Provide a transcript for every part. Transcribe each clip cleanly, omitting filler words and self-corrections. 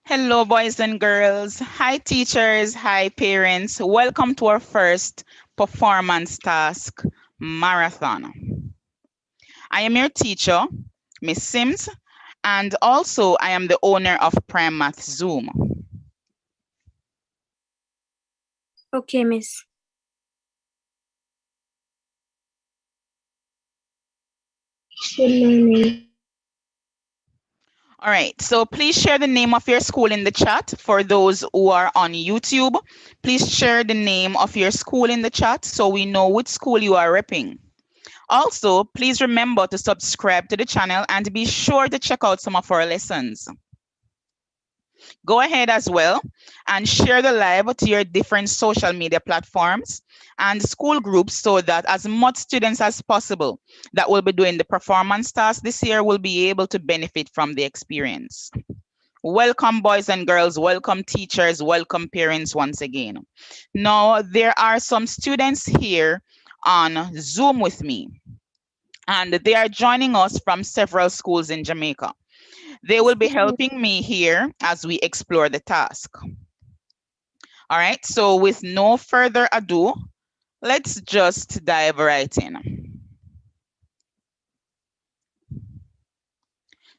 Hello, boys and girls. Hi, teachers. Hi, parents. Welcome to our first performance task marathon. I am your teacher, Miss Sims, and also I am the owner of Prime Math Zoom. Okay, Miss. Good morning. All right, so please share the name of your school in the chat. For those who are on YouTube, please share the name of your school in the chat so we know which school you are repping. Also, please remember to subscribe to the channel and be sure to check out some of our lessons. Go ahead as well and share the live to your different social media platforms and school groups so that as much students as possible that will be doing the performance task this year will be able to benefit from the experience. Welcome, boys and girls. Welcome, teachers. Welcome, parents, once again. Now, there are some students here on Zoom with me, and they are joining us from several schools in Jamaica. They will be helping me here as we explore the task. All right, so with no further ado, let's just dive right in.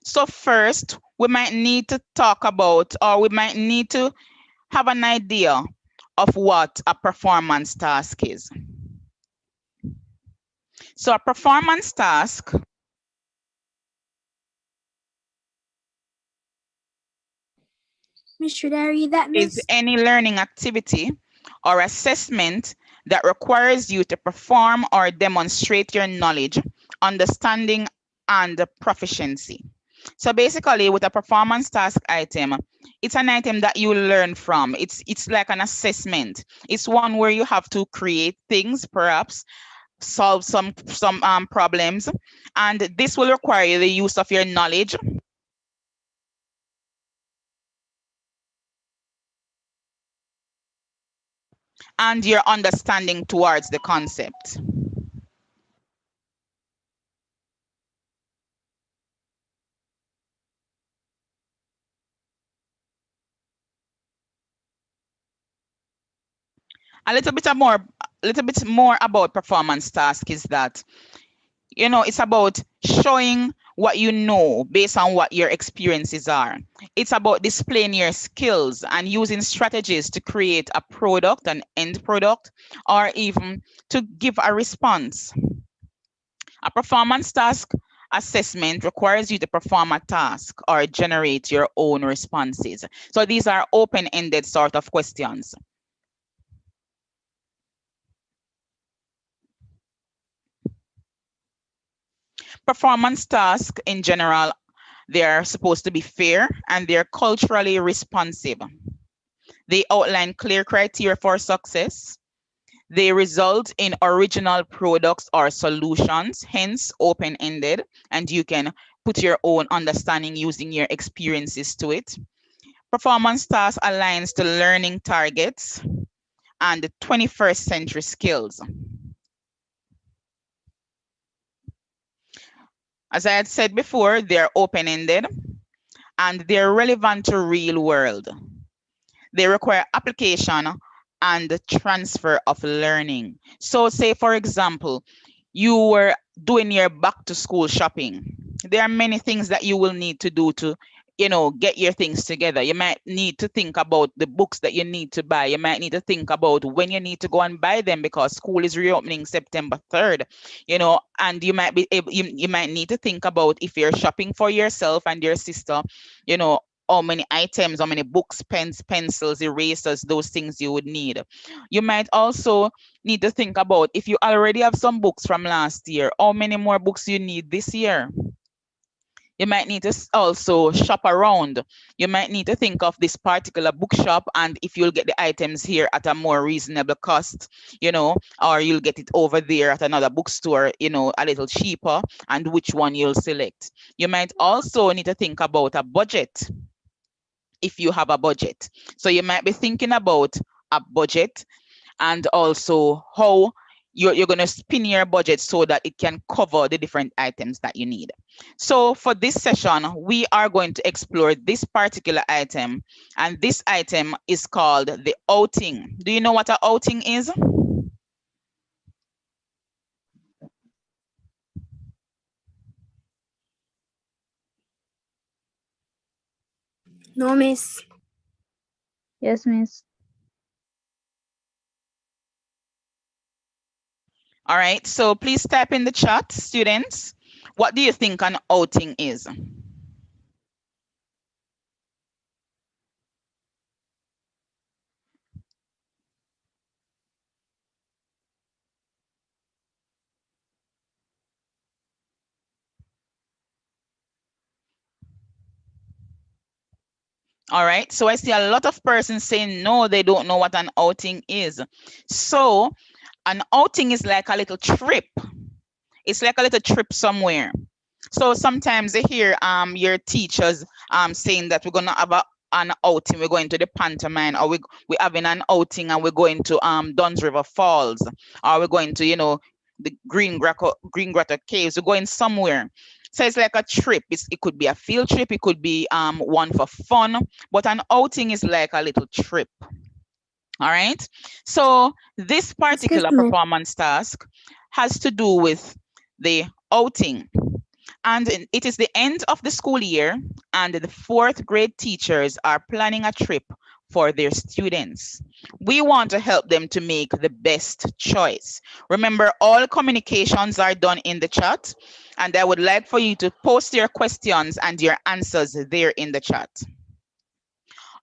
So first, we might need to talk about, or we might need to have an idea of what a performance task is. So a performance task Miss, should I read that, is Miss? any learning activity or assessment that requires you to perform or demonstrate your knowledge, understanding, and proficiency. So basically, with a performance task item, it's an item that you learn from. It's like an assessment. It's one where you have to create things, perhaps solve some problems, and this will require the use of your knowledge and your understanding towards the concept. A little bit more about performance task is that it's about showing what you know based on what your experiences are. It's about displaying your skills and using strategies to create a product, an end product, or even to give a response. A performance task assessment requires you to perform a task or generate your own responses. So these are open-ended sort of questions. Performance tasks in general, they're supposed to be fair and they're culturally responsive. They outline clear criteria for success. They result in original products or solutions, hence open-ended, and you can put your own understanding using your experiences to it. Performance task aligns to learning targets and the 21st century skills. As I had said before, they're open-ended and they're relevant to real world. They require application and the transfer of learning. So say, for example, you were doing your back to school shopping. There are many things that you will need to do to get your things together. You might need to think about the books that you need to buy. You might need to think about when you need to go and buy them because school is reopening September 3rd, and you might be able, you might need to think about if you're shopping for yourself and your sister, you know how many items, how many books, pens, pencils, erasers, those things you would need. You might also need to think about if you already have some books from last year, how many more books you need this year. You might need to also shop around. You might need to think of this particular bookshop and if you'll get the items here at a more reasonable cost, or you'll get it over there at another bookstore, a little cheaper, and which one you'll select. You might also need to think about a budget if you have a budget. So you might be thinking about a budget and also how you're going to spin your budget so that it can cover the different items that you need. So for this session, we are going to explore this particular item, and this item is called the outing. Do you know what an outing is? No, Miss. Yes, Miss. All right, so please type in the chat, students. What do you think an outing is? All right, so I see a lot of persons saying no, they don't know what an outing is. So an outing is like a little trip. It's like a little trip somewhere. So sometimes I hear your teachers saying that we're gonna have an outing, we're going to the pantomime, or we're having an outing and we're going to Duns River Falls, or we're going to, the Green Grotto Caves, we're going somewhere. So it's like a trip. It could be a field trip, it could be one for fun, but an outing is like a little trip. All right. So this Excuse particular me. performance task has to do with the outing. And it is the end of the school year, and the fourth grade teachers are planning a trip for their students. We want to help them to make the best choice. Remember, all communications are done in the chat, and I would like for you to post your questions and your answers there in the chat.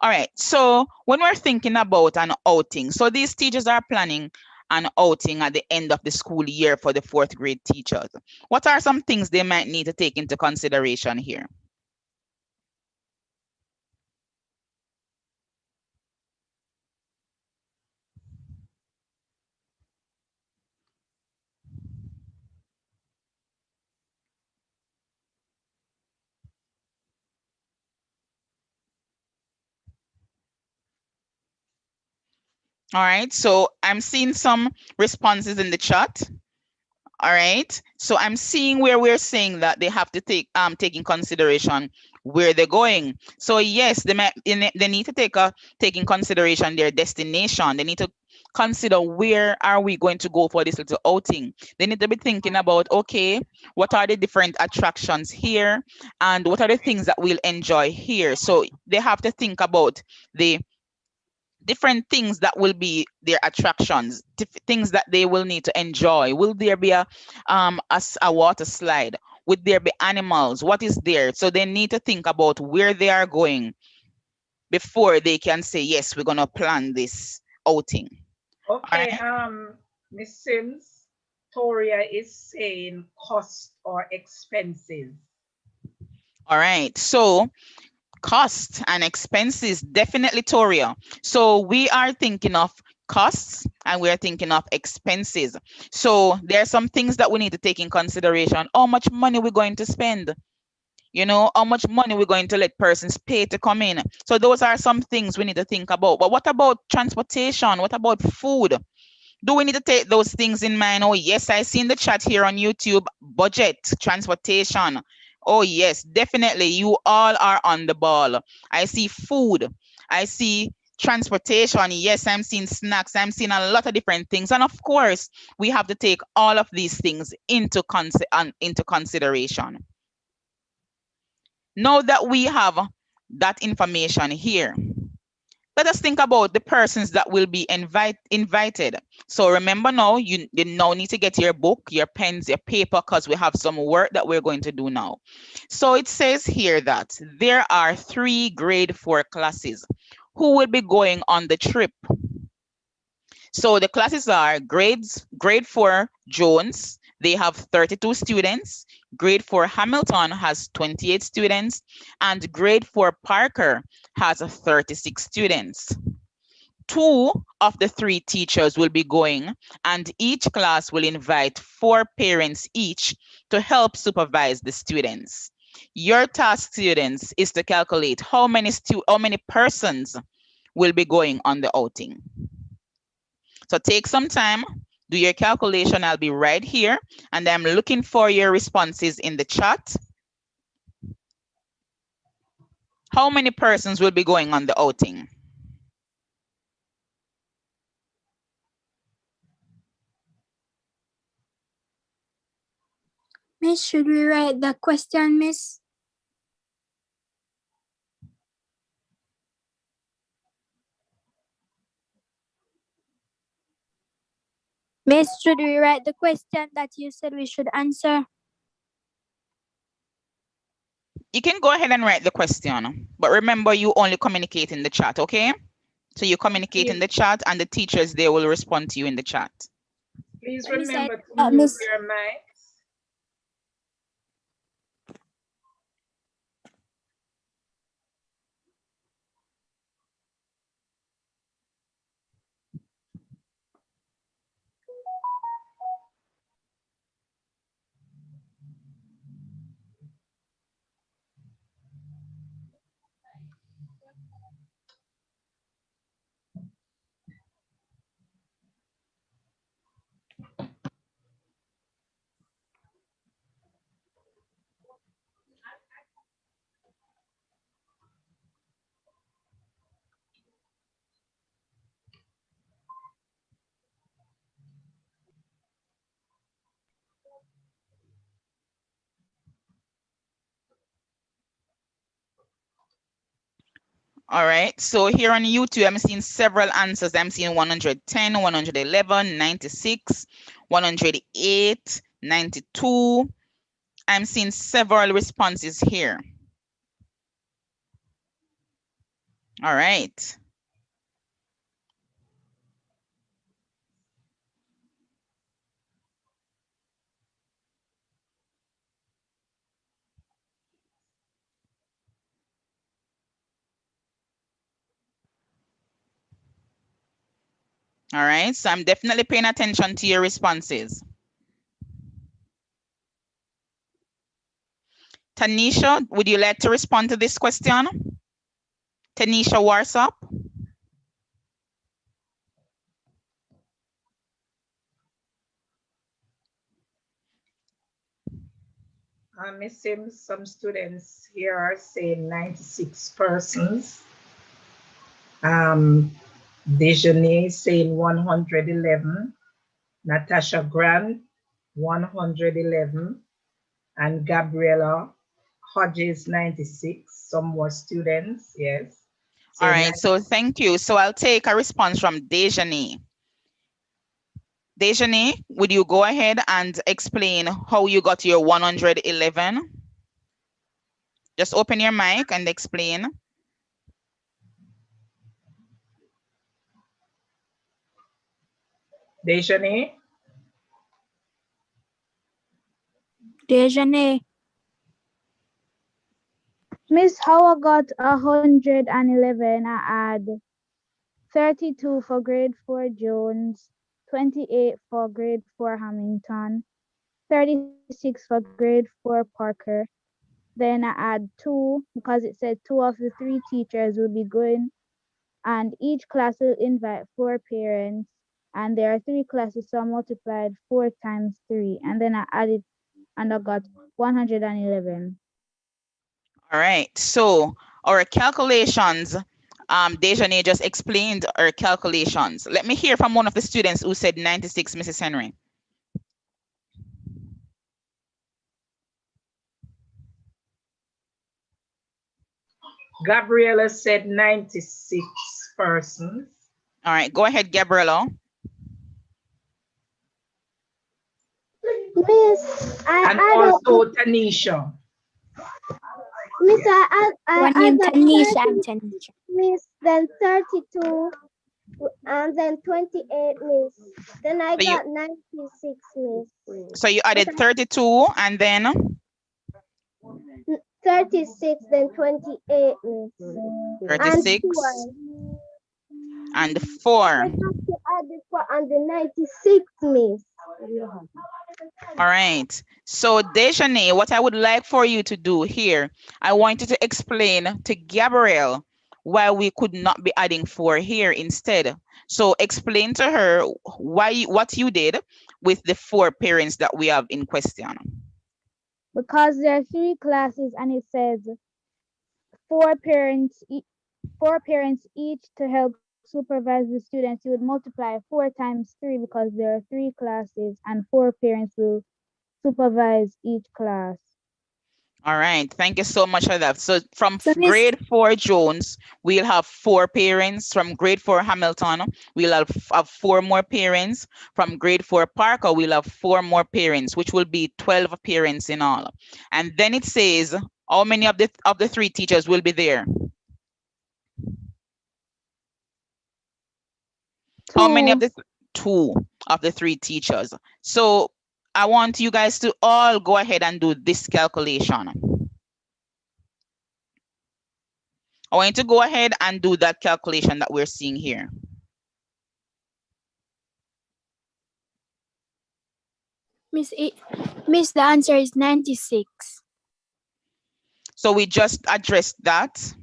All right, so when we're thinking about an outing, so these teachers are planning an outing at the end of the school year for the fourth grade teachers. What are some things they might need to take into consideration here? All right, so I'm seeing some responses in the chat. All right. So I'm seeing where we're saying that they have to take in consideration where they're going. So yes, they need to take in consideration their destination. They need to consider where are we going to go for this little outing. They need to be thinking about, okay, what are the different attractions here and what are the things that we'll enjoy here. So they have to think about the different things that will be their attractions, things that they will need to enjoy. Will there be a water slide? Would there be animals? What is there? So they need to think about where they are going before they can say, yes, we're gonna plan this outing. All Okay, right. Miss Sims, Toria is saying cost or expenses. All right. So costs and expenses, definitely Toria. So we are thinking of costs and we are thinking of expenses. So there are some things that we need to take in consideration. How much money we're going to spend? How much money we're going to let persons pay to come in. So those are some things we need to think about. But what about transportation? What about food? Do we need to take those things in mind? Oh, yes, I see in the chat here on YouTube, budget, transportation. Oh, yes, definitely. You all are on the ball. I see food. I see transportation. Yes, I'm seeing snacks. I'm seeing a lot of different things. And of course, we have to take all of these things into consideration. Now that we have that information here, let us think about the persons that will be invited. So remember now, you now need to get your book, your pens, your paper, because we have some work that we're going to do now. So it says here that there are 3 grade 4 classes who will be going on the trip. So the classes are grade 4 Jones, they have 32 students. Grade 4 Hamilton has 28 students, and grade 4 Parker has 36 students. 2 of the 3 teachers will be going, and each class will invite 4 parents each to help supervise the students. Your task, students, is to calculate how many persons will be going on the outing. So take some time, do your calculation. I'll be right here, and I'm looking for your responses in the chat. How many persons will be going on the outing? Miss, should we write the question, Miss? Miss, should we write the question that you said we should answer? You can go ahead and write the question, but remember you only communicate in the chat, okay? So you communicate in the chat and the teachers, they will respond to you in the chat. Please Let me say remember to that, mute Miss. your mics. All right, so here on YouTube, I'm seeing several answers. I'm seeing 110, 111, 96, 108, 92. I'm seeing several responses here. All right. All right, so I'm definitely paying attention to your responses. Tanisha, would you like to respond to this question? Tanisha Warsop? Miss Sims, some students here are saying 96 persons. Dejanay saying 111. Natasha Grant, 111. And Gabriela Hodges, 96. Some more students, yes. All right, so thank you. So I'll take a response from Dejanay. Dejanay, would you go ahead and explain how you got your 111? Just open your mic and explain. Dejanay? Dejanay. Miss, how I got 111, I add 32 for grade 4 Jones, 28 for grade 4 Hamilton, 36 for grade 4 Parker. Then I add 2 because it said 2 of the 3 teachers will be going, and each class will invite 4 parents, and there are 3 classes, so I multiplied 4 times 3, and then I added and I got 111. All right, so our calculations, Dejanay just explained our calculations. Let me hear from one of the students who said 96, Mrs. Henry. Gabriela said 96 persons. All right, go ahead, Gabriela. Miss, and also Tanisha. Miss, I Tanisha, I'm Tanisha. Miss, then 32, and then 28, Miss. Then I So got 96, Miss. So you added 32 and then? 36, then 28, Miss. 36 and 4. I have to add the 4 and the 96, Miss. All right. So Dejanay, what I would like for you to do here, I want you to explain to Gabrielle why we could not be adding 4 here instead. So explain to her what you did with the 4 parents that we have in question. Because there are 3 classes and it says four parents, four parents each to help supervise the students, you would multiply 4 times 3 because there are 3 classes, and four parents will supervise each class. All right, thank you so much for that. So from So Miss grade 4 Jones, we'll have 4 parents. From grade 4 Hamilton, we'll have 4 more parents. From grade 4 Parker, we'll have 4 more parents, which will be 12 parents in all. And then it says how many of the 3 teachers will be there? How many of Two. the 2 of the 3 teachers? So I want you guys to all go ahead and do this calculation. I want you to go ahead and do that calculation that we're seeing here. Miss, the answer is 96. So we just addressed that.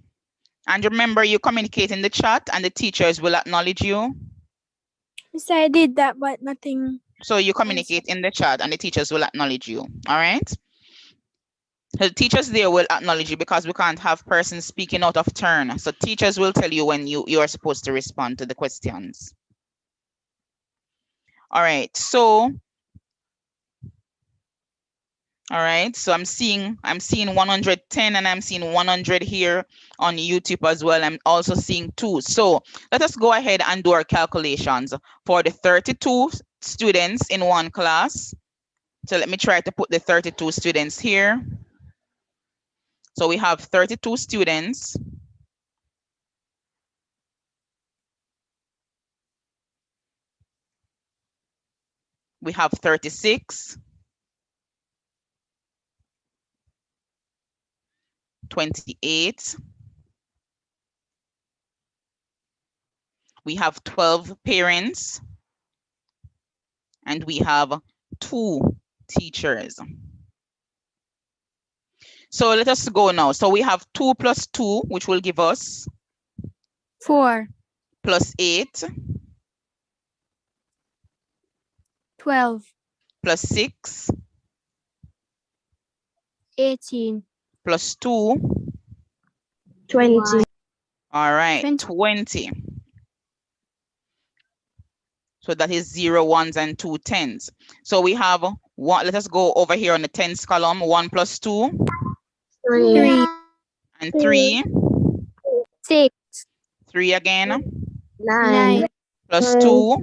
And remember, you communicate in the chat and the teachers will acknowledge you. Miss, I did that, but nothing. So you communicate in the chat and the teachers will acknowledge you. All right. The teachers there will acknowledge you because we can't have persons speaking out of turn. So teachers will tell you when you are supposed to respond to the questions. All right. So I'm seeing 110 and I'm seeing 100 here on YouTube as well. I'm also seeing 2. So let us go ahead and do our calculations for the 32 students in one class. So let me try to put the 32 students here. So we have 32 students. We have 36. 28. We have 12 parents. And we have 2 teachers. So let us go now. So we have 2 plus 2, which will give us 4. plus 8. 12. Plus 6. 18. Plus 2. 20. All right, 20. So that is 0, 1s, and 2 10s. So we have 1. Let us go over here on the tens column. 1 plus 2. 3. And 3. 6. 3 again. 9. Plus 2.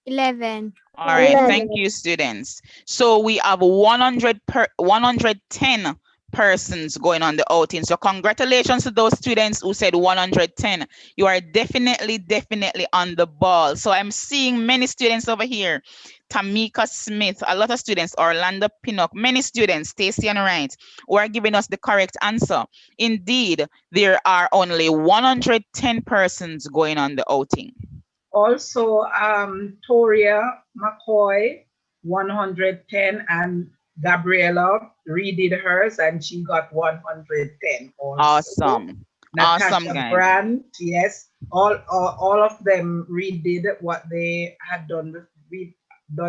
11. All right, thank you, students. So we have 110 persons going on the outing. So congratulations to those students who said 110. You are definitely on the ball. So I'm seeing many students over here. Tamika Smith, a lot of students, Orlando Pinnock, many students, Stacy and Wright, who are giving us the correct answer. Indeed, there are only 110 persons going on the outing. Also, Toria McCoy, 110, and Gabriella redid hers and she got 110 also. Awesome. Natasha Awesome, guys. Brandt, yes. All of them redid what they had done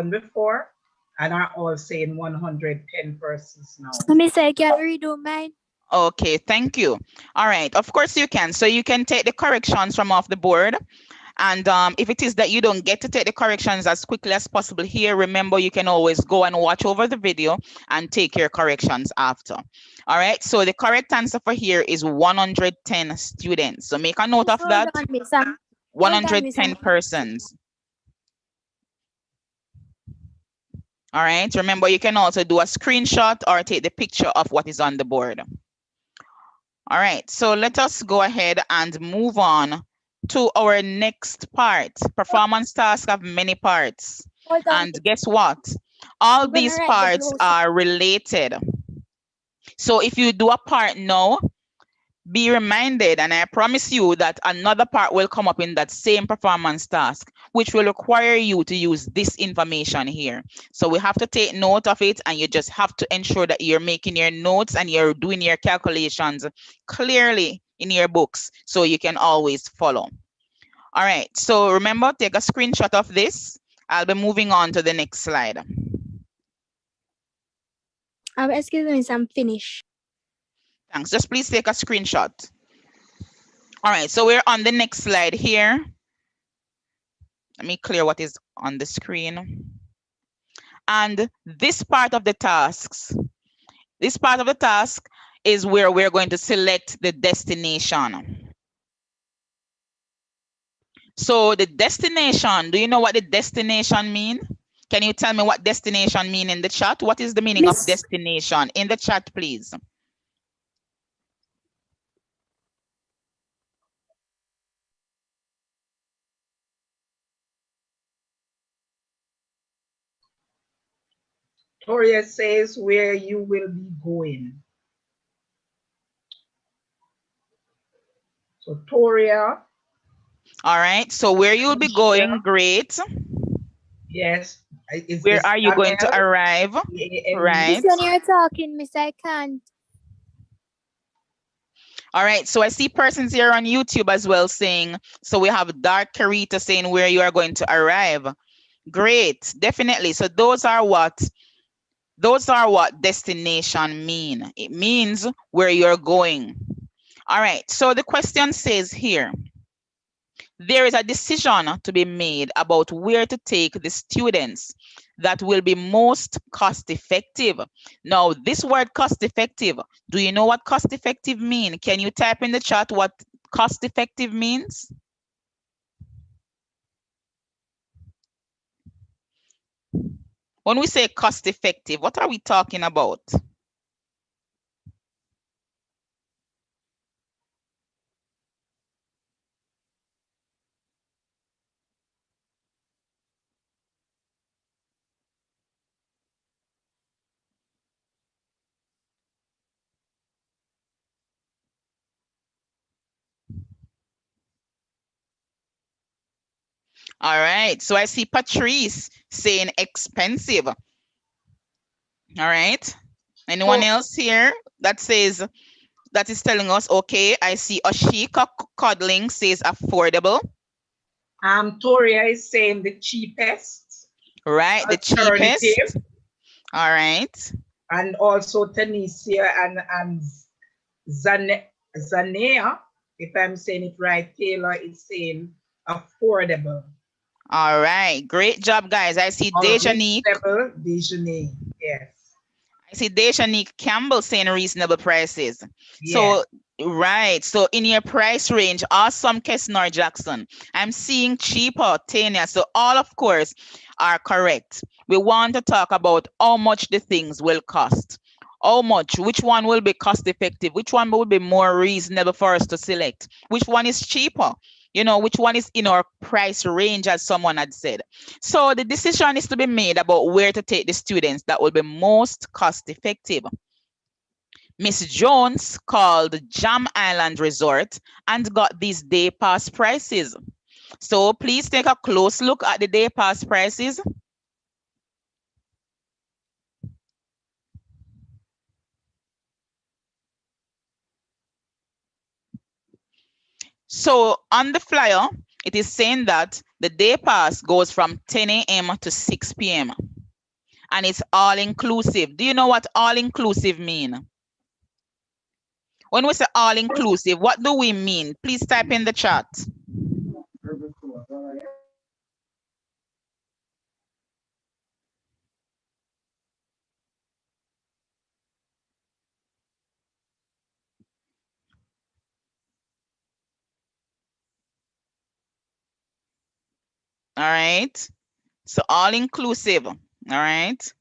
before and are all saying 110 persons now. So Miss, I can redo mine. Okay, thank you. All right, of course you can. So you can take the corrections from off the board. And if it is that you don't get to take the corrections as quickly as possible here, remember you can always go and watch over the video and take your corrections after. All right, so the correct answer for here is 110 students. So make a note of that. 110 persons. All right, remember you can also do a screenshot or take the picture of what is on the board. All right, so let us go ahead and move on to our next part. Performance tasks have many parts. And guess what? All these parts are related. So if you do a part now, be reminded, and I promise you that another part will come up in that same performance task, which will require you to use this information here. So we have to take note of it, and you just have to ensure that you're making your notes and you're doing your calculations clearly in your books so you can always follow. All right, so remember, take a screenshot of this. I'll be moving on to the next slide. Excuse me, I'm finished. Thanks. Just please take a screenshot. All right, so we're on the next slide here. Let me clear what is on the screen. And this part of the task is where we're going to select the destination. So the destination, do you know what the destination mean? Can you tell me what destination mean in the chat? What is the meaning of Miss destination? In the chat, please. Toria says where you will be going. So Toria. All right, so where you'll be going, great. Yes. Where are you going to arrive? Right. Miss, when you're talking, Miss, I can't. All right, so I see persons here on YouTube as well saying, so we have Dark Karita saying where you are going to arrive. Great, definitely. So those are what destination mean. It means where you're going. All right, so the question says here, there is a decision to be made about where to take the students that will be most cost effective. Now, this word cost effective, do you know what cost effective mean? Can you type in the chat what cost effective means? When we say cost effective, what are we talking about? All right, so I see Patrice saying expensive. All right, anyone else here that says, that is telling us, okay, I see Ashika Cuddling says affordable. Toria is saying the cheapest. Right, the cheapest. All right. And also Tanisha and Zanea, if I'm saying it right, Taylor is saying affordable. All right, great job, guys. I see Dejanique. Dejanique, yes. I see Dejanique Campbell saying reasonable prices. Yeah. So, right. So in your price range, awesome Kessner Jackson. I'm seeing cheaper Tanya. So all, of course, are correct. We want to talk about how much the things will cost. How much, which one will be cost effective, which one will be more reasonable for us to select, which one is cheaper, you know, which one is in our price range, as someone had said. So the decision is to be made about where to take the students that will be most cost effective. Miss Jones called Jam Island Resort and got these day pass prices. So please take a close look at the day pass prices. So on the flyer, it is saying that the day pass goes from 10 a.m. to 6 p.m. and it's all inclusive. Do you know what all inclusive mean? When we say all inclusive, what do we mean? Please type in the chat. All right. So all inclusive. All right.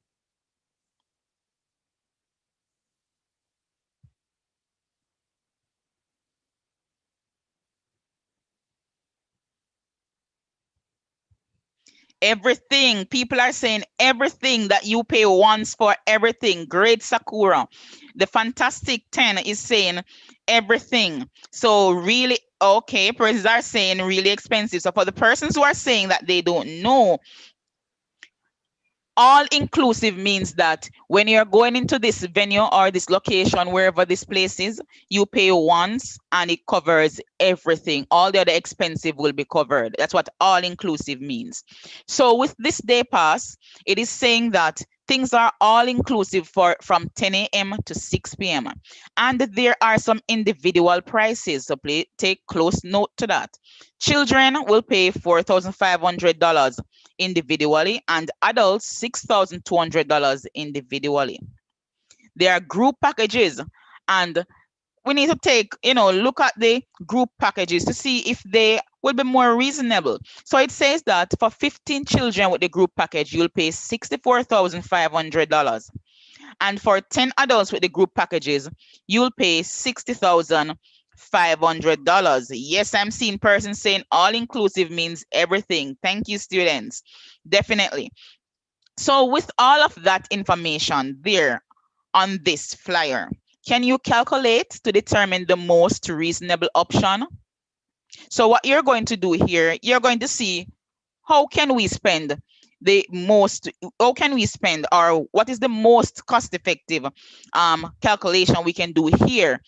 Everything. People are saying everything that you pay once for, everything. Great Sakura. The Fantastic 10 is saying everything. So really, okay, prices are saying really expensive. So for the persons who are saying that they don't know, all inclusive means that when you're going into this venue or this location, wherever this place is, you pay once and it covers everything. All the other expensive will be covered. That's what all inclusive means. So with this day pass, it is saying that Things are all inclusive for from 10 a.m. to 6 p.m. And there are some individual prices, so please take close note to that. Children will pay $4,500 individually, and adults $6,200 individually. There are group packages, and we need to take, look at the group packages to see if they will be more reasonable. So it says that for 15 children with the group package, you'll pay $64,500. And for 10 adults with the group packages, you'll pay $60,500. Yes, I'm seeing persons saying all inclusive means everything. Thank you, students. Definitely. So with all of that information there on this flyer, can you calculate to determine the most reasonable option? So what you're going to do here, you're going to see how can we spend the most, how can we spend, or what is the most cost effective calculation we can do here.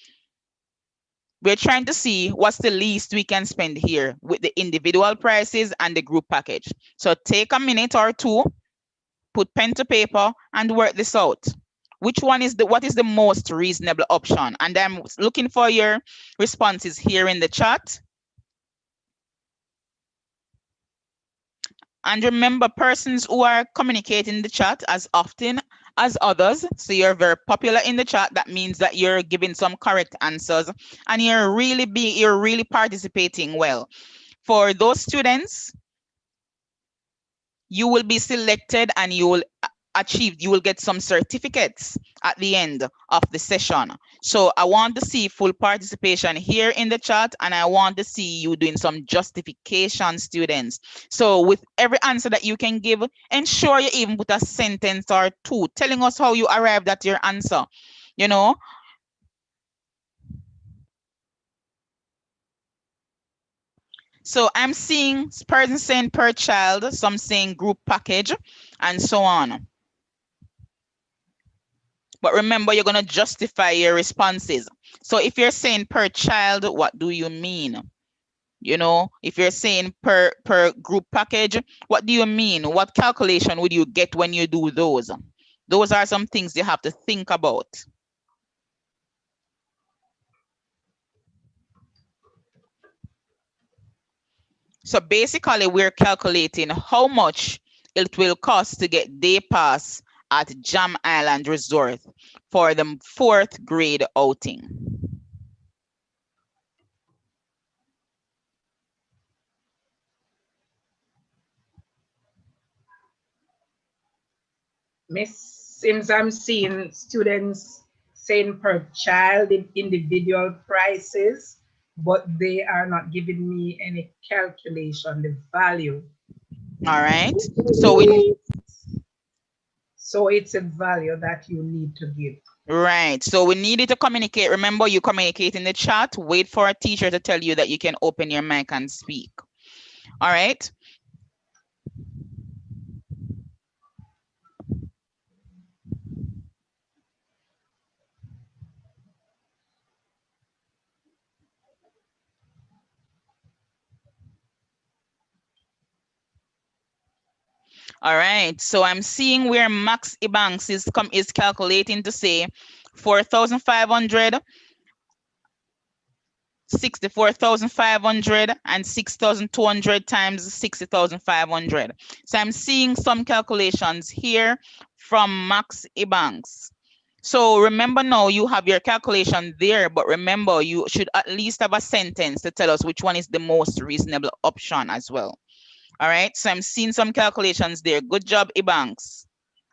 We're trying to see what's the least we can spend here with the individual prices and the group package. So take a minute or two, put pen to paper and work this out. What is the most reasonable option? And I'm looking for your responses here in the chat. And remember, persons who are communicating in the chat as often as others, so you're very popular in the chat, that means that you're giving some correct answers and you're really participating well. For those students, you will be selected and you will get some certificates at the end of the session. So I want to see full participation here in the chat, and I want to see you doing some justification, students. So with every answer that you can give, ensure you even put a sentence or two telling us how you arrived at your answer, So I'm seeing persons saying per child, some saying group package, and so on. But remember, you're going to justify your responses. So if you're saying per child, what do you mean? If you're saying per group package, what do you mean? What calculation would you get when you do those? Those are some things you have to think about. So basically, we're calculating how much it will cost to get day pass at Jam Island Resort for the 4th grade outing. Miss Sims, I'm seeing students saying per child in individual prices, but they are not giving me any calculation, the value. All right. So it's a value that you need to give. Right. So we needed to communicate. Remember, you communicate in the chat. Wait for a teacher to tell you that you can open your mic and speak. All right. All right. So I'm seeing where Max Ebanks is calculating to say 4,500. 64,500 and 6,200 times 60,500. So I'm seeing some calculations here from Max Ebanks. So remember now you have your calculation there, but remember you should at least have a sentence to tell us which one is the most reasonable option as well. All right, so I'm seeing some calculations there. Good job, Ebanks.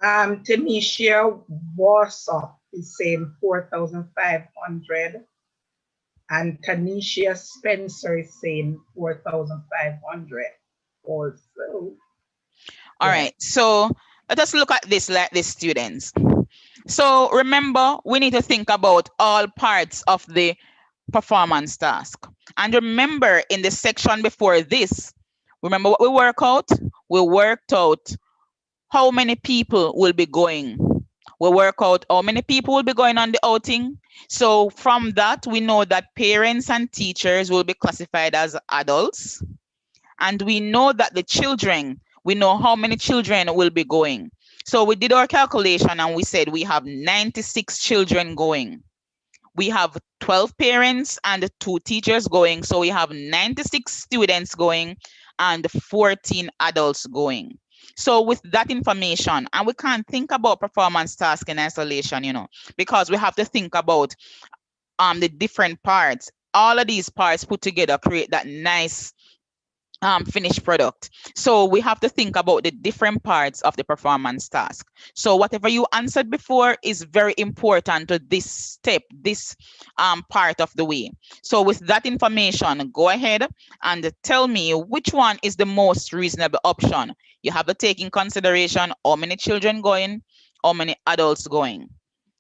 Tanisha Warsaw is saying 4,500. And Tanisha Spencer is saying 4,500 also. All right, so let us look at this like this, students. So remember, we need to think about all parts of the performance task. And remember, in the section before this, remember what we worked out? We worked out how many people will be going. We work out how many people will be going on the outing. So from that, we know that parents and teachers will be classified as adults. And we know that the children, we know how many children will be going. So we did our calculation and we said we have 96 children going. We have 12 parents and 2 teachers going. So we have 96 students going and 14 adults going. So with that information, and we can't think about performance task in isolation, because we have to think about the different parts. All of these parts put together create that nice finished product. So we have to think about the different parts of the performance task. So whatever you answered before is very important to this step, this part of the way. So with that information, go ahead and tell me which one is the most reasonable option. You have to take in consideration how many children going, how many adults going.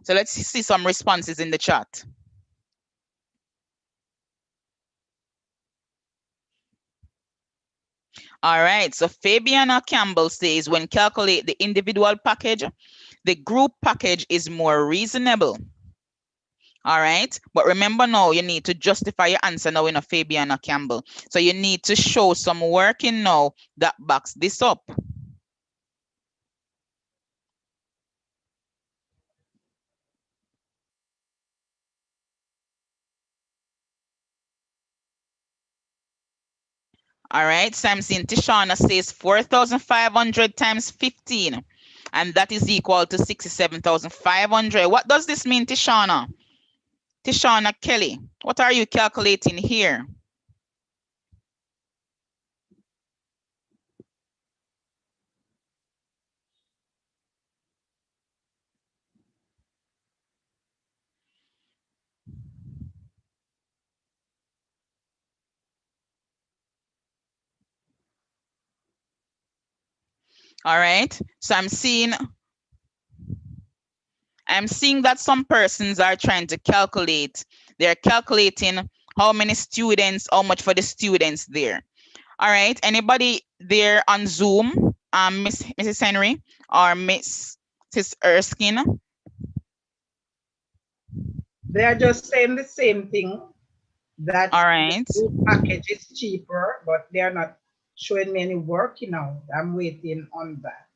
So let's see some responses in the chat. All right, so Fabiana Campbell says when calculate the individual package, the group package is more reasonable. All right, but remember now you need to justify your answer now in a Fabiana Campbell. So you need to show some working now that backs this up. All right, Samson Tishana says 4,500 times 15, and that is equal to 67,500. What does this mean, Tishana? Tishana Kelly, what are you calculating here? All right, so I'm seeing that some persons are trying to calculate. They're calculating how many students, how much for the students there. All right, anybody there on Zoom, Mrs. Henry or Mrs. Erskine? They are just saying the same thing, that All the right, group package is cheaper, but they are not showing me any work, I'm waiting on that.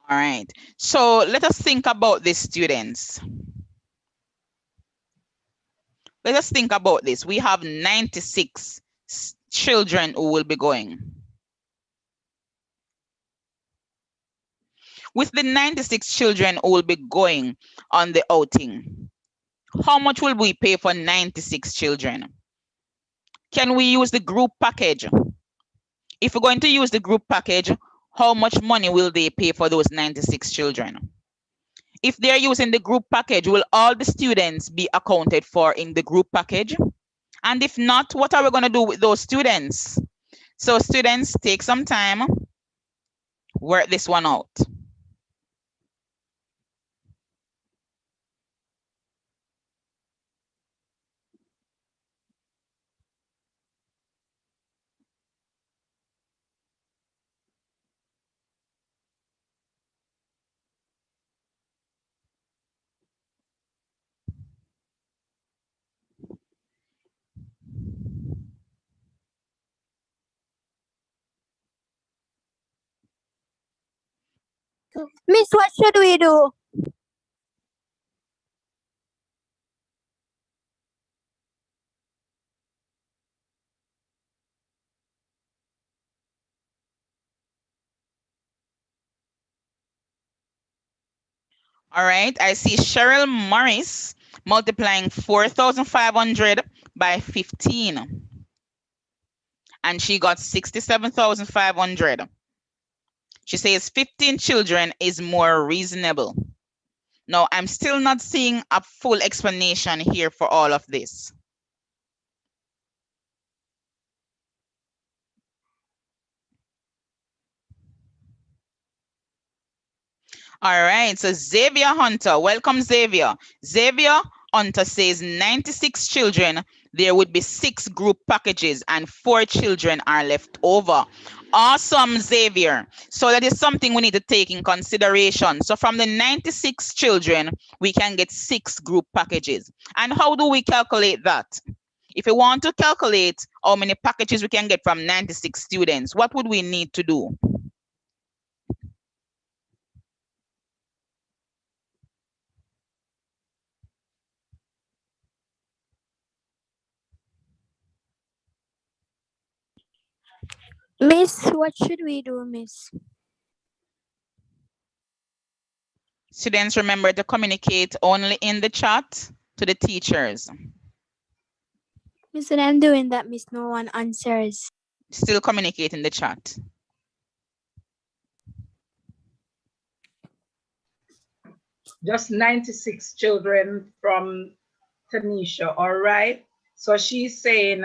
all right. So let us think about the students. Let us think about this. We have 96 children who will be going. With the 96 children who will be going on the outing, how much will we pay for 96 children? Can we use the group package? If we're going to use the group package, how much money will they pay for those 96 children? If they're using the group package, will all the students be accounted for in the group package? And if not, what are we going to do with those students? So students, take some time, work this one out. Miss, what should we do? All right, I see Cheryl Morris multiplying 4,500 by 15. And she got 67,500. She says 15 children is more reasonable. Now, I'm still not seeing a full explanation here for all of this. All right, so Xavier Hunter, welcome Xavier. Xavier Hunter says 96 children, there would be 6 group packages and 4 children are left over. Awesome, Xavier. So that is something we need to take in consideration. So from the 96 children, we can get 6 group packages. And how do we calculate that? If we want to calculate how many packages we can get from 96 students, what would we need to do? Miss, what should we do, Miss? Students, remember to communicate only in the chat to the teachers. Miss, when I'm doing that, Miss, no one answers. Still communicate in the chat. Just 96 children from Tanisha, all right? So she's saying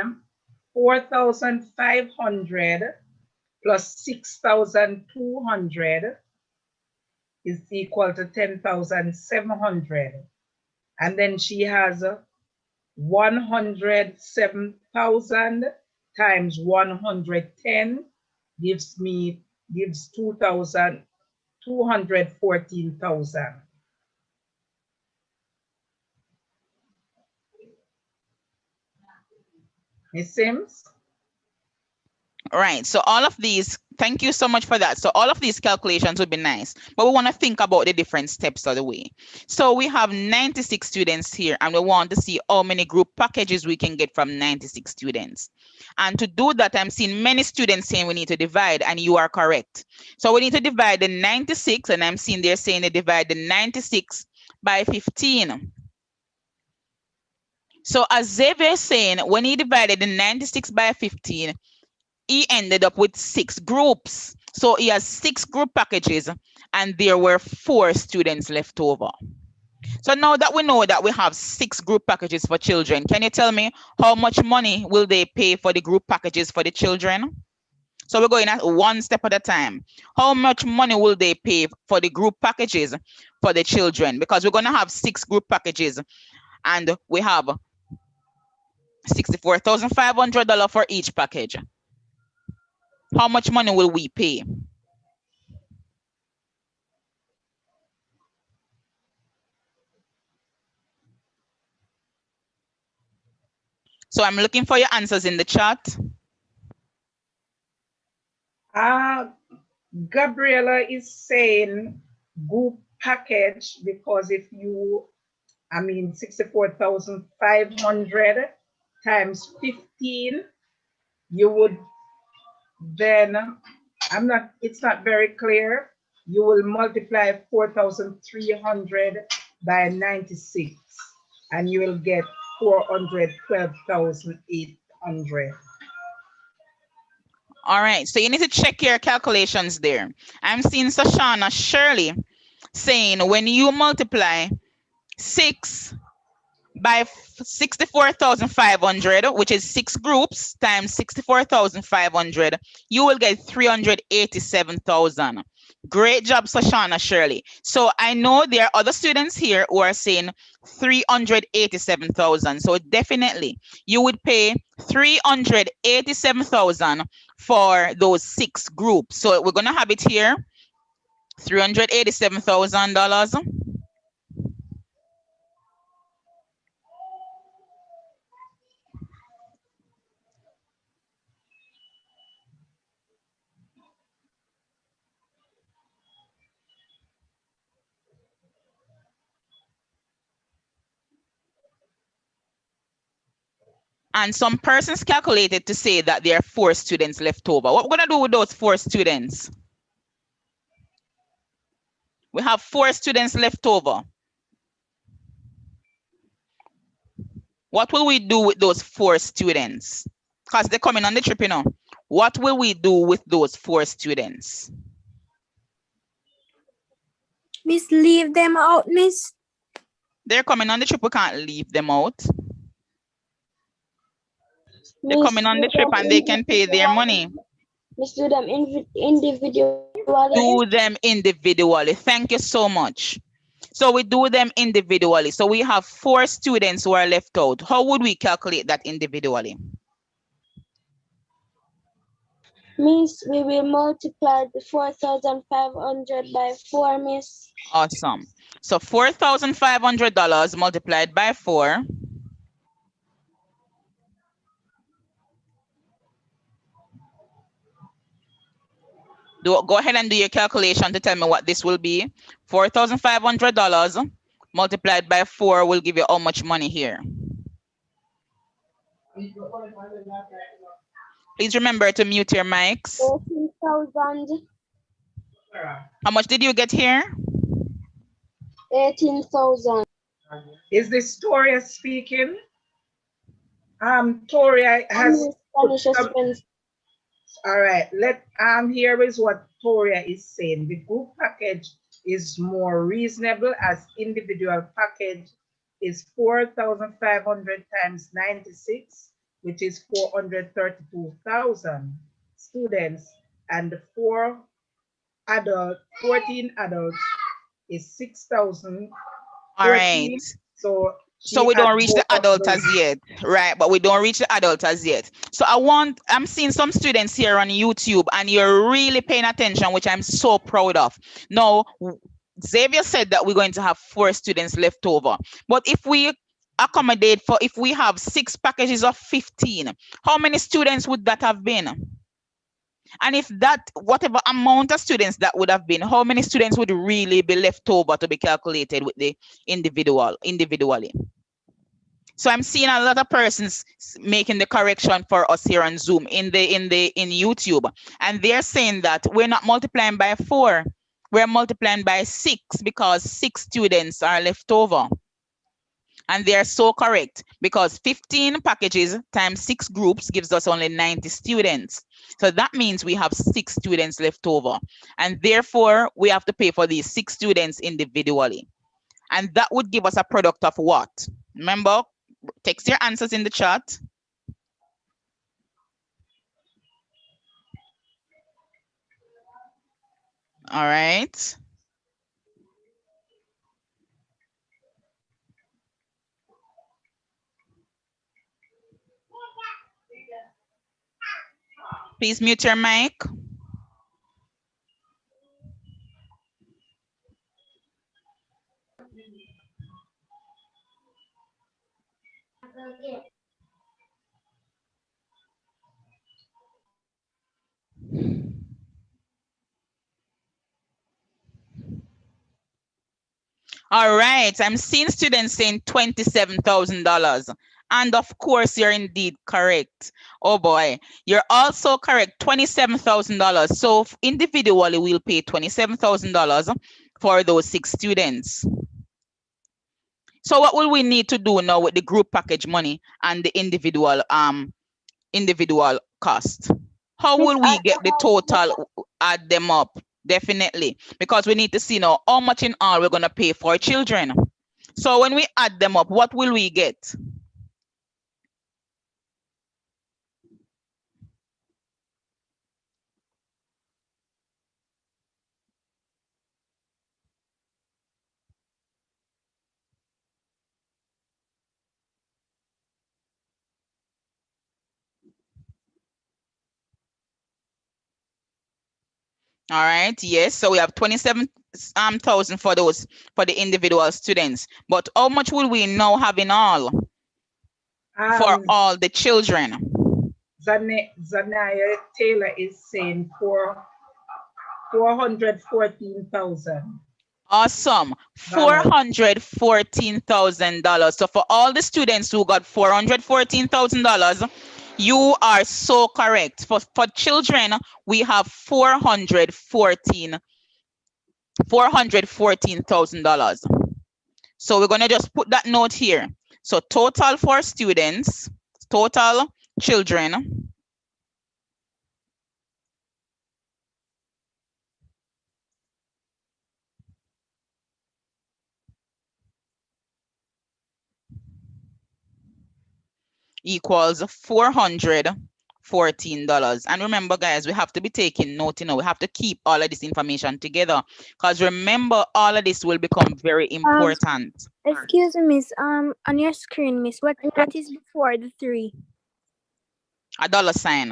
4,500 plus 6,200 is equal to 10,700. And then she has 107,000 times 110 gives 2,214,000. Miss Sims? Right. So all of these, thank you so much for that. So all of these calculations would be nice, but we want to think about the different steps of the way. So we have 96 students here, and we want to see how many group packages we can get from 96 students. And to do that, I'm seeing many students saying we need to divide, and you are correct. So we need to divide the 96, and I'm seeing they're saying they divide the 96 by 15. So as Xavier is saying, when he divided the 96 by 15, he ended up with 6 groups. So he has 6 group packages, and there were 4 students left over. So now that we know that we have 6 group packages for children, can you tell me how much money will they pay for the group packages for the children? So we're going at one step at a time. How much money will they pay for the group packages for the children? Because we're going to have 6 group packages, and we have $64,500 for each package. How much money will we pay? So I'm looking for your answers in the chat. Gabriela is saying group package because if you, 64,500 times 15, you would then, it's not very clear. You will multiply 4,300 by 96 and you will get 412,800. All right, so you need to check your calculations there. I'm seeing Sashana Shirley saying when you multiply 6 by 64,500, which is 6 groups times 64,500, you will get 387,000. Great job, Sashana Shirley. So I know there are other students here who are saying 387,000. So definitely you would pay 387,000 for those 6 groups. So we're going to have it here, $387,000. And some persons calculated to say that there are 4 students left over. What we're going to do with those 4 students? We have 4 students left over. What will we do with those 4 students? Because they're coming on the trip, you know. What will we do with those 4 students? Miss, leave them out, Miss. They're coming on the trip. We can't leave them out. They're Miss, coming on the trip and they can pay their money. Miss, do them individually. Do them individually. Thank you so much. So we do them individually. So we have 4 students who are left out. How would we calculate that individually? Miss, we will multiply the 4,500 by 4, Miss. Awesome. So $4,500 multiplied by 4. Go ahead and do your calculation to tell me what this will be. $4,500 multiplied by 4 will give you how much money here? Please remember to mute your mics. 18,000. How much did you get here? 18,000. Is this Toria speaking? Toria has put Spanish expense. all right. Here is what Toria is saying. The group package is more reasonable as individual package is 4,500 times 96, which is 432,000 students, and the 14 adults is 6,000. All right. So So she we had don't reach the both of adult those. as yet, right? But we don't reach the adult as yet. So I'm seeing some students here on YouTube and you're really paying attention, which I'm so proud of. Now, Xavier said that we're going to have 4 students left over. But if we if we have 6 packages of 15, how many students would that have been? And if that, whatever amount of students that would have been, how many students would really be left over to be calculated with the individually? So I'm seeing a lot of persons making the correction for us here on Zoom in YouTube, and they're saying that we're not multiplying by 4, we're multiplying by 6 because 6 students are left over. And they are so correct because 15 packages times 6 groups gives us only 90 students. So that means we have 6 students left over. And therefore, we have to pay for these 6 students individually. And that would give us a product of what? Remember, text your answers in the chat. All right. Please mute your mic. All right, I'm seeing students saying $27,000. And of course, you're indeed correct. Oh boy, you're also correct, $27,000. So individually, we'll pay $27,000 for those 6 students. So what will we need to do now with the group package money and the individual cost? How will we get the total, add them up? Definitely, because we need to see now how much in all we're going to pay for children. So when we add them up, what will we get? All right, yes, so we have 27,000 for the individual students. But how much will we now have in all for all the children? Zanaya Taylor is saying 414,000. Awesome. $414,000. So for all the students who got $414,000, you are so correct. For children, we have $414,000. So we're going to just put that note here. So total for students, total children, equals $414. And remember, guys, we have to be taking note, we have to keep all of this information together, because remember, all of this will become very important. Excuse me, miss. On your screen, miss, what is before the 3? A dollar sign.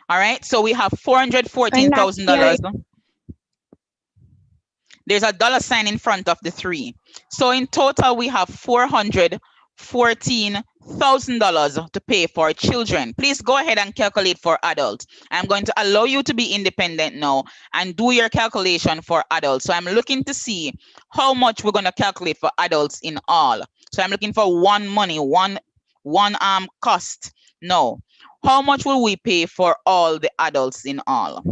All right, so we have $414,000. There's a dollar sign in front of the 3. So in total, we have $414,000 to pay for children. Please go ahead and calculate for adults. I'm going to allow you to be independent now and do your calculation for adults. So I'm looking to see how much we're going to calculate for adults in all. So I'm looking for one one cost. No. How much will we pay for all the adults in all?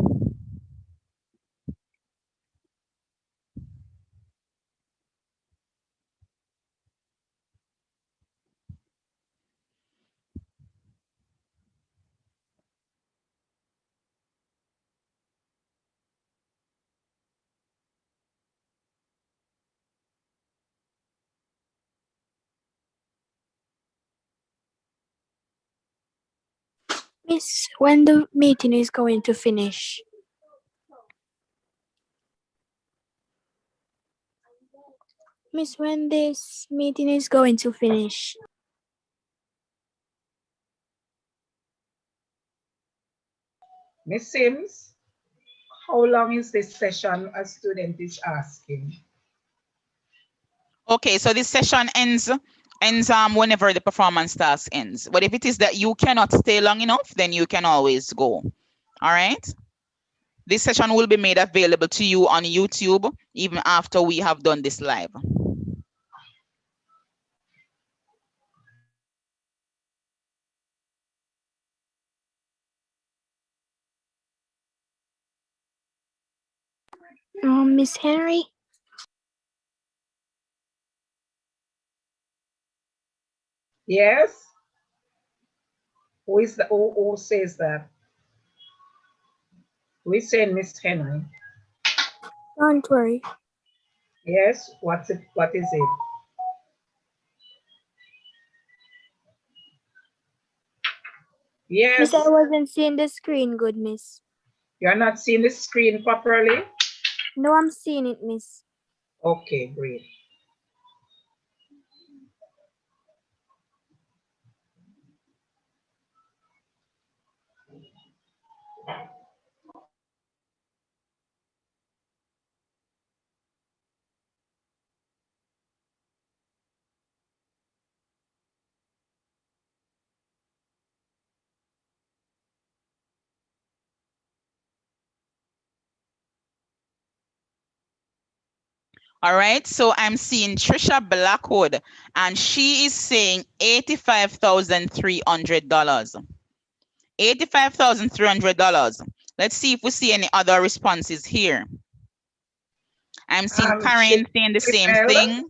Miss, when the meeting is going to finish? Miss, when this meeting is going to finish? Miss Sims, how long is this session? A student is asking. Okay, so this session ends whenever the performance task ends. But if it is that you cannot stay long enough, then you can always go. All right. This session will be made available to you on YouTube even after we have done this live. Miss Henry? Yes? Who says that? Who is saying Miss Henry? Don't worry. Yes, what's it? What is it? Miss, Yes, I wasn't seeing the screen good, miss. you're not seeing the screen properly? No, I'm seeing it, miss. Okay, great. All right, so I'm seeing Trisha Blackwood, and she is saying $85,300. $85,300. Let's see if we see any other responses here. I'm seeing Karen saying the same thing.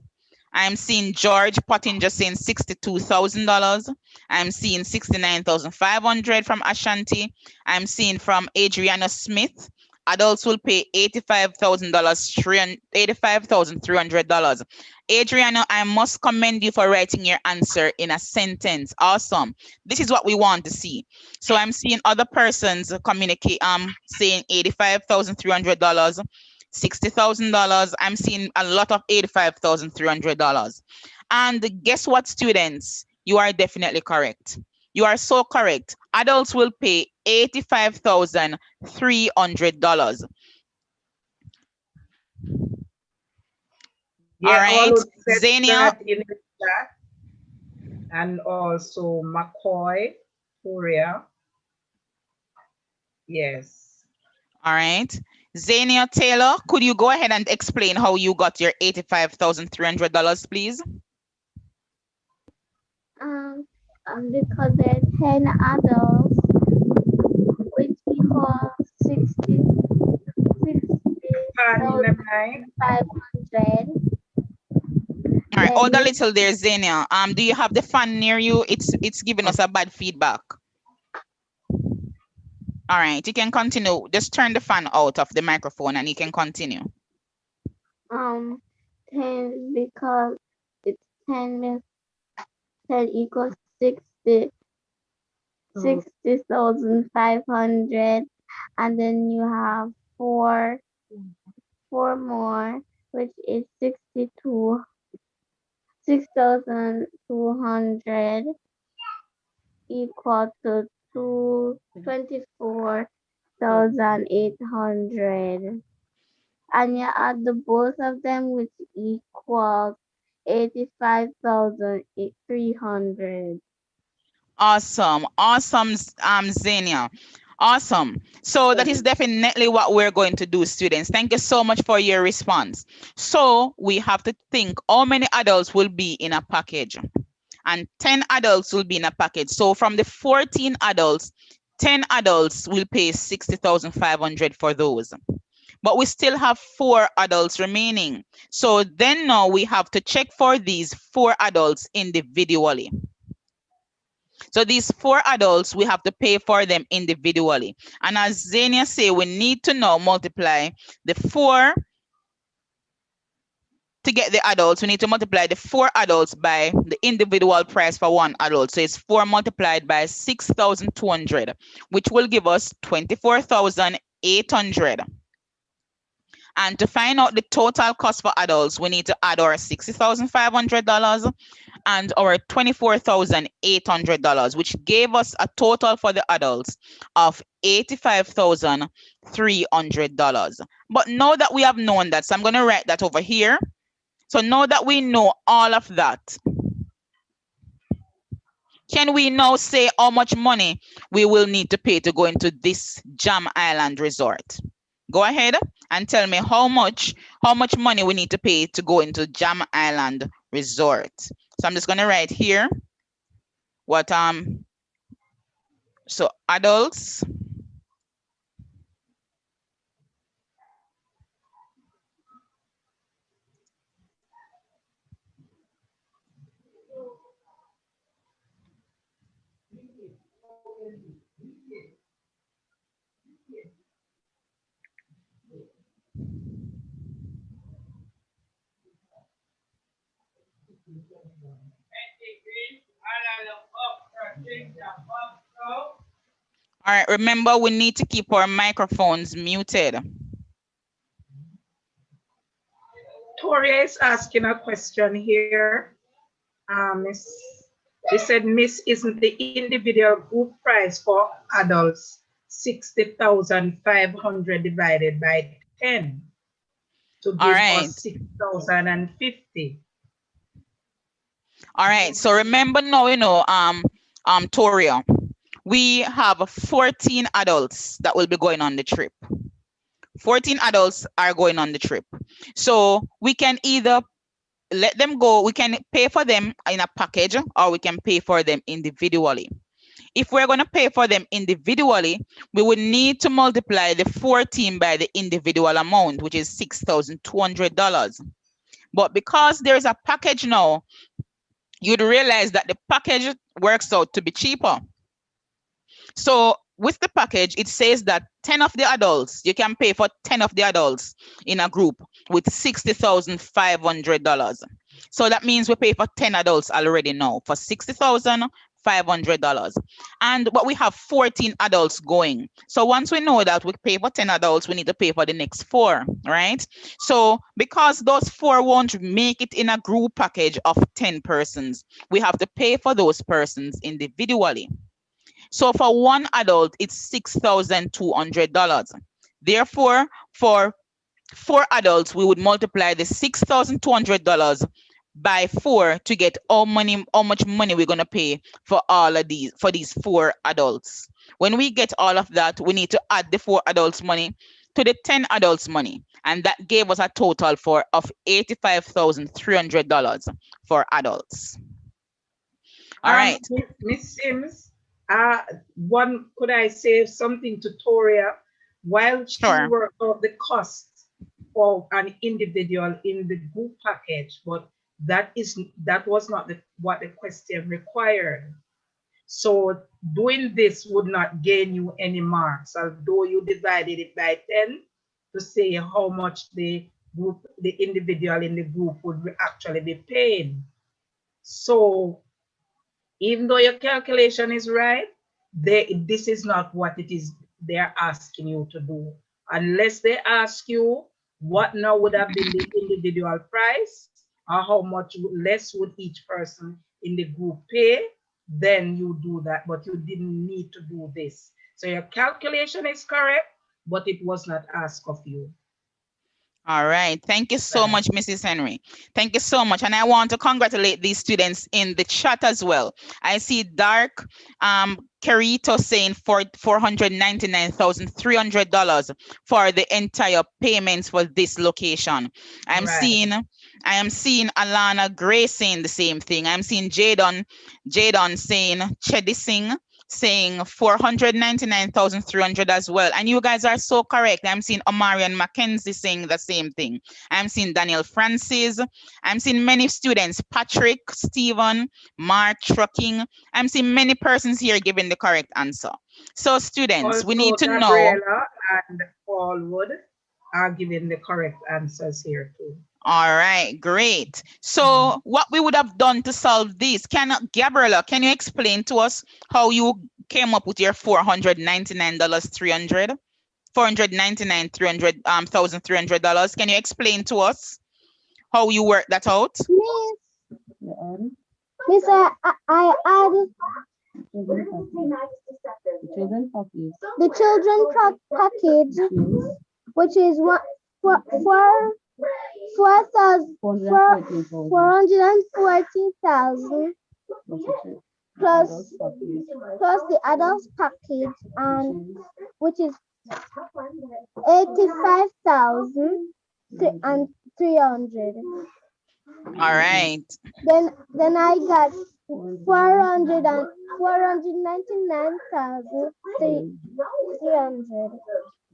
I'm seeing George Pottinger saying $62,000. I'm seeing $69,500 from Ashanti. I'm seeing from Adriana Smith, adults will pay $85,000, $85,300. Adriana, I must commend you for writing your answer in a sentence. Awesome. This is what we want to see. So I'm seeing other persons communicate saying $85,300. $60,000. I'm seeing a lot of $85,300. And guess what, students? You are definitely correct. You are so correct. Adults will pay $85,300. All Yeah, right, all said Zania. that in the chat. And also McCoy, Korea. Yes. All right. Zania Taylor, could you go ahead and explain how you got your $85,300, please? Because there are 10 adults, which equals 60, Nine. 500. All right, Then hold a we little there, Zania. Do you have the fan near you? It's giving us a bad feedback. All right, you can continue. Just turn the fan out of the microphone and you can continue. 10 because it's 10 equals 60,500, and then you have four more, which is 6,200 equal to 24,800. And you add the both of them, which equals 85,300. Awesome, Zania. Awesome. So that is definitely what we're going to do, students. Thank you so much for your response. So we have to think how many adults will be in a package. and 10 adults will be in a package. So from the 14 adults, 10 adults will pay 60,500 for those. But we still have 4 adults remaining. So then now we have to check for these 4 adults individually. So these 4 adults, we have to pay for them individually. And as Zania say, we need to now multiply the 4 to get the adults. We need to multiply the 4 adults by the individual price for 1 adult. So it's 4 multiplied by 6,200, which will give us 24,800. And to find out the total cost for adults, we need to add our $60,500 and our $24,800, which gave us a total for the adults of $85,300. But now that we have known that, so I'm going to write that over here. So now that we know all of that, can we now say how much money we will need to pay to go into this Jam Island resort? Go ahead and tell me how much money we need to pay to go into Jam Island resort. So I'm just going to write here what so adults All right, remember we need to keep our microphones muted. Toria is asking a question here. Miss, they said, Miss, isn't the individual group price for adults 60,500 divided by 10 to give us 6,050? All right, so remember now, Toria, we have 14 adults that will be going on the trip. 14 adults are going on the trip. So we can either let them go, we can pay for them in a package, or we can pay for them individually. If we're going to pay for them individually, we would need to multiply the 14 by the individual amount, which is $6,200. But because there's a package now, you'd realize that the package works out to be cheaper. So with the package, it says that 10 of the adults, you can pay for 10 of the adults in a group with $60,500. So that means we pay for 10 adults already now for $60,500. But we have 14 adults going. So once we know that we pay for 10 adults, we need to pay for the next 4, right? So because those 4 won't make it in a group package of 10 persons, we have to pay for those persons individually. So for 1 adult, it's $6,200. Therefore, for 4 adults, we would multiply the $6,200 by 4 to get how much money we're going to pay for these 4 adults. When we get all of that, we need to add the 4 adults money to the 10 adults money, and that gave us a total of $85,300 for adults. All right, Miss Sims, could I say something to Toria while she worked out the cost of an individual in the group package, but that was not what the question required. So doing this would not gain you any marks, although you divided it by 10 to say how much the individual in the group would actually be paying. So even though your calculation is right, this is not what it is they're asking you to do. Unless they ask you what now would have been the individual price, or how much less would each person in the group pay, then you do that, but you didn't need to do this. So your calculation is correct, but it was not asked of you. All right. Thank you so much, Mrs. Henry. Thank you so much. And I want to congratulate these students in the chat as well. I see Dark Carito saying for $499,300 for the entire payments for this location. I'm seeing I am seeing Alana Gray saying the same thing. I'm seeing Jadon saying Chedising saying 499,300 as well. And you guys are so correct. I'm seeing Omarion Mackenzie saying the same thing. I'm seeing Daniel Francis. I'm seeing many students, Patrick, Stephen, Mark Trucking. I'm seeing many persons here giving the correct answer. So students, we need Also, to know. Gabriela and Paulwood are giving the correct answers here too. All right, great. So what we would have done to solve this, Gabriela, can you explain to us how you came up with your $499 300? $499,300. Can you explain to us how you work that out? Miss, I add the children package, which is what four thousand 440,000 plus the adults package, and which is 85,300. All right. Then I got 499,300.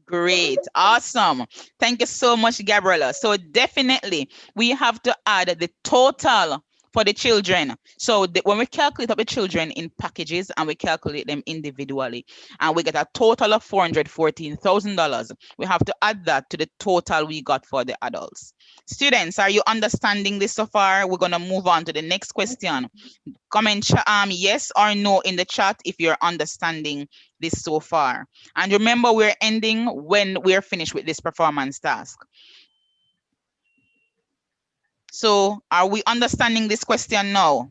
Great. Awesome. Thank you so much, Gabriela. So definitely we have to add the total for the children. So when we calculate up the children in packages and we calculate them individually and we get a total of $414,000, we have to add that to the total we got for the adults. Students, are you understanding this so far? We're going to move on to the next question. Comment yes or no in the chat if you're understanding this so far. And remember, we're ending when we're finished with this performance task. So are we understanding this question now?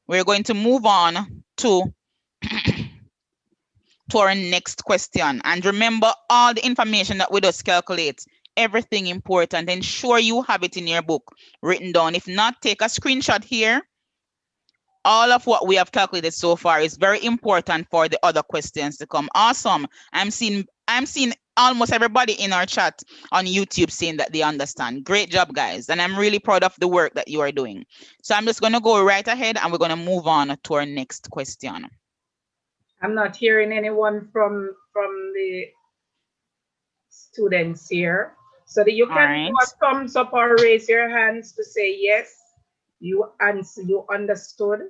We're going to move on to our next question. And remember, all the information that we just calculate, everything important, ensure you have it in your book written down. If not, take a screenshot here. All of what we have calculated so far is very important for the other questions to come. Awesome. I'm seeing almost everybody in our chat on YouTube saying that they understand. Great job, guys. And I'm really proud of the work that you are doing. So I'm just going to go right ahead and we're going to move on to our next question. I'm not hearing anyone from the students here. So that you can do a thumbs up or raise your hands to say yes, you understood.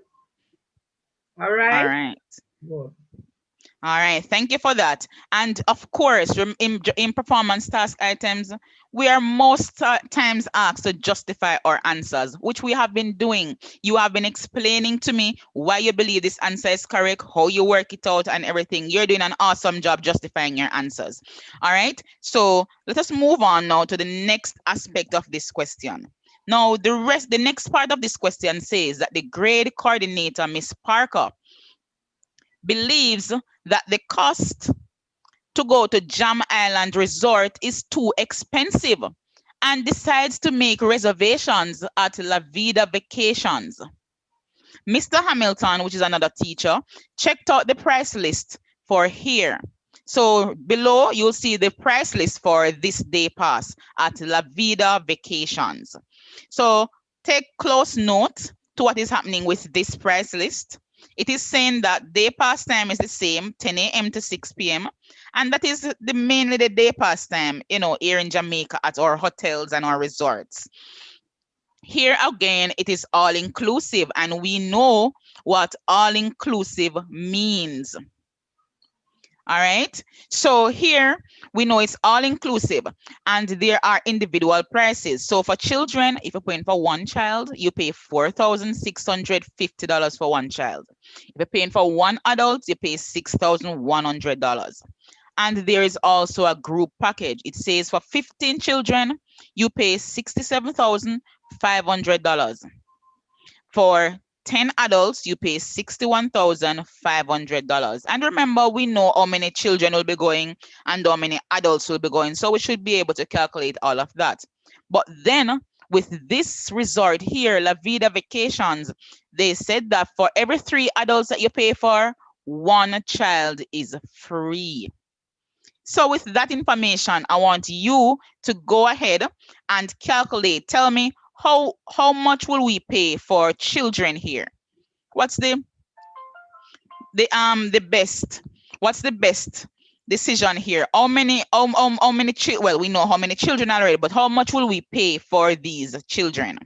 All right. All right. Good. All right, thank you for that. And of course, in performance task items, we are most times asked to justify our answers, which we have been doing. You have been explaining to me why you believe this answer is correct, how you work it out and everything. You're doing an awesome job justifying your answers. All right, so let us move on now to the next aspect of this question. Now, the next part of this question says that the grade coordinator, Miss Parker, believes that the cost to go to Jam Island Resort is too expensive and decides to make reservations at La Vida Vacations. Mr. Hamilton, which is another teacher, checked out the price list for here. So below, you'll see the price list for this day pass at La Vida Vacations. So take close note to what is happening with this price list. It is saying that day pass time is the same, 10 a.m. to 6 p.m. And that is mainly the day pass time, here in Jamaica at our hotels and our resorts. Here again, it is all inclusive, and we know what all inclusive means. All right, so here we know it's all inclusive and there are individual prices. So for children, if you're paying for one child, you pay $4,650 for one child. If you're paying for one adult, you pay $6,100. And there is also a group package. It says for 15 children, you pay $67,500. For 10 adults, you pay $61,500. And remember, we know how many children will be going and how many adults will be going. So we should be able to calculate all of that. But then with this resort here, La Vida Vacations, they said that for every 3 adults that you pay for, 1 child is free. So with that information, I want you to go ahead and calculate. Tell me how much will we pay for children here? What's the best? What's the best decision here? How many well, we know how many children already, but how much will we pay for these children?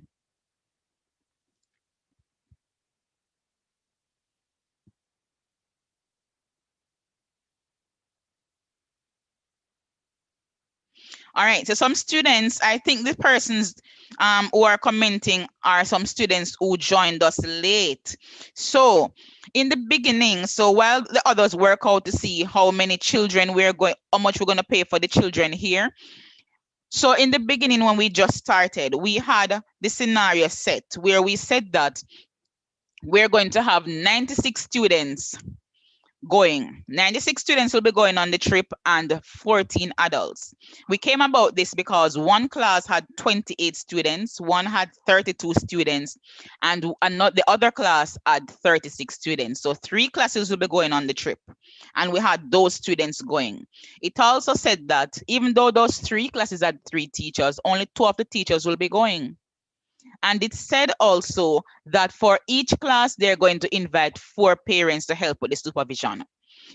All right, so some students, I think the persons who are commenting are some students who joined us late. So in the beginning, so while the others work out to see how many children how much we're going to pay for the children here. So in the beginning, when we just started, we had the scenario set where we said that we're going to have 96 students going. 96 students will be going on the trip and 14 adults. We came about this because one class had 28 students, one had 32 students, and the other class had 36 students. So 3 classes will be going on the trip, and we had those students going. It also said that even though those 3 classes had 3 teachers, only 2 of the teachers will be going. And it said also that for each class, they're going to invite 4 parents to help with the supervision.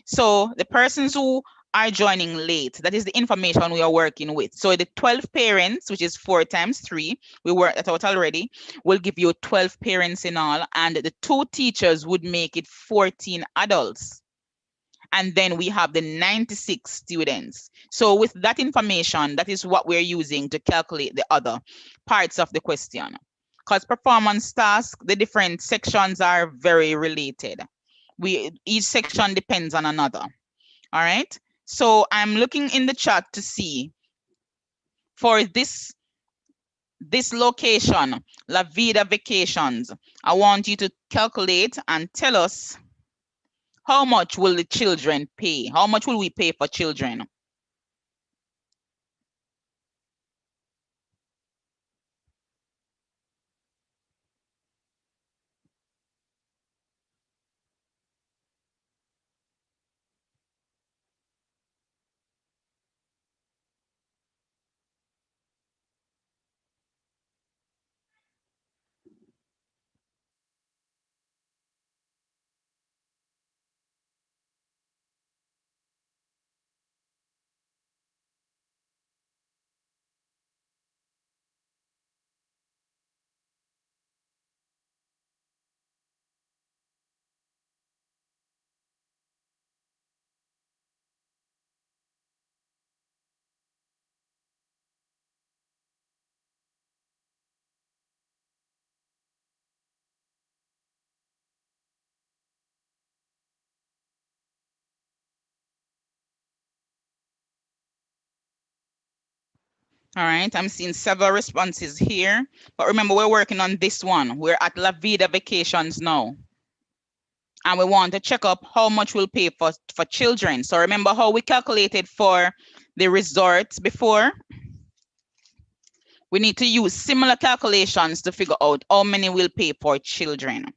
So the persons who are joining late, that is the information we are working with. So the 12 parents, which is 4 times 3, we worked that out already, will give you 12 parents in all, and the 2 teachers would make it 14 adults. And then we have the 96 students. So with that information, that is what we're using to calculate the other parts of the question. Because performance tasks, the different sections are very related. Each section depends on another. All right. So I'm looking in the chat to see for this location, La Vida Vacations. I want you to calculate and tell us how much will the children pay? How much will we pay for children? All right, I'm seeing several responses here, but remember we're working on this one. We're at La Vida Vacations now. And we want to check up how much we'll pay for children. So remember how we calculated for the resorts before? We need to use similar calculations to figure out how many we'll pay for children.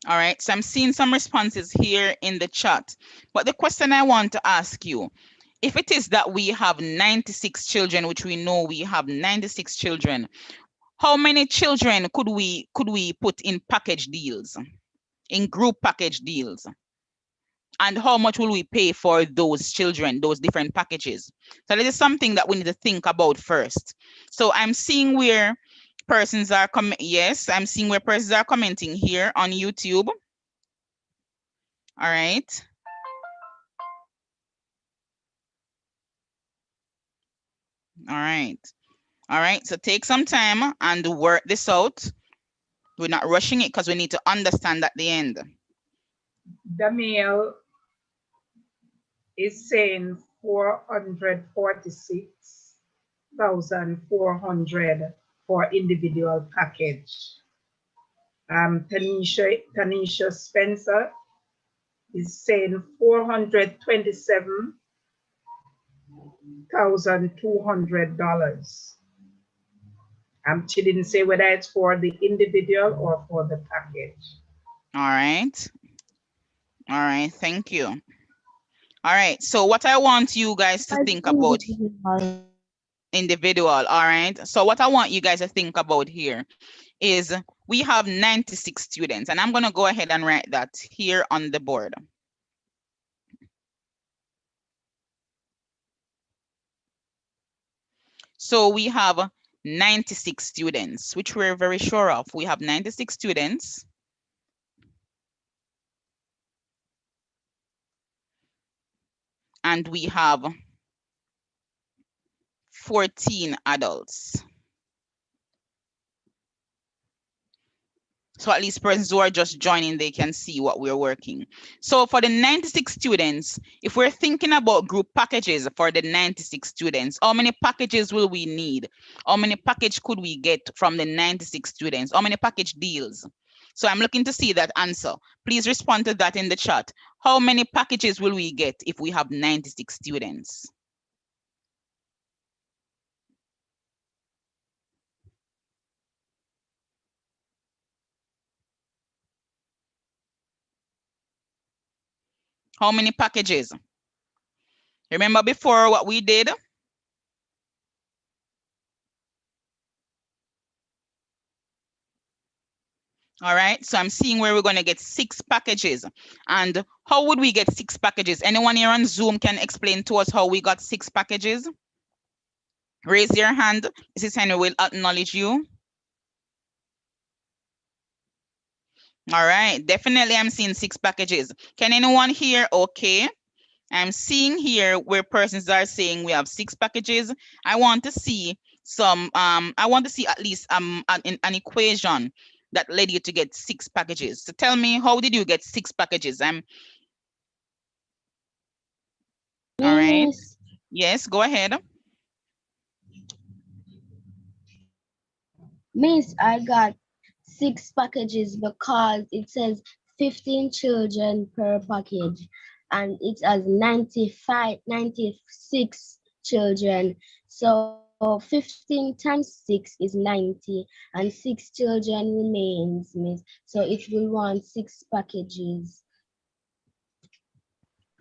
All right, so I'm seeing some responses here in the chat. But the question I want to ask you, if it is that we have 96 children, which we know we have 96 children, how many children could we put in package deals, in group package deals? And how much will we pay for those children, those different packages? So this is something that we need to think about first. So I'm seeing where persons are I'm seeing where persons are commenting here on YouTube. All right. All right. All right. So take some time and work this out. We're not rushing it because we need to understand at the end. Damiel is saying 446,400 for individual package. Tanisha Spencer is saying $427,200. She didn't say whether it's for the individual or for the package. All right. All right. Thank you. All right. So what I want you guys to think about individual. All right. So what I want you guys to think about here is we have 96 students, and I'm going to go ahead and write that here on the board. So we have 96 students, which we're very sure of. We have 96 students. And we have 14 adults. So at least persons who are just joining, they can see what we're working. So for the 96 students, if we're thinking about group packages for the 96 students, how many packages will we need? How many package could we get from the 96 students? How many package deals? So I'm looking to see that answer. Please respond to that in the chat. How many packages will we get if we have 96 students? How many packages? Remember before what we did? All right, so I'm seeing where we're going to get 6 packages. And how would we get 6 packages? Anyone here on Zoom can explain to us how we got 6 packages? Raise your hand. Mrs. Henry will acknowledge you. All right, definitely I'm seeing 6 packages. Can anyone here? Okay. I'm seeing here where persons are saying we have 6 packages. I want to see some, I want to see at least an equation that led you to get 6 packages. So tell me, how did you get 6 packages? All right. Yes, go ahead. Miss, I got 6 packages because it says 15 children per package and it has 96 children. So 15 times 6 is 90 and 6 children remains, Miss. So it will want 6 packages.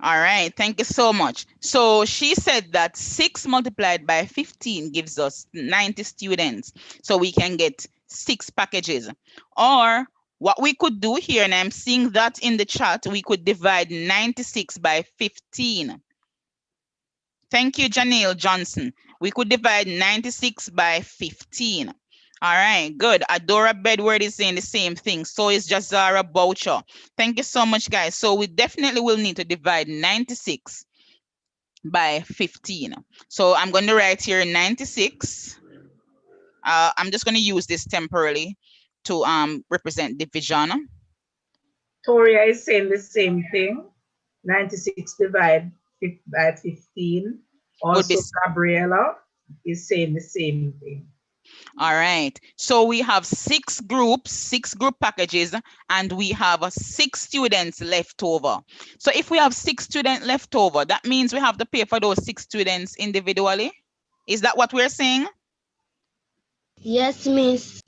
All right, thank you so much. So she said that 6 multiplied by 15 gives us 90 students. So we can get 6 packages. Or what we could do here, and I'm seeing that in the chat, we could divide 96 by 15. Thank you, Janelle Johnson. We could divide 96 by 15. All right, good. Adora Bedward is saying the same thing. So is Jazara Boucher. Thank you so much, guys. So we definitely will need to divide 96 by 15. So I'm going to write here 96. I'm just going to use this temporarily to represent division. Toria is saying the same thing. 96 divided by 15. Also, Gabriela is saying the same thing. All right, so we have 6 groups, 6 group packages, and we have 6 students left over. So if we have 6 students left over, that means we have to pay for those 6 students individually. Is that what we're saying? Yes, Miss.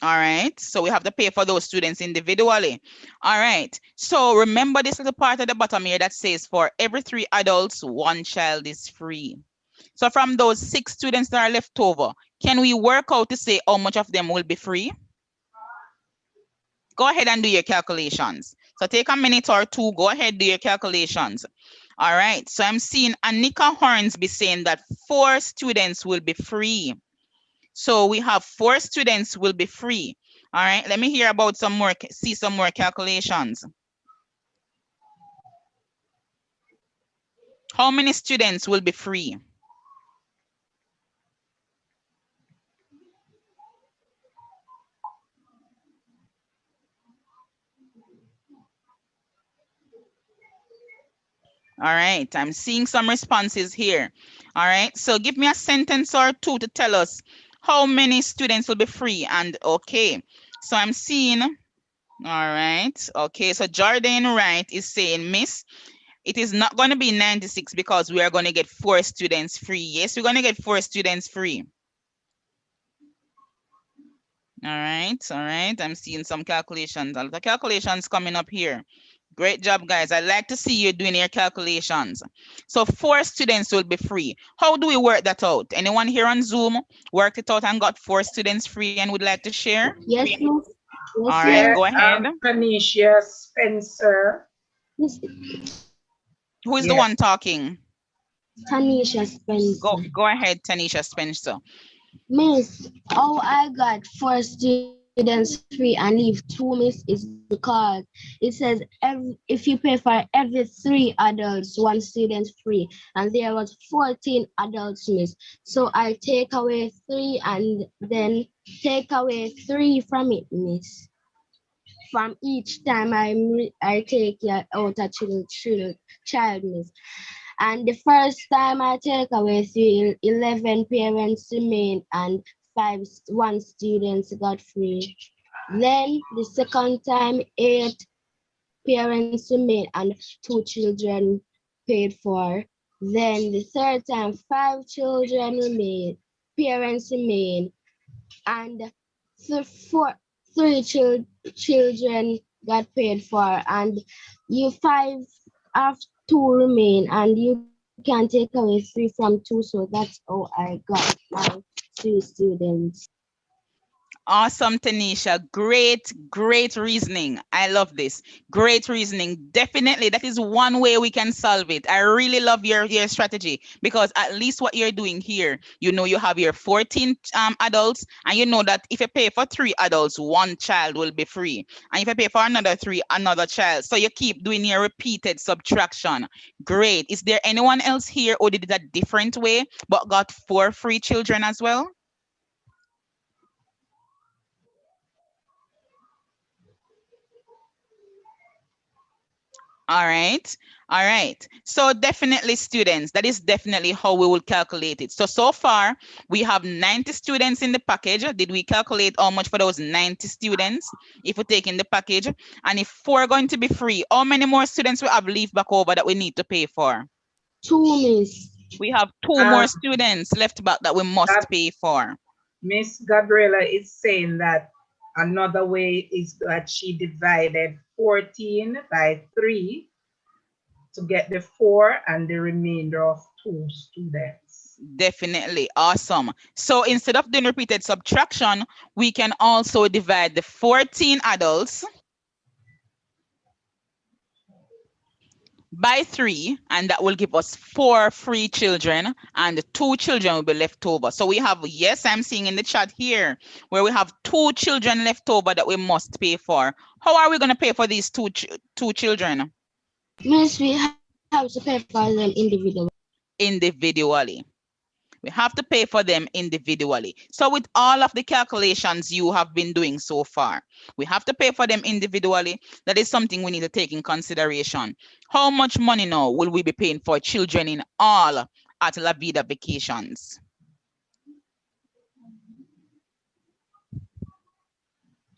All right, so we have to pay for those students individually. All right, so remember this little part at the bottom here that says for every 3 adults, 1 child is free. So from those 6 students that are left over, can we work out to say how much of them will be free? Go ahead and do your calculations. So take a minute or two, go ahead, do your calculations. All right, so I'm seeing Anika Hornsby saying that 4 students will be free. So we have 4 students will be free. All right, let me hear about some more, see some more calculations. How many students will be free? All right, I'm seeing some responses here. All right, so give me a sentence or two to tell us how many students will be free. And okay, So I'm seeing, all right. Okay, so Jordan Wright is saying, Miss, it is not going to be 96 because we are going to get 4 students free. Yes, we're going to get 4 students free. All right, all right. I'm seeing some calculations. A lot of calculations coming up here. Great job, guys. I like to see you doing your calculations. So 4 students will be free. How do we work that out? Anyone here on Zoom worked it out and got 4 students free and would like to share? Yes, miss. All Yes, right, miss. go ahead. Tanisha Spencer. Miss Who is the Yes. one talking? Tanisha Spencer. Go ahead, Tanisha Spencer. Miss, how I got 4 students free and leave 2, miss, is because it says if you pay for every 3 adults, 1 student free, and there was 14 adults, miss. So I take away 3 and then take away 3 from it, miss. From each time I take out a child, miss. And the first time I take away 11 parents remain and 1 students got free. Then the second time 8 parents remain and 2 children paid for. Then the third time 5 children remain, parents remain, and four, 3 children got paid for, and you 5 have 2 remain, and you can take away 3 from 2. So that's how I got my 3 students. Awesome, Tanisha. Great reasoning. I love this. Great reasoning. Definitely, that is one way we can solve it. I really love your strategy because at least what you're doing here, you know, you have your 14 adults, and you know that if you pay for 3 adults, 1 child will be free. And if you pay for another 3, another child. So you keep doing your repeated subtraction. Great. Is there anyone else here who did it a different way but got 4 free children as well? All right. All right. So definitely students, that is definitely how we will calculate it. So far we have 90 students in the package. Did we calculate how much for those 90 students if we take in the package? And if 4 are going to be free, how many more students we have left back over that we need to pay for? 2, miss. We have 2 Um, more students left back that we must that pay for. Miss Gabriela is saying that another way is that she divided 14 by 3 to get the 4 and the remainder of 2 students. Definitely. Awesome. So instead of doing repeated subtraction, we can also divide the 14 adults by 3, and that will give us 4 free children, and 2 children will be left over. So we have, yes, I'm seeing in the chat here where we have 2 children left over that we must pay for. How are we going to pay for these two children? Miss, we have to pay for them individually. Individually. We have to pay for them individually. So with all of the calculations you have been doing so far, we have to pay for them individually. That is something we need to take in consideration. How much money now will we be paying for children in all at La Vida Vacations?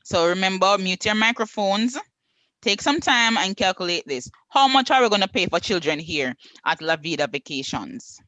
So remember, mute your microphones. Take some time and calculate this. How much are we going to pay for children here at La Vida Vacations?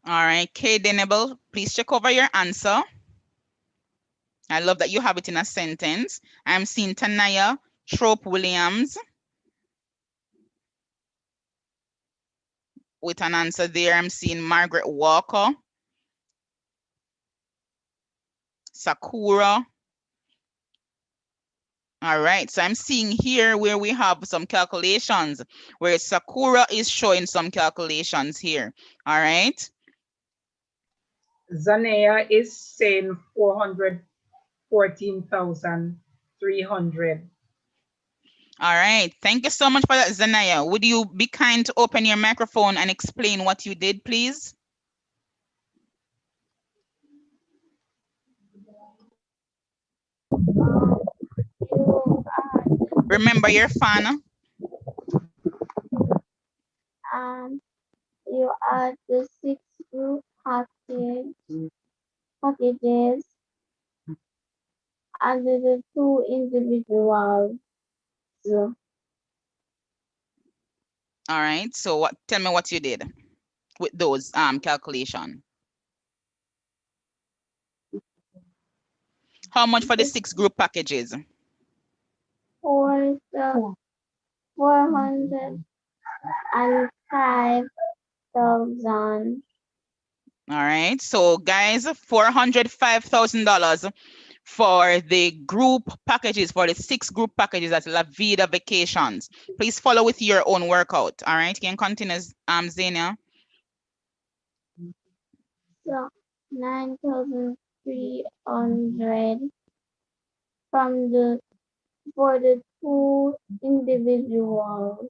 All right, Kay Denable, please check over your answer. I love that you have it in a sentence. I'm seeing Tanaya Trope Williams with an answer there. I'm seeing Margaret Walker, Sakura. All right, so I'm seeing here where we have some calculations, where Sakura is showing some calculations here. All right. Zanea is saying 414,300. All right. Thank you so much for that, Zanaya. Would you be kind to open your microphone and explain what you did, please? You Remember your fan. um you add the six group packages and the two individuals. All right. So what? Tell me what you did with those calculation. How much for the 6 group packages? For the 405,000. All right. So guys, $405,000 for the group packages, for the 6 group packages at La Vida Vacations. Please follow with your own workout. All right. Can continue, Zenia. So 9,300 from the for the two individuals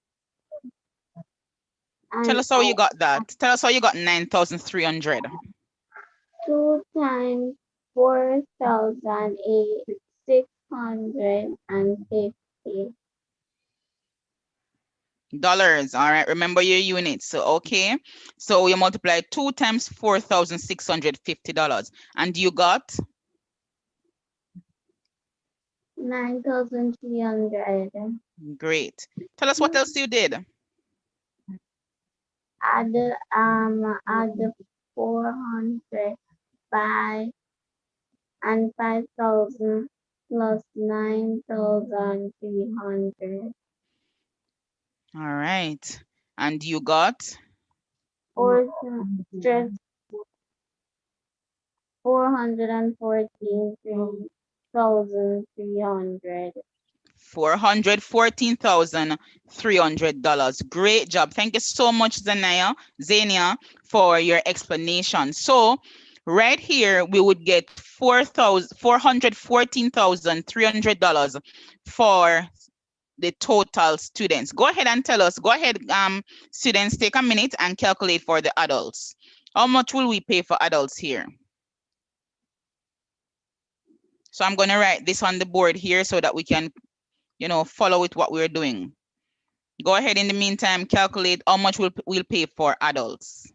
Tell and us how you got that. Tell us how you got 9,300. 2 times 4,650 Dollars. All right. Remember your units. So okay. So you multiply 2 times $4,650. And you got 9,300. great. Tell us what else you did. Add the 400 by and 5,000 plus 9,300. All right. And you got Or just 414,300. $414,300. Great job. Thank you so much, Zania, for your explanation. So right here, we would get $414,300 for the total students. Go ahead and tell us. Go ahead, students, take a minute and calculate for the adults. How much will we pay for adults here? So I'm going to write this on the board here so that we can, follow with what we're doing. Go ahead in the meantime, calculate how much we'll pay for adults.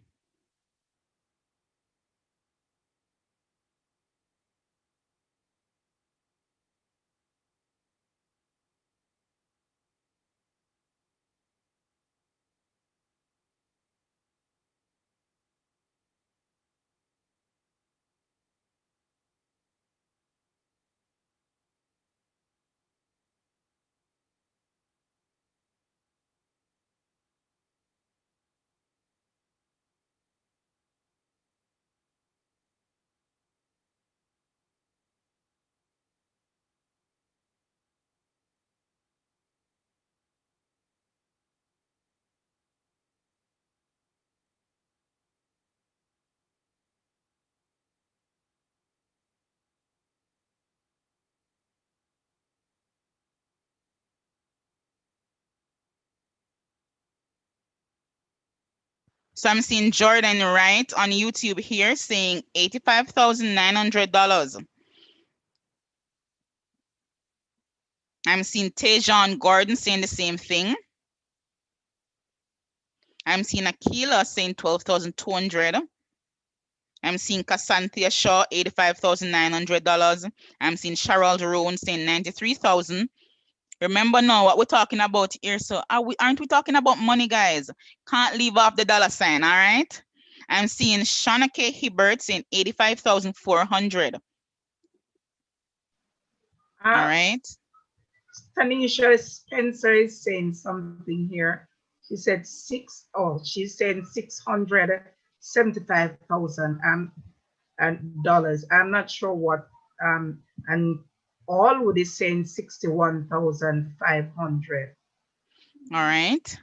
So I'm seeing Jordan Wright on YouTube here saying $85,900. I'm seeing Tejon Gordon saying the same thing. I'm seeing Akila saying 12,200. I'm seeing Casanthia Shaw, $85,900. I'm seeing Cheryl Rowan saying 93,000. Remember now what we're talking about here. So aren't we talking about money, guys? Can't leave off the dollar sign, all right? I'm seeing Shauna K. Hibbert saying 85,400. All right. Tanisha Spencer is saying something here. She said she's saying 675,000 and dollars. I'm not sure what and Allwood is saying 61,500. All right.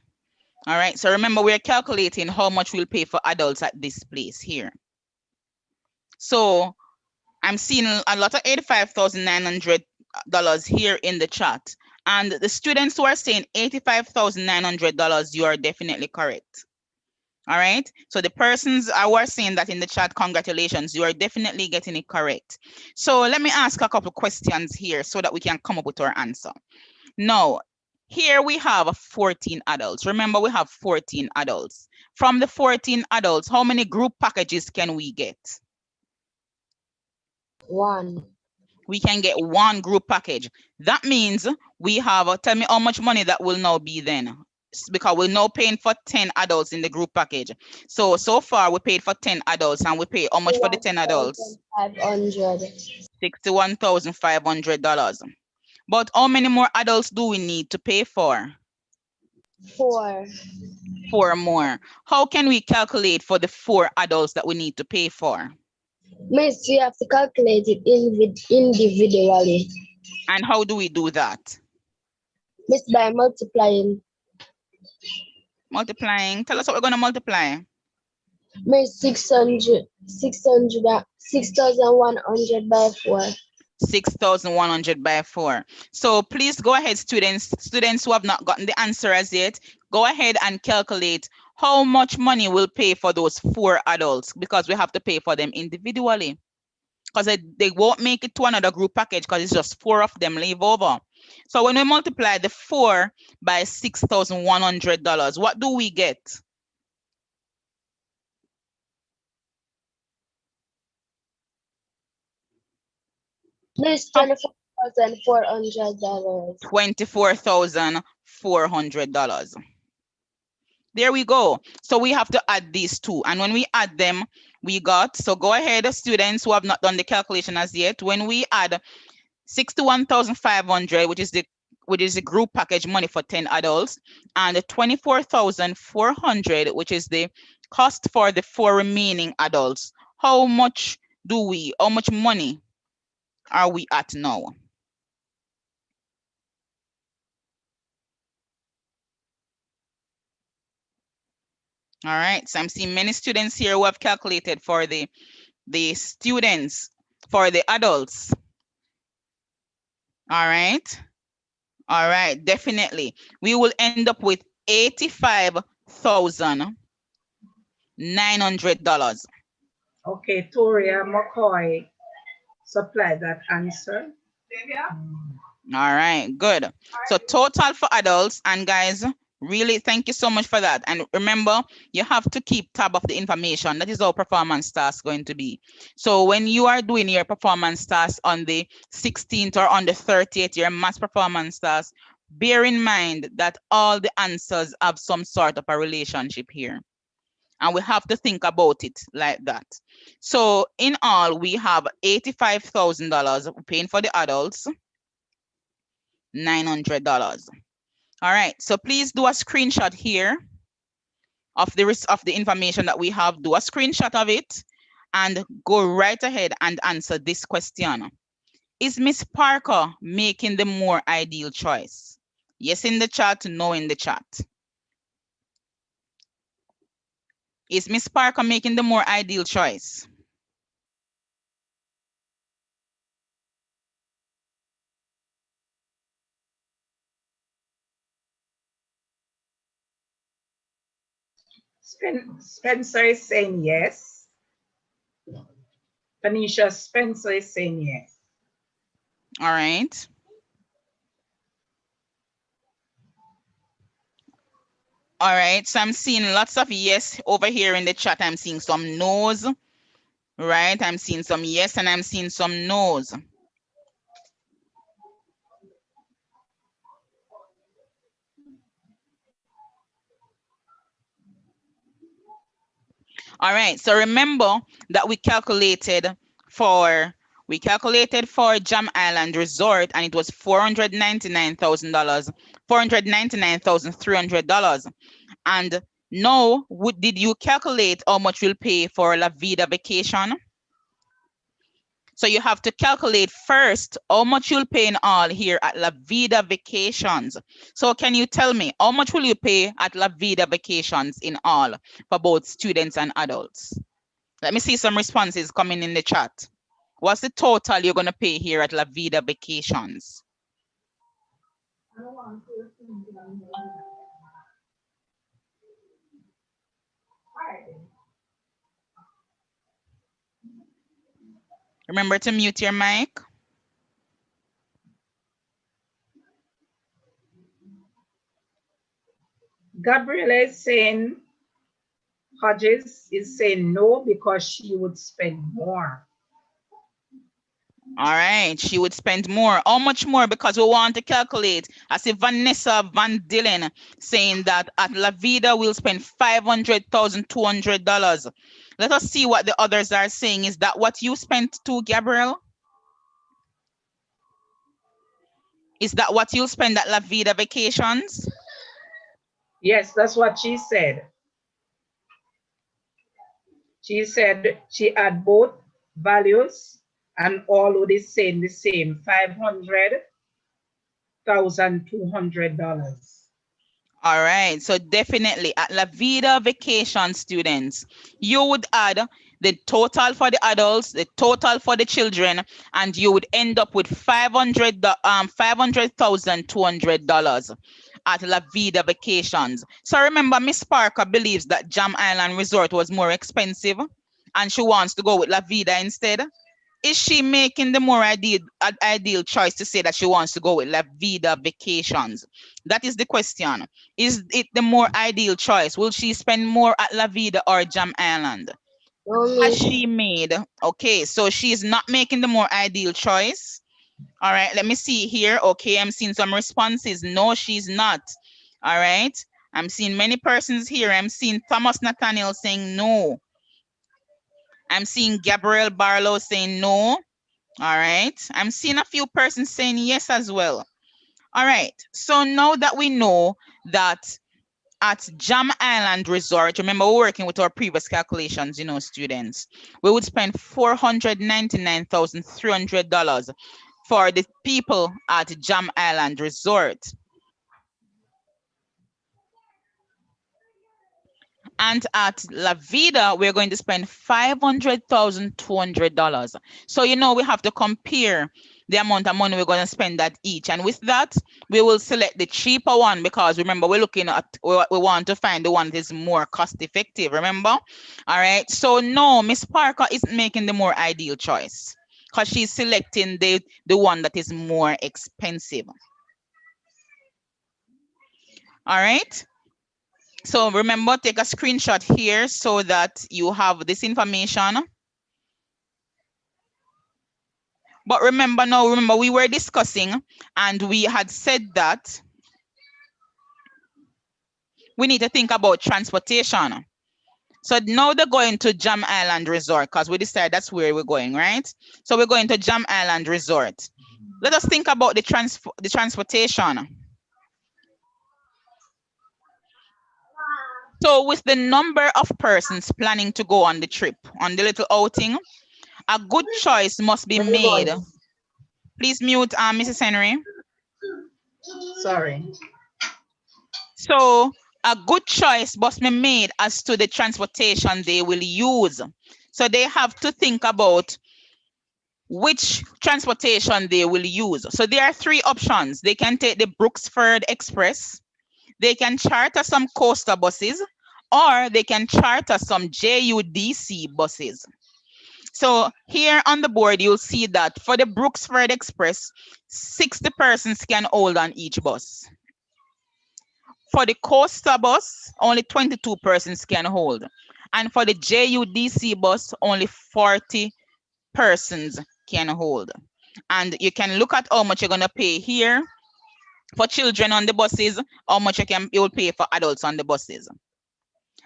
All right. So remember, we're calculating how much we'll pay for adults at this place here. So I'm seeing a lot of $85,900 here in the chat. And the students who are saying $85,900, you are definitely correct. All right. So the persons who are saying that in the chat, congratulations, you are definitely getting it correct. So let me ask a couple questions here so that we can come up with our answer. Now, here we have 14 adults. Remember, we have 14 adults. From the 14 adults, how many group packages can we get? One. We can get one group package. That means we have, tell me how much money that will now be then. Because we're now paying for 10 adults in the group package. So far we paid for 10 adults, and we pay how much for the 10 adults? 500. $61,500. But how many more adults do we need to pay for? 4. 4 more. How can we calculate for the 4 adults that we need to pay for? Miss, you have to calculate it individually. And how do we do that? Miss, by multiplying. Multiplying. Tell us what we're going to multiply. Miss, 6,100 by 4. 6,100 by 4. So please go ahead, students who have not gotten the answer as yet, go ahead and calculate how much money we'll pay for those 4 adults, because we have to pay for them individually. Because they won't make it to another group package because it's just 4 of them leave over. So when we multiply the 4 by $6,100, what do we get? Miss, $24,400. $24,400. There we go. So we have to add these two. And when we add them, we got, so go ahead, students who have not done the calculation as yet. When we add 61,500, which is the group package money for 10 adults, and 24,400, which is the cost for the 4 remaining adults, how much money are we at now? All right, so I'm seeing many students here who have calculated for the students, for the adults. All right, definitely. We will end up with $85,900. Okay, Toria McCoy supplied that answer. All right, good. So total for adults, and guys, really thank you so much for that. And remember, you have to keep tab of the information. That is our performance task going to be. So when you are doing your performance task on the 16th or on the 30th, your math performance task, bear in mind that all the answers have some sort of a relationship here. And we have to think about it like that. So in all, we have $85,000 paying for the adults, $900. All right, so please do a screenshot here of the rest of the information that we have. Do a screenshot of it and go right ahead and answer this question. Is Miss Parker making the more ideal choice? Yes in the chat, no in the chat. Is Miss Parker making the more ideal choice? Spencer is saying yes. Tanisha, Spencer is saying yes. All right. All right, so I'm seeing lots of yes over here in the chat. I'm seeing some no's, right? I'm seeing some yes and I'm seeing some no's. All right, so remember that we calculated for Jam Island Resort, and it was $499,000, $499,300. And now, did you calculate how much you'll pay for La Vida Vacation? So you have to calculate first how much you'll pay in all here at La Vida Vacations. So can you tell me, how much will you pay at La Vida Vacations in all for both students and adults? Let me see some responses coming in the chat. What's the total you're going to pay here at La Vida Vacations? Remember to mute your mic. Gabriela is saying, Hodges is saying no because she would spend more. All right, she would spend more. How much more? Because we want to calculate. I see Vanessa Van Dillen saying that at La Vida we'll spend $500,200. Let us see what the others are saying. Is that what you spent too, Gabriel? Is that what you'll spend at La Vida Vacations? Yes, that's what she said. She said she had both values and all would be saying the same, $500,200. All right, so definitely at La Vida Vacation students, you would add the total for the adults, the total for the children, and you would end up with $500,200 at La Vida Vacations. So remember, Miss Parker believes that Jam Island Resort was more expensive, and she wants to go with La Vida instead. Is she making the more ideal choice to say that she wants to go with La Vida Vacations? That is the question. Is it the more ideal choice? Will she spend more at La Vida or Jam Island? No, Has miss. she made? Okay, so she's not making the more ideal choice. All right, let me see here. Okay, I'm seeing some responses. No, she's not. All right, I'm seeing many persons here. I'm seeing Thomas Nathaniel saying no. I'm seeing Gabrielle Barlow saying no. All right, I'm seeing a few persons saying yes as well. All right, so now that we know that at Jam Island Resort, remember we're working with our previous calculations, students, we would spend $499,300 for the people at Jam Island Resort. And at La Vida, we're going to spend $500,200. So, we have to compare the amount of money we're going to spend at each. And with that, we will select the cheaper one because remember, we're looking at, we want to find the one that is more cost effective. Remember? All right. So, no, Miss Parker isn't making the more ideal choice because she's selecting the one that is more expensive. All right. So remember, take a screenshot here so that you have this information. But remember we were discussing and we had said that we need to think about transportation. So now they're going to Jam Island Resort because we decided that's where we're going, right? So we're going to Jam Island Resort. Let us think about the transportation. So with the number of persons planning to go on the trip, on the little outing, a good choice must be made. Please mute Mrs. Henry. Sorry. So a good choice must be made as to the transportation they will use. So they have to think about which transportation they will use. So there are three options. They can take the Brooksford Express, they can charter some coaster buses, or they can charter some JUDC buses. So here on the board, you'll see that for the Brooksford Express, 60 persons can hold on each bus. For the coaster bus, only 22 persons can hold. And for the JUDC bus, only 40 persons can hold. And you can look at how much you're going to pay here for children on the buses, how much you'll pay for adults on the buses.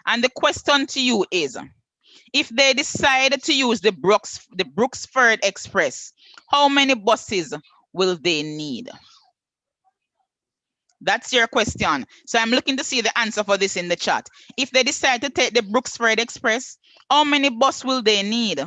And the question to you is, if they decide to use the Brooksford Express, how many buses will they need? That's your question. So I'm looking to see the answer for this in the chat. If they decide to take the Brooksford Express, how many buses will they need?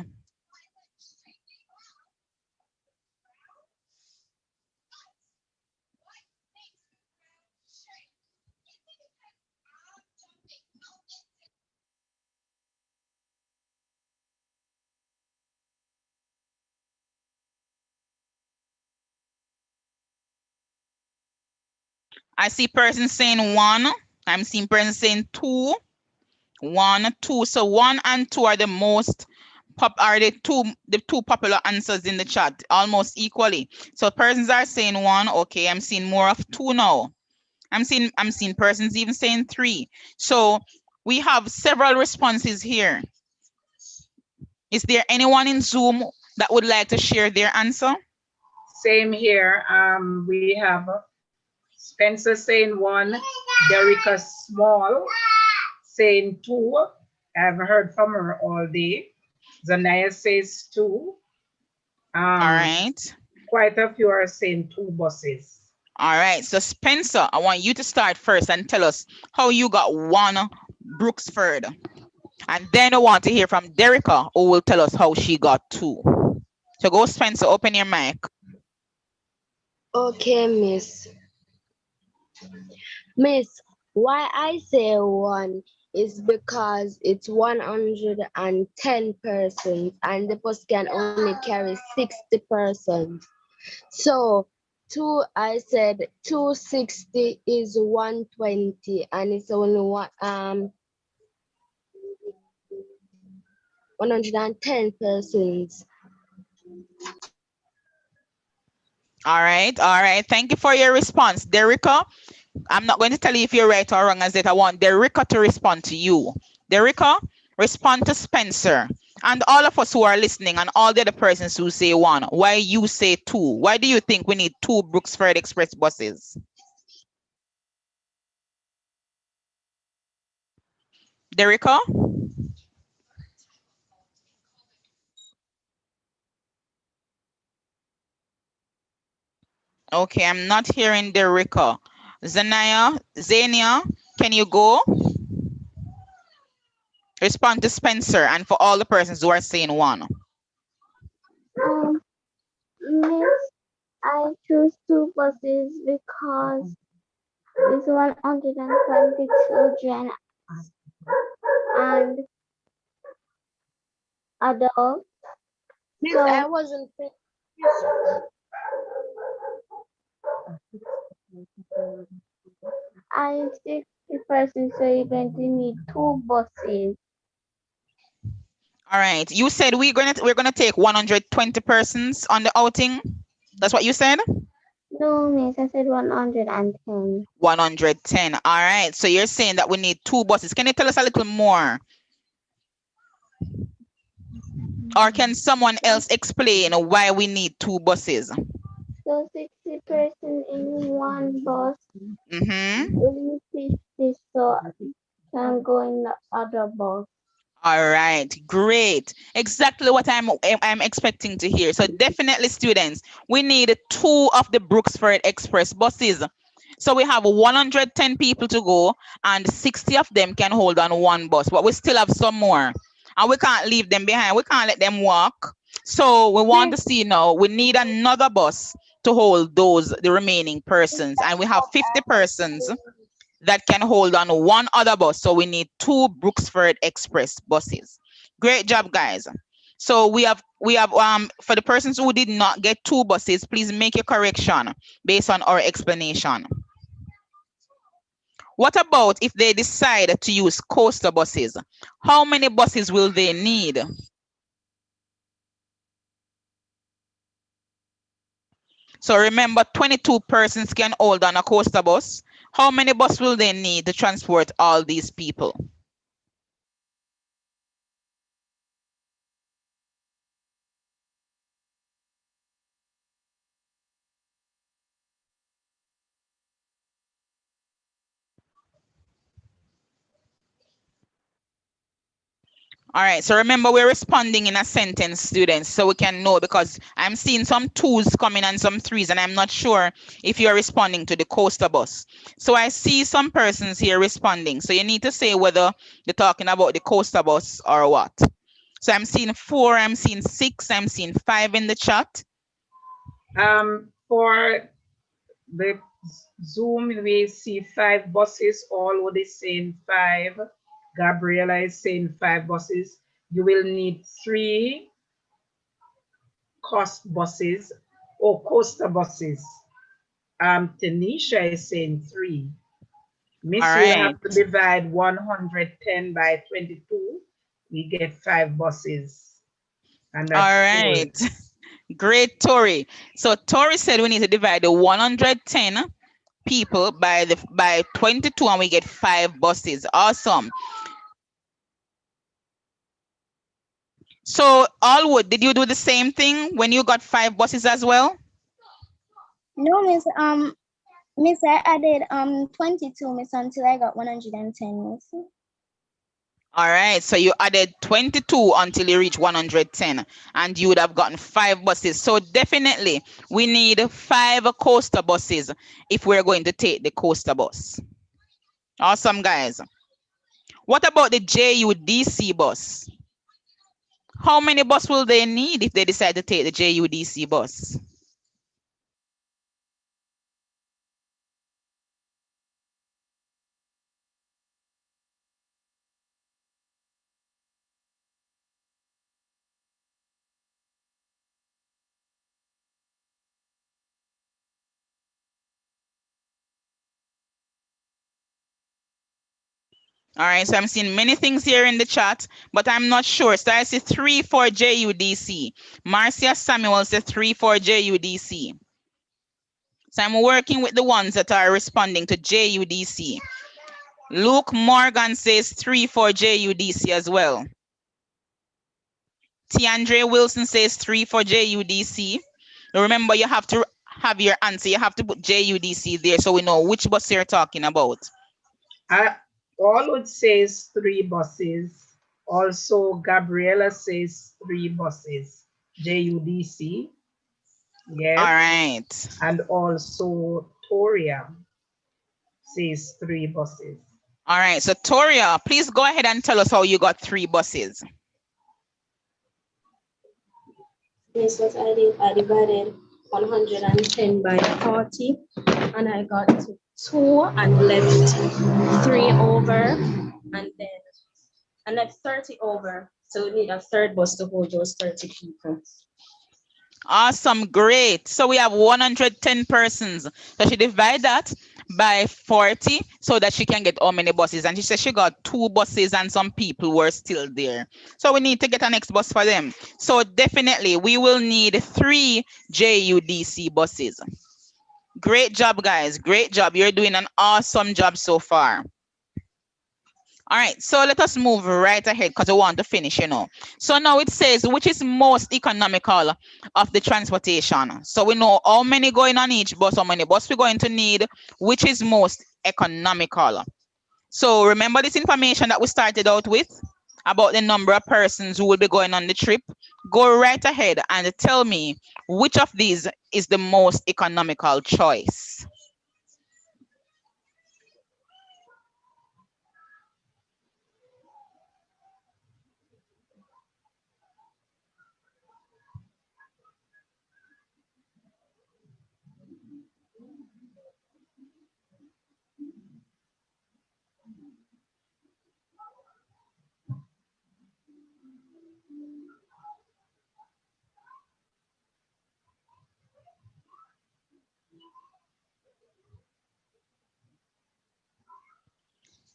I see persons saying 1. I'm seeing persons saying 2. 1, 2. So 1 and 2 are the most are the two popular answers in the chat, almost equally. So persons are saying 1. Okay, I'm seeing more of 2 now. I'm seeing persons even saying 3. So we have several responses here. Is there anyone in Zoom that would like to share their answer? Same here. We have Spencer saying 1, Derica Small saying 2. I've heard from her all day. Zanaya says 2. All right. Quite a few are saying 2 buses. All right. So Spencer, I want you to start first and tell us how you got 1 Brooksford. And then I want to hear from Derica, who will tell us how she got 2. So go, Spencer, open your mic. Okay, Miss. Miss, why I say 1 is because it's 110 persons and the bus can only carry 60 persons. So 2, I said 260 is 120 and it's only 110 persons. All right. All right. Thank you for your response. Derica, I'm not going to tell you if you're right or wrong, as that I want Derica to respond to you. Derica, respond to Spencer and all of us who are listening and all the other persons who say 1. Why you say 2? Why do you think we need 2 Brooksford Express buses? Derica? Okay, I'm not hearing Derica. Zania, can you go? Respond to Spencer and for all the persons who are saying 1. Miss, I choose 2 buses because it's 120 children and adults. Miss, So I wasn't I 60 persons, so you're going to need 2 buses. All right. You said we're gonna take 120 persons on the outing. That's what you said? No, miss, I said 110. 110. All right. So you're saying that we need 2 buses. Can you tell us a little more? Or can someone else explain why we need 2 buses? So 60 persons in one bus Mm-hmm. will be 50, so can go in the other bus. All right, great. Exactly what I'm expecting to hear. So definitely, students, we need 2 of the Brooksford Express buses. So we have 110 people to go, and 60 of them can hold on 1 bus, but we still have some more, and we can't leave them behind. We can't let them walk. So we want to see now. We need another bus to hold the remaining persons, and we have 50 persons that can hold on 1 other bus. So we need 2 Brooksford Express buses. Great job, guys. So we have for the persons who did not get 2 buses, please make a correction based on our explanation. What about if they decide to use coaster buses? How many buses will they need? So remember, 22 persons can hold on a coaster bus. How many buses will they need to transport all these people? All right, so remember we're responding in a sentence, students, so we can know, because I'm seeing some 2s coming and some 3s, and I'm not sure if you're responding to the coaster bus. So I see some persons here responding. So you need to say whether they're talking about the coaster bus or what. So I'm seeing 4, I'm seeing 6, I'm seeing 5 in the chat. For the Zoom, we see 5 buses. All is saying 5. Gabriela is saying 5 buses. You will need 3 coaster buses. Tanisha is saying 3. All Miss, you have right. to divide 110 by 22. We get 5 buses, and All that's 4. right. Great, Tori. So Tori said we need to divide the 110 people by 22 and we get 5 buses. Awesome. So Allwood, did you do the same thing when you got 5 buses as well? No, Miss, I added 22, Miss, until I got 110, Miss. All right, so you added 22 until you reach 110 and you would have gotten 5 buses. So definitely we need 5 coaster buses if we're going to take the coaster bus. Awesome, guys. What about the JUDC bus? How many bus will they need if they decide to take the JUDC bus? All right, so I'm seeing many things here in the chat, but I'm not sure. So I see 3 for JUDC. Marcia Samuel says 3 for JUDC. So I'm working with the ones that are responding to JUDC. Luke Morgan says 3 for JUDC as well. Tiandre Wilson says 3 for JUDC. Remember, you have to have your answer. You have to put JUDC there so we know which bus you're talking about. Allwood says 3 buses. Also, Gabriela says 3 buses. JUDC. Yes. All right. And also, Toria says 3 buses. All right. So, Toria, please go ahead and tell us how you got 3 buses. Miss, what I did, I divided 110 by 40, and I got 2 and left 3 over, and then I left 30 over. So we need a third bus to hold those 30 people. Awesome. Great. So we have 110 persons. So she divide that by 40 so that she can get how many buses. And she said she got 2 buses and some people were still there. So we need to get a next bus for them. So definitely we will need 3 JUDC buses. Great job, guys. Great job. You're doing an awesome job so far. All right, so let us move right ahead because we want to finish, So now it says, which is most economical of the transportation? So we know how many going on each bus, how many bus we're going to need, which is most economical. So remember this information that we started out with about the number of persons who will be going on the trip? Go right ahead and tell me which of these is the most economical choice.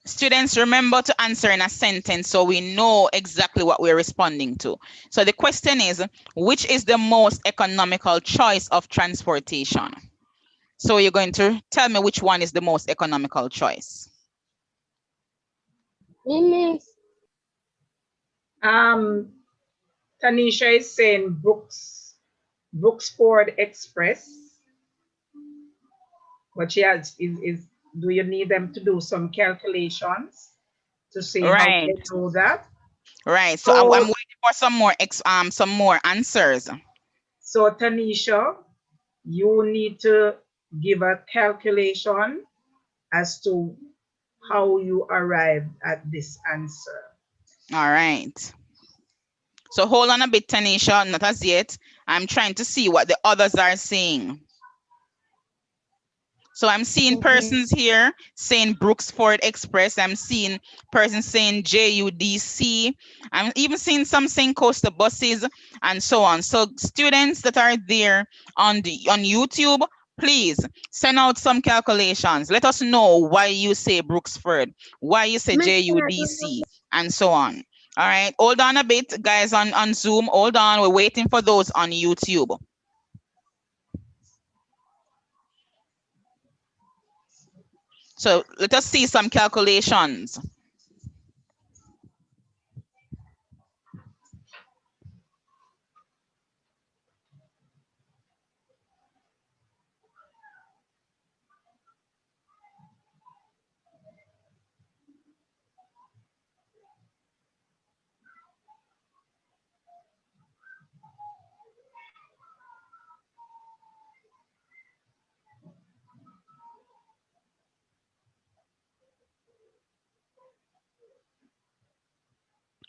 Students, remember to answer in a sentence so we know exactly what we're responding to. So the question is, which is the most economical choice of transportation? So you're going to tell me which one is the most economical choice. Miss, Tanisha is saying Brooksport Express. But she has is do you need them to do some calculations to see how Right, they do that? right. So I'm waiting for some more answers. So Tanisha, you need to give a calculation as to how you arrived at this answer. All right. So hold on a bit, Tanisha, not as yet. I'm trying to see what the others are saying. So I'm seeing persons here saying Brooksford Express. I'm seeing persons saying JUDC. I'm even seeing some saying coastal buses and so on. So students that are there on YouTube, please send out some calculations. Let us know why you say Brooksford, why you say JUDC, and so on. All right, hold on a bit, guys, on Zoom. Hold on, we're waiting for those on YouTube. So let us see some calculations.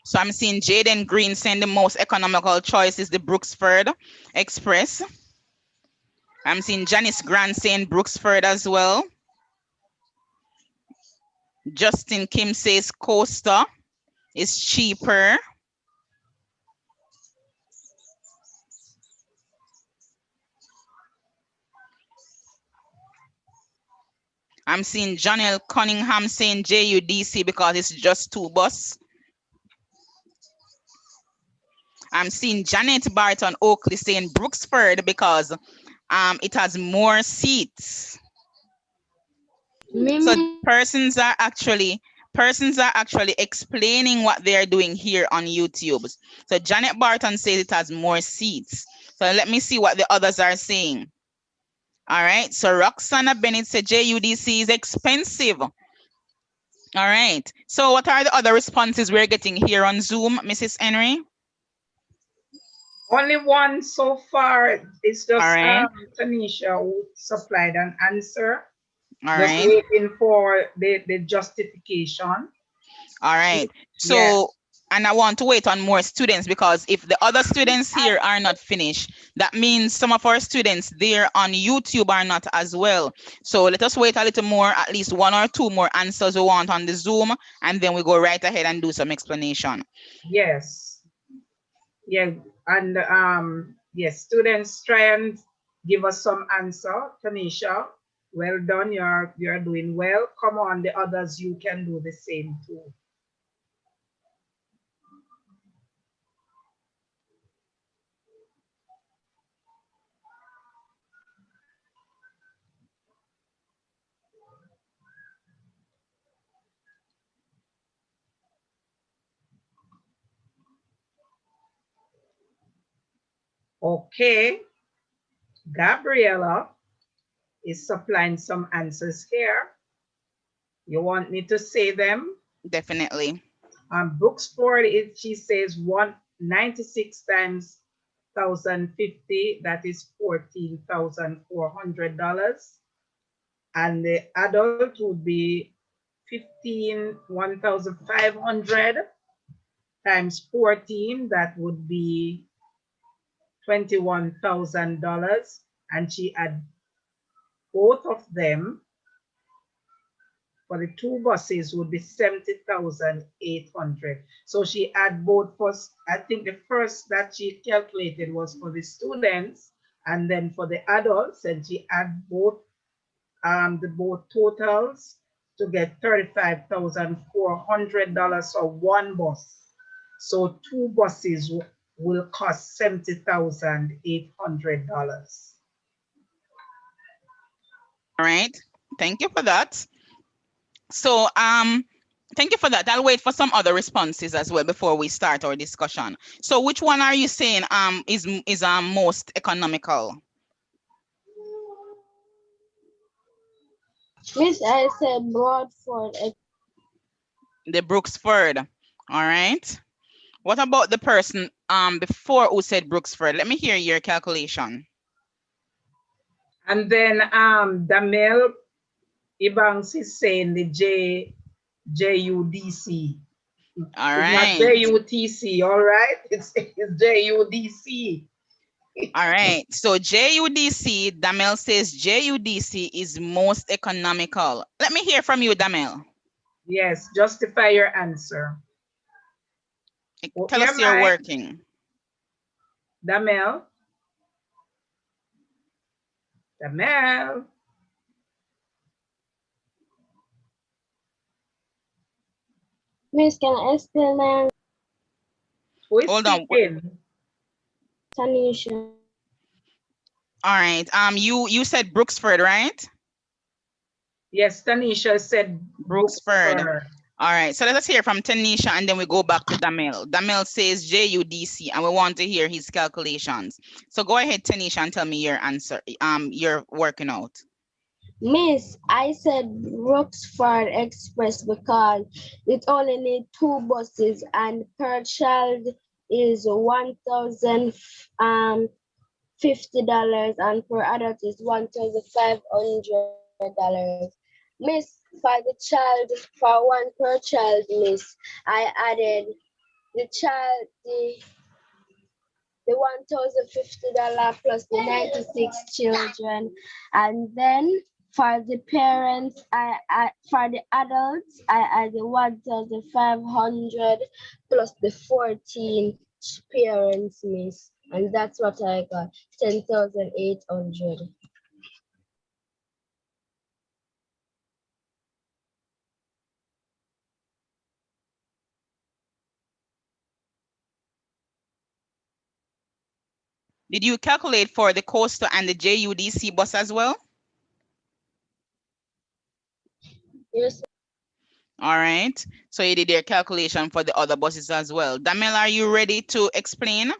So I'm seeing Jaden Green saying the most economical choice is the Brooksford Express. I'm seeing Janice Grant saying Brooksford as well. Justin Kim says Coaster is cheaper. I'm seeing Janelle Cunningham saying JUDC because it's just 2 bus. I'm seeing Janet Barton Oakley saying Brooksford because it has more seats. So persons are actually explaining what they're doing here on YouTube. So Janet Barton says it has more seats. So let me see what the others are saying. All right. So Roxana Bennett said JUDC is expensive. All right. So what are the other responses we're getting here on Zoom, Mrs. Henry? Only one so far. It's All just right. Tanisha who supplied an answer. All Just right. waiting for the justification. All right. Yeah. So, and I want to wait on more students because if the other students here are not finished, that means some of our students there on YouTube are not as well. So let us wait a little more, at least 1 or 2 more answers we want on the Zoom, and then we go right ahead and do some explanation. Yes. Yeah. And yes, students try and give us some answer. Tanisha, well done. You're doing well. Come on, the others, you can do the same too. Okay. Gabriella is supplying some answers here. You want me to say them? Definitely. Brooksport, she says 196 times 1,050, that is $14,400. And the adult would be 1,500 times 14, that would be $21,000. And she had both of them for the 2 buses would be 70,800. So she had both first, I think the first that she calculated was for the students, and then for the adults, and she had both the both totals to get $35,400 for 1 bus. So 2 buses will cost $70,800. All right. Thank you for that. So thank you for that. I'll wait for some other responses as well before we start our discussion. So which one are you saying is most economical? Miss, I said Broadford. The Brooksford. All right. What about the person before who said Brooksford? Let me hear your calculation. And then Damel Ibanks is saying the JUDC. All It's not right. JUTC, all right? It's JUDC. All right. So JUDC, Damel says JUDC is most economical. Let me hear from you, Damel. Yes, justify your answer. Open Tell your us you're mic, working. Damel. Damel. Miss, can I explain my Who is Hold on. speaking? Tanisha? All right. You said Brooksford, right? Yes, Tanisha said Brooksford. Brooksford. All right. So let us hear from Tanisha and then we go back to Damel. Damel says JUDC and we want to hear his calculations. So go ahead, Tanisha, and tell me your answer. You're working out. Miss, I said Roxford Express because it only need two buses and per child is $1,050 and per adult is $1,500. Miss, for the child, for one per child, miss, I added the child the $1,050 plus the 96 children, and then for the parents, I for the adults, I add the 1,500 plus the 14 parents, miss, and that's what I got, 10,800. Did you calculate for the coastal and the JUDC bus as well? Yes, All right. So you did your calculation for the other buses as well. Damel, are you ready to explain?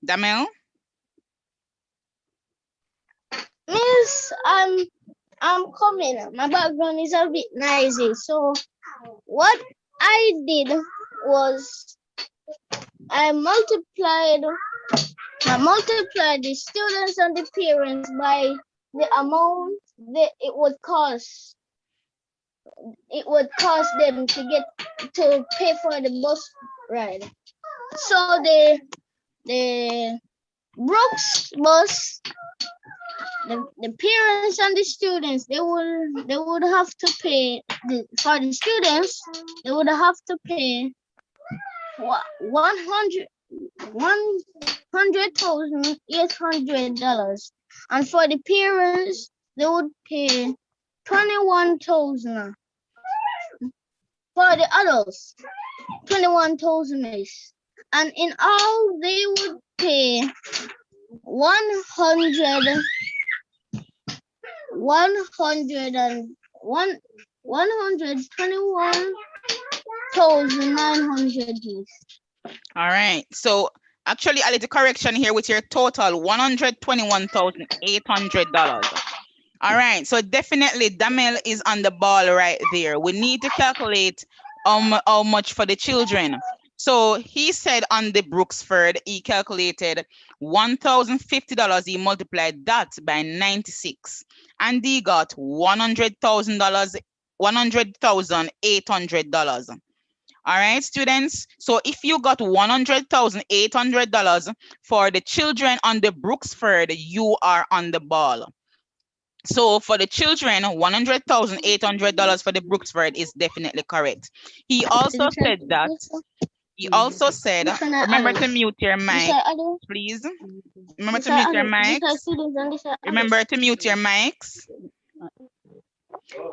Damel? Miss, I'm coming. My background is a bit noisy. So what I did was I multiplied the students and the parents by the amount that it would cost them to pay for the bus ride. So the Brooks bus, the parents and the students, they would have to pay for the students. They would have to pay 100,800, and for the parents they would pay 21,000. For the adults, 21,000 is, and in all they would pay 100 121,900 is. All right. So actually, I did the correction here with your total $121,800. All right. So definitely Damel is on the ball right there. We need to calculate how much for the children. So he said on the Brooksford, he calculated $1,050. He multiplied that by 96 and he got $100,000, $100,800. All right, students. So if you got $100,800 for the children on the Brooksford, you are on the ball. So for the children, $100,800 for the Brooksford is definitely correct. He also said that. He also said, remember to mute your mic, please. Remember to mute your mics. Remember to mute your mics.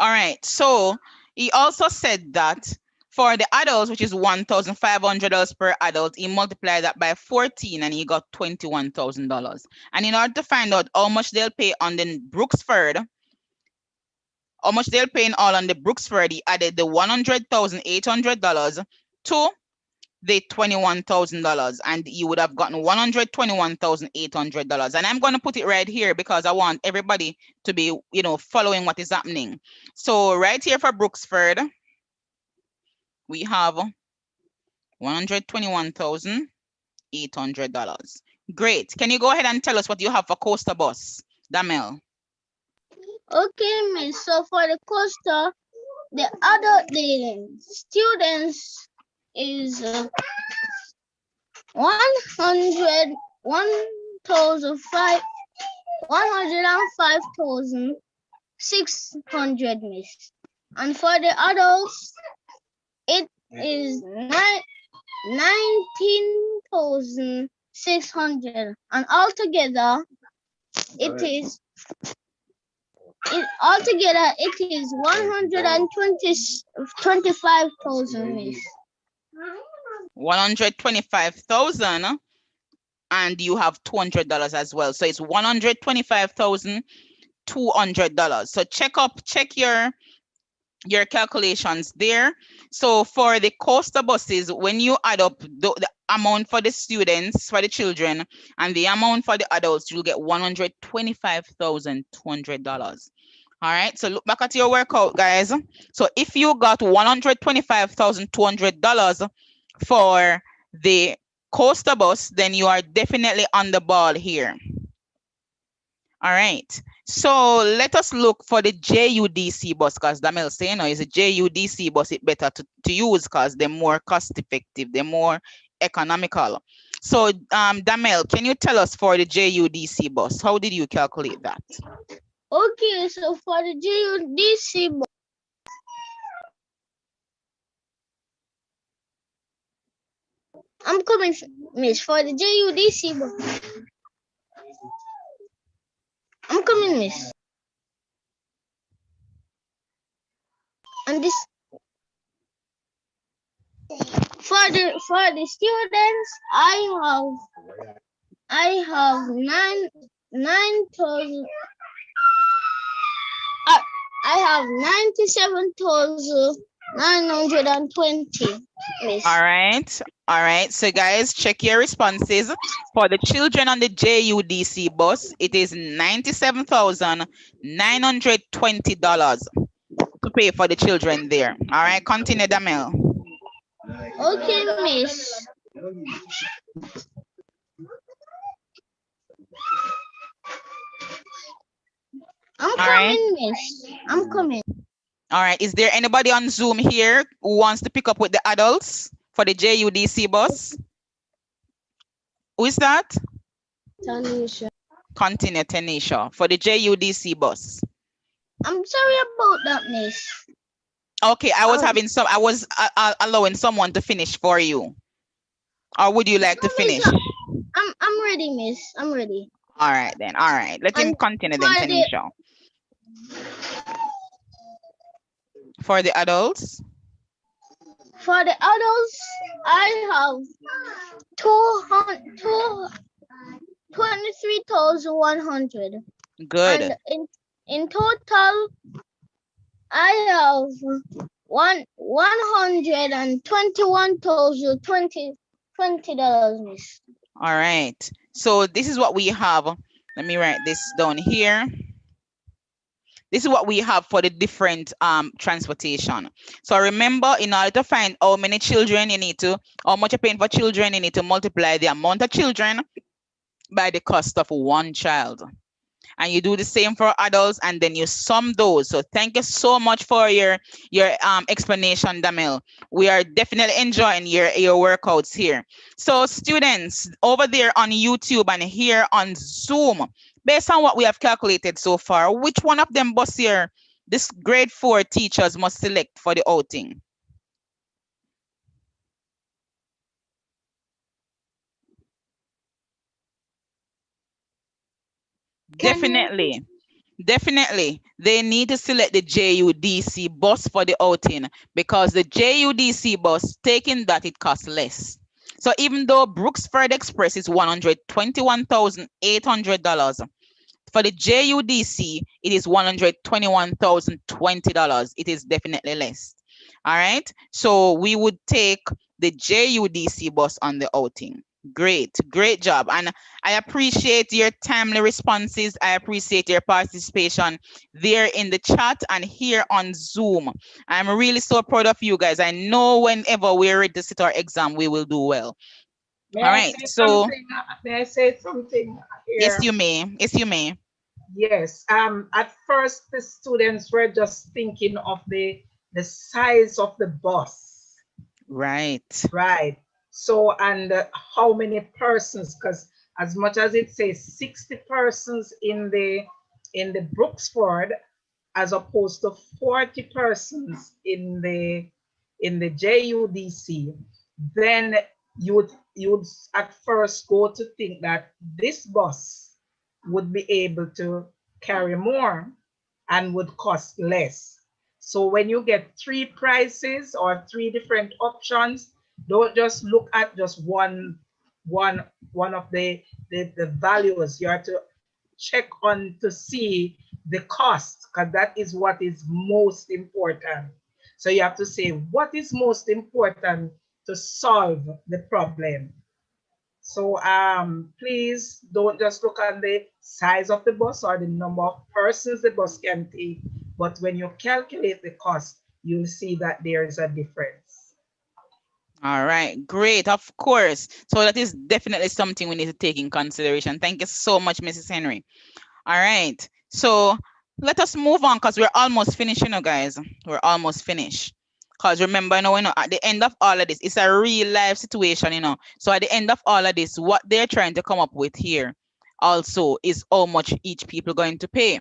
All right. So he also said that for the adults, which is $1,500 per adult, he multiplied that by 14 and he got $21,000. And in order to find out how much they'll pay on the Brooksford, how much they'll pay in all on the Brooksford, he added the $100,800 to the $21,000 and you would have gotten $121,800. And I'm going to put it right here because I want everybody to be, following what is happening. So right here for Brooksford, we have $121,800. Great. Can you go ahead and tell us what you have for Coaster Bus, Damel? Okay, miss. So for the coaster, the students is 105,600, miss. And for the adults, it is 19,600. And altogether, it is it is 125,000, miss. 125,000, and you have $200 as well. So it's $125,200. So check your calculations there. So for the coaster buses, when you add up the amount for the students, for the children, and the amount for the adults, you'll get $125,200. All right, so look back at your workout, guys. So if you got $125,200 for the coaster bus, then you are definitely on the ball here. All right, so let us look for the JUDC bus, because Damel say, is a JUDC bus it better to use because they're more cost effective, they're more economical. So Damel, can you tell us for the JUDC bus, how did you calculate that? Okay, so for the JUDC bus, I'm coming, miss. For the JUDC bus, I'm coming, miss. And this for the students, I have 9,000. I have 97,920, miss. All right, so guys, check your responses. For the children on the JUDC bus, it is $97,920 to pay for the children there. All right, continue, Damel. Okay, miss. I'm coming, miss. I'm coming. All right, is there anybody on Zoom here who wants to pick up with the adults for the JUDC bus? Who is that? Tanisha. Continue, Tanisha, for the JUDC bus. I'm sorry about that, miss. Okay, I was allowing someone to finish for you. Or would you like to finish? I'm ready, miss. I'm ready. All right then. All right. Let him continue then, Tanisha. For the adults? For the adults, I have 23,100. Good. And in total, I have 121,020 miss. All right. So this is what we have. Let me write this down here. This is what we have for the different transportation. So remember, in order to find how many children how much you're paying for children, you need to multiply the amount of children by the cost of one child. And you do the same for adults, and then you sum those. So thank you so much for your explanation, Damel. We are definitely enjoying your workouts here. So students over there on YouTube and here on Zoom, based on what we have calculated so far, which one of them bus here this grade 4 teachers must select for the outing? Definitely. They need to select the JUDC bus for the outing, because the JUDC bus, taking that, it costs less. So even though Brooksford Express is $121,800, for the JUDC, it is $121,020. It is definitely less. All right. So we would take the JUDC bus on the outing. Great job. And I appreciate your timely responses. I appreciate your participation there in the chat and here on Zoom. I'm really so proud of you guys. I know whenever we're ready to sit our exam, we will do well. May All I right. say So something? May I say something here? yes, you may. Yes. At first, the students were just thinking of the size of the bus. Right. So, and how many persons? Because as much as it says 60 persons in the Brooksford, as opposed to 40 persons in the JUDC, then you would at first go to think that this bus would be able to carry more and would cost less. So when you get three prices or three different options, don't just look at just one of the values. You have to check on to see the cost, because that is what is most important. So you have to say what is most important to solve the problem. So please don't just look at the size of the bus or the number of persons the bus can take, but when you calculate the cost, you'll see that there is a difference. All right, great, of course. So that is definitely something we need to take in consideration. Thank you so much, Mrs. Henry. All right, so let us move on because we're almost finished, guys. We're almost finished. Because remember, at the end of all of this, it's a real life situation. So at the end of all of this, what they're trying to come up with here also is how much each people going to pay.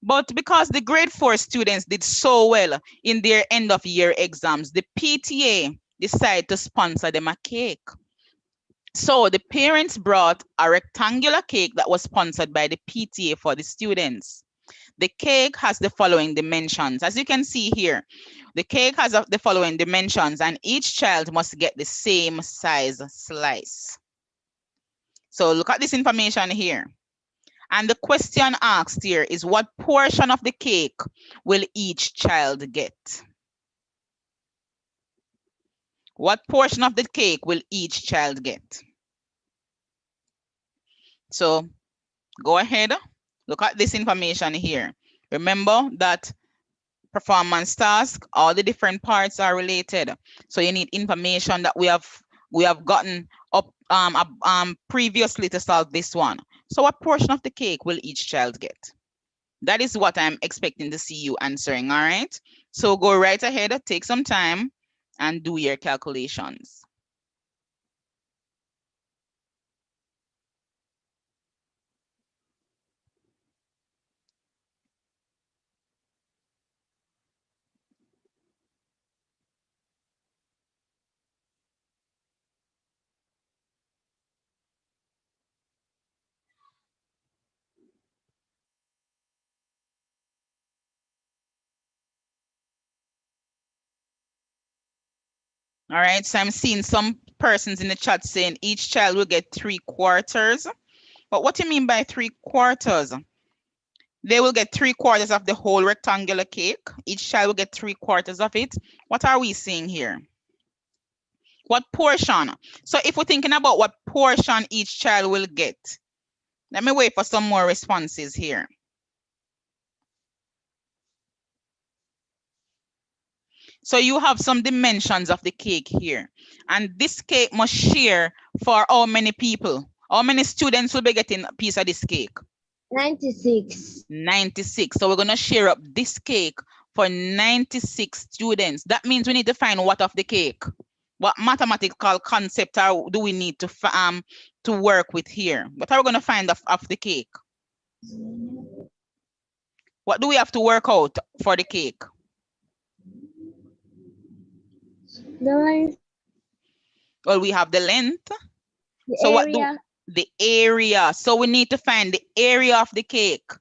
But because the grade 4 students did so well in their end of year exams, the PTA decided to sponsor them a cake. So the parents brought a rectangular cake that was sponsored by the PTA for the students. The cake has the following dimensions. As you can see here, the cake has the following dimensions, and each child must get the same size slice. So look at this information here. And the question asked here is, what portion of the cake will each child get? What portion of the cake will each child get? So go ahead, look at this information here. Remember that performance task, all the different parts are related. So you need information that we have gotten up previously to solve this one. So what portion of the cake will each child get? That is what I'm expecting to see you answering, all right? So go right ahead, take some time and do your calculations. All right, so I'm seeing some persons in the chat saying each child will get 3/4. But what do you mean by 3/4? They will get 3/4 of the whole rectangular cake. Each child will get 3/4 of it. What are we seeing here? What portion? So if we're thinking about what portion each child will get, let me wait for some more responses here. So you have some dimensions of the cake here. And this cake must share for how many people? How many students will be getting a piece of this cake? 96. 96. So we're going to share up this cake for 96 students. That means we need to find what of the cake. What mathematical concept do we need to work with here? What are we going to find of the cake? What do we have to work out for the cake? The length. Well, we have the length. The So area. the area. So we need to find the area of the cake.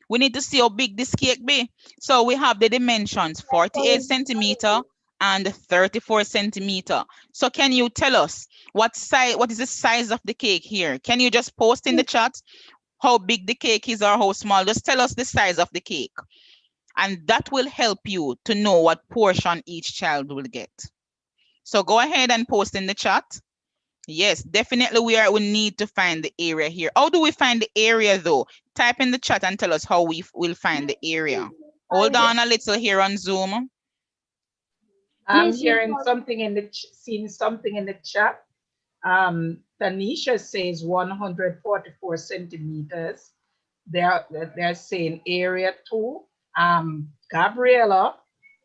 We need to see how big this cake be. So we have the dimensions 48 centimeter and 34 centimeter. So can you tell us what is the size of the cake here? Can you just post in the chat how big the cake is or how small? Just tell us the size of the cake. And that will help you to know what portion each child will get. So go ahead and post in the chat. Yes, definitely we need to find the area here. How do we find the area though? Type in the chat and tell us how we will find the area. Hold on a little here on Zoom. I'm hearing something seeing something in the chat. Tanisha says 144 centimeters. They're saying area 2. Gabriella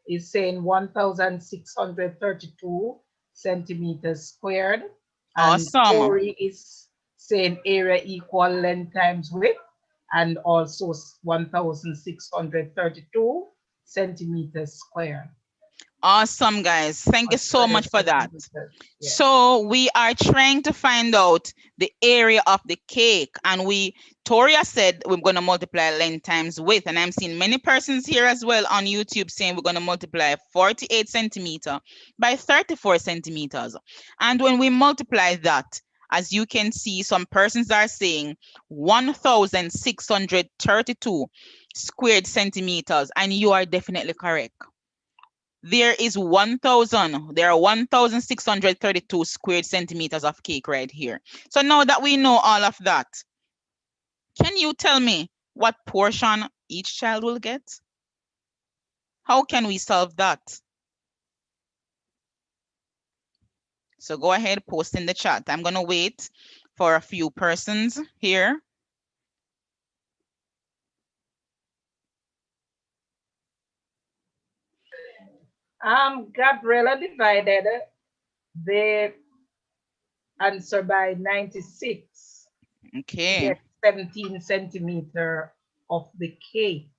is saying 1,632 centimeters squared. And Awesome. Corey is saying area equal length times width. and also 1,632 centimeters square. Awesome, guys. Thank Or you so square much for that. centimeters. Yeah. So we are trying to find out the area of the cake, and Toria said we're going to multiply length times width, and I'm seeing many persons here as well on YouTube saying we're going to multiply 48 centimeter by 34 centimeters. And when we multiply that, as you can see, some persons are saying 1,632 squared centimeters, and you are definitely correct. There are 1,632 squared centimeters of cake right here. So now that we know all of that, can you tell me what portion each child will get? How can we solve that? So go ahead, post in the chat. I'm gonna wait for a few persons here. Gabriela divided the answer by 96. Okay. Get 17 centimeter of the cake.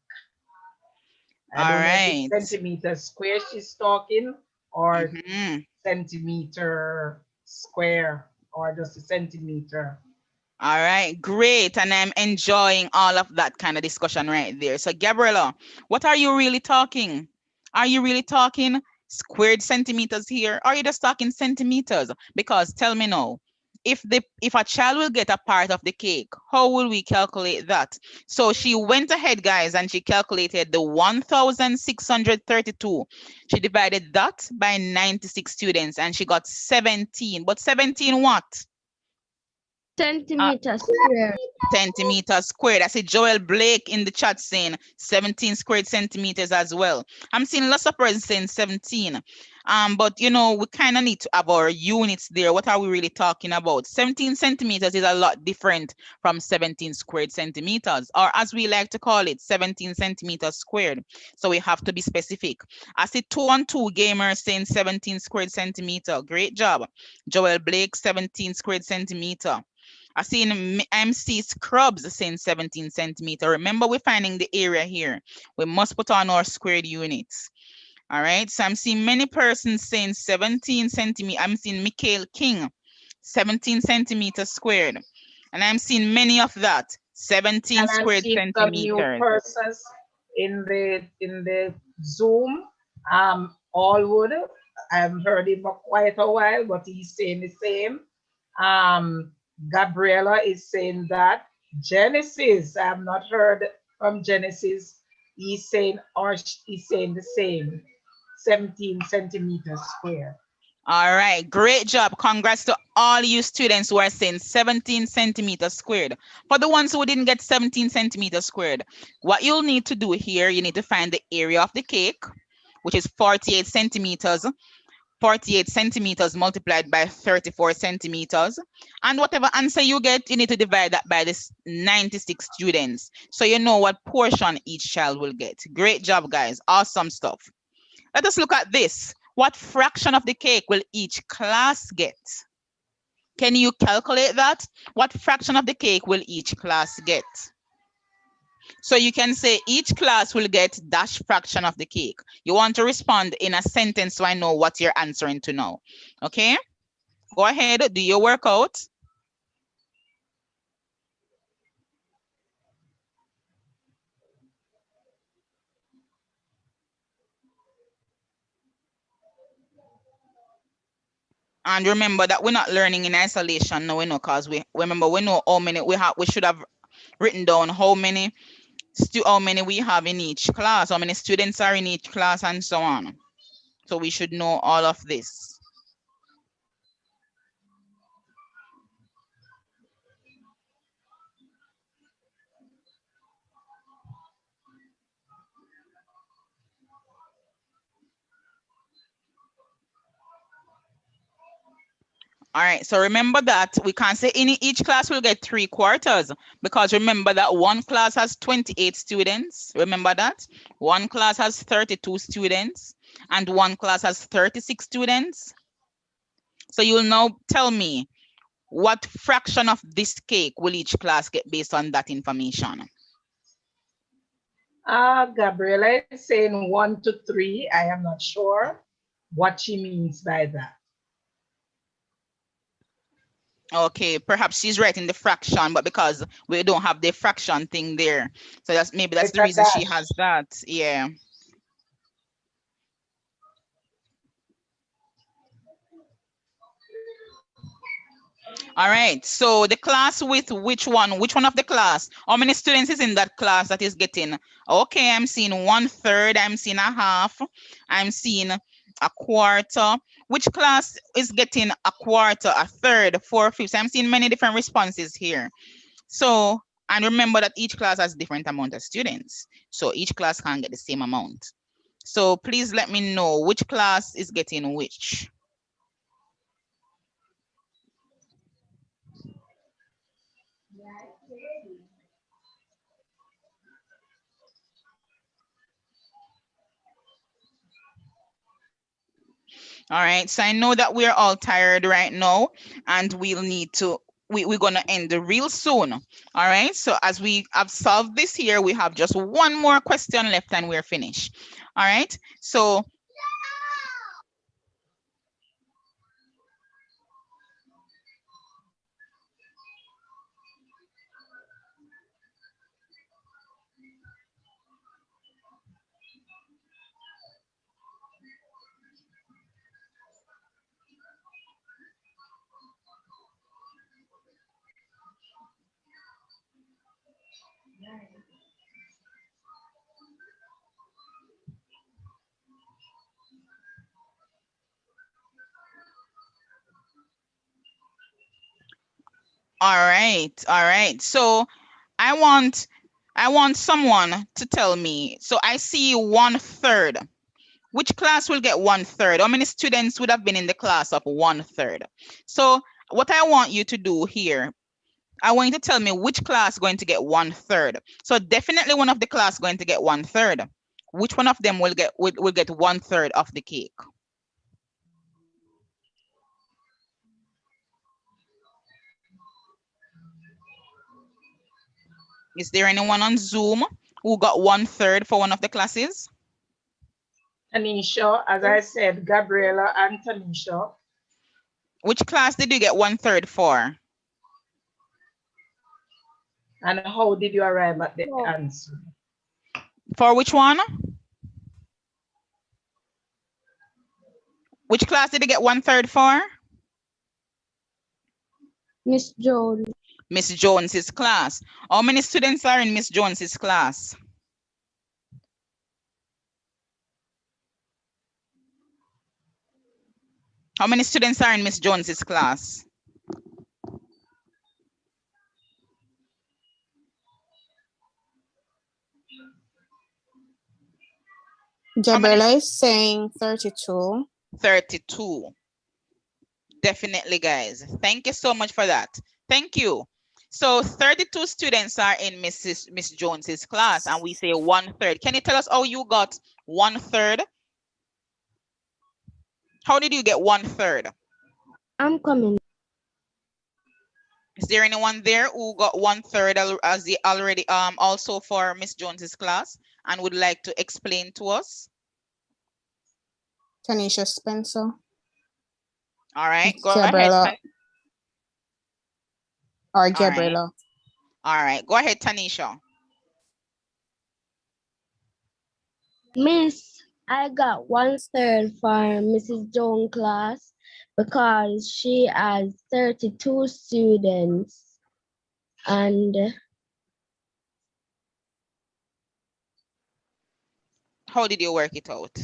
I All don't know if right. it's centimeter square she's talking or Mhm. centimeter square or just a centimeter. All right, great. And I'm enjoying all of that kind of discussion right there. So, Gabriela, what are you really talking? Are you really talking squared centimeters here? Or are you just talking centimeters? Because tell me now, if a child will get a part of the cake, how will we calculate that? So she went ahead, guys, and she calculated the 1,632. She divided that by 96 students and she got 17. But 17 what? Centimeters square. Centimeters squared. I see Joel Blake in the chat saying 17 squared centimeters as well. I'm seeing lots of persons saying 17. But you know, we kind of need to have our units there. What are we really talking about? 17 centimeters is a lot different from 17 squared centimeters, or as we like to call it, 17 centimeters squared. So we have to be specific. I see 2-on-2 gamers saying 17 squared centimeter. Great job. Joel Blake, 17 squared centimeter. I seen MC Scrubs saying 17 centimeter. Remember, we're finding the area here. We must put on our squared units. All right. So I'm seeing many persons saying 17 centimeter. I'm seeing Mikhail King, 17 centimeters squared. And I'm seeing many of that, 17 And I'm squared seeing some new centimeters. persons in the Zoom. Allwood, I haven't heard him for quite a while, but he's saying the same. Gabriela is saying that. Genesis, I have not heard from Genesis. He's saying the same, 17 centimeters square. All right, great job. Congrats to all you students who are saying 17 centimeters squared. For the ones who didn't get 17 centimeters squared, what you'll need to do here, you need to find the area of the cake, which is 48 centimeters. 48 centimeters multiplied by 34 centimeters. And whatever answer you get, you need to divide that by this 96 students. So you know what portion each child will get. Great job, guys. Awesome stuff. Let us look at this. What fraction of the cake will each class get? Can you calculate that? What fraction of the cake will each class get? So you can say each class will get dash fraction of the cake. You want to respond in a sentence so I know what you're answering to now. Okay? Go ahead, do your workout. And remember that we're not learning in isolation, no, we know, because we remember we know how many we should have written down how many we have in each class, how many students are in each class, and so on. So we should know all of this. All right, so remember that we can't say in each class will get 3/4, because remember that one class has 28 students. Remember that one class has 32 students and one class has 36 students. So you'll now tell me what fraction of this cake will each class get based on that information. Gabriela is saying 1 to 3. I am not sure what she means by that. Okay, perhaps she's writing the fraction, but because we don't have the fraction thing there, so that's It's the a reason she dash. has that. Yeah. All right. So the class with which one? Which one of the class? How many students is in that class that is getting? Okay, I'm seeing 1/3. I'm seeing a half. I'm seeing a quarter. Which class is getting a quarter, a third, 4/5? I'm seeing many different responses here. So, and remember that each class has different amount of students. So each class can't get the same amount. So please let me know which class is getting which. All right, so I know that we're all tired right now and we'll need to, we're gonna end real soon. All right, so as we have solved this here, we have just one more question left and we're finished. All right, so all right, all right. So I want someone to tell me. So I see 1/3. Which class will get 1/3? How many students would have been in the class of 1/3? So what I want you to do here, I want you to tell me which class going to get 1/3. So definitely one of the class going to get 1/3. Which one of them will get 1/3 of the cake? Is there anyone on Zoom who got 1/3 for one of the classes? Tanisha, as I said, Gabriela and Tanisha. Which class did you get 1/3 for? And how did you arrive at the answer? For which one? Which class did you get 1/3 for? Miss Jones. Miss Jones's class. How many students are in Miss Jones's class? How many students are in Miss Jones's class? Gabriela is saying 32. 32. Definitely, guys. Thank you so much for that. Thank you. So 32 students are in Miss Jones's class, and we say 1/3. Can you tell us how you got 1/3? How did you get 1/3? I'm coming. Is there anyone there who got 1/3 as the already also for Miss Jones's class and would like to explain to us? Tanisha Spencer. All right, go Gabriela. ahead. Or Gabriela. All right, go ahead, Tanisha. Miss, I got 1/3 for Mrs. Jones' class because she has 32 students. And How did you work it out?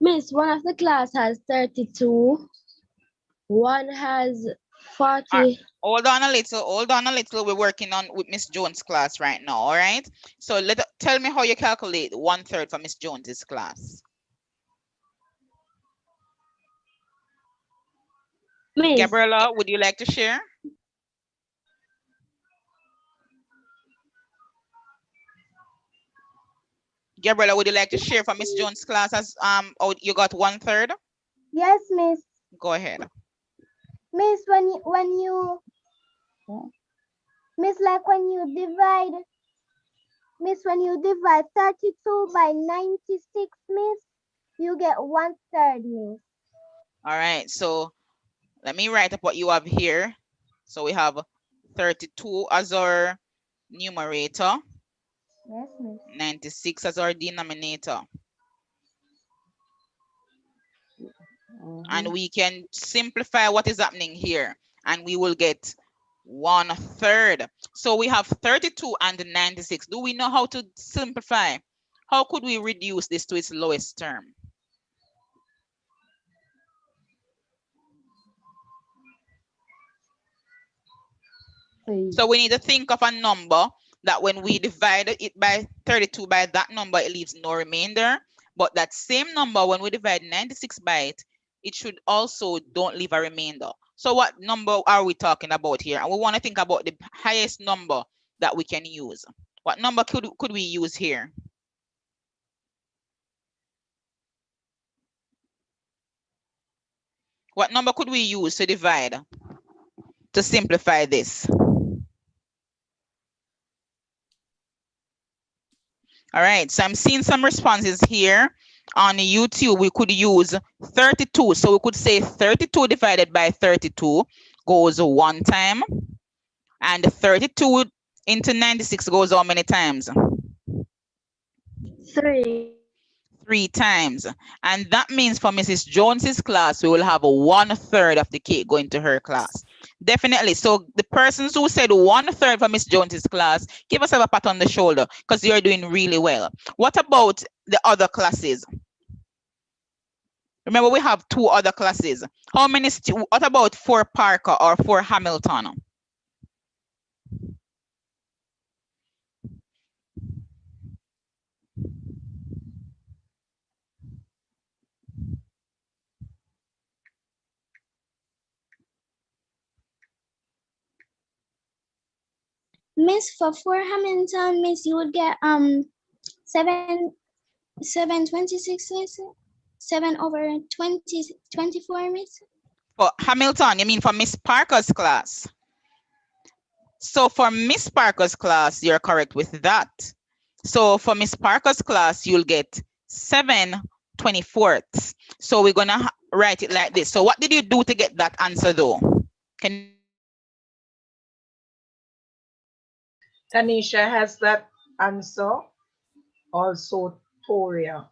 Miss, one of the class has 32. One has 40. Hold on a little. We're working on with Miss Jones' class right now, all right? So tell me how you calculate 1/3 for Miss Jones's class. Miss, Gabriela, would you like to share? Gabriela, would you like to share for Miss Jones' class as oh, you got 1/3? Yes, Miss. Go ahead. Miss, when you Miss, like when you divide, Miss, when you divide 32 by 96, Miss, you get 1/3, Miss. All right, so let me write up what you have here. So we have 32 as our numerator, Yes, Miss. 96 as our denominator. And we can simplify what is happening here, and we will get 1/3. So we have 32 and 96. Do we know how to simplify? How could we reduce this to its lowest term? So we need to think of a number that when we divide it by 32 by that number, it leaves no remainder. But that same number, when we divide 96 by it should also don't leave a remainder. So what number are we talking about here? And we want to think about the highest number that we can use. What number could we use here? What number could we use to divide, to simplify this? All right, so I'm seeing some responses here on YouTube. We could use 32. So we could say 32 divided by 32 goes 1 time. And 32 into 96 goes how many times? 3. 3 times. And that means for Mrs. Jones's class, we will have 1/3 of the cake going to her class. Definitely. So the persons who said 1/3 for Miss Jones's class, give us a pat on the shoulder because you're doing really well. What about the other classes? Remember, we have 2 other classes. How many? What about for Parker or for Hamilton? Miss, for Hamilton, Miss, you would get 7/26, Miss. 7/24, Miss. For Hamilton, you mean for Miss Parker's class? So for Miss Parker's class, you're correct with that. So for Miss Parker's class, you'll get 7/24. So we're gonna write it like this. So what did you do to get that answer though? Can Tanisha has that answer. Also, Toria.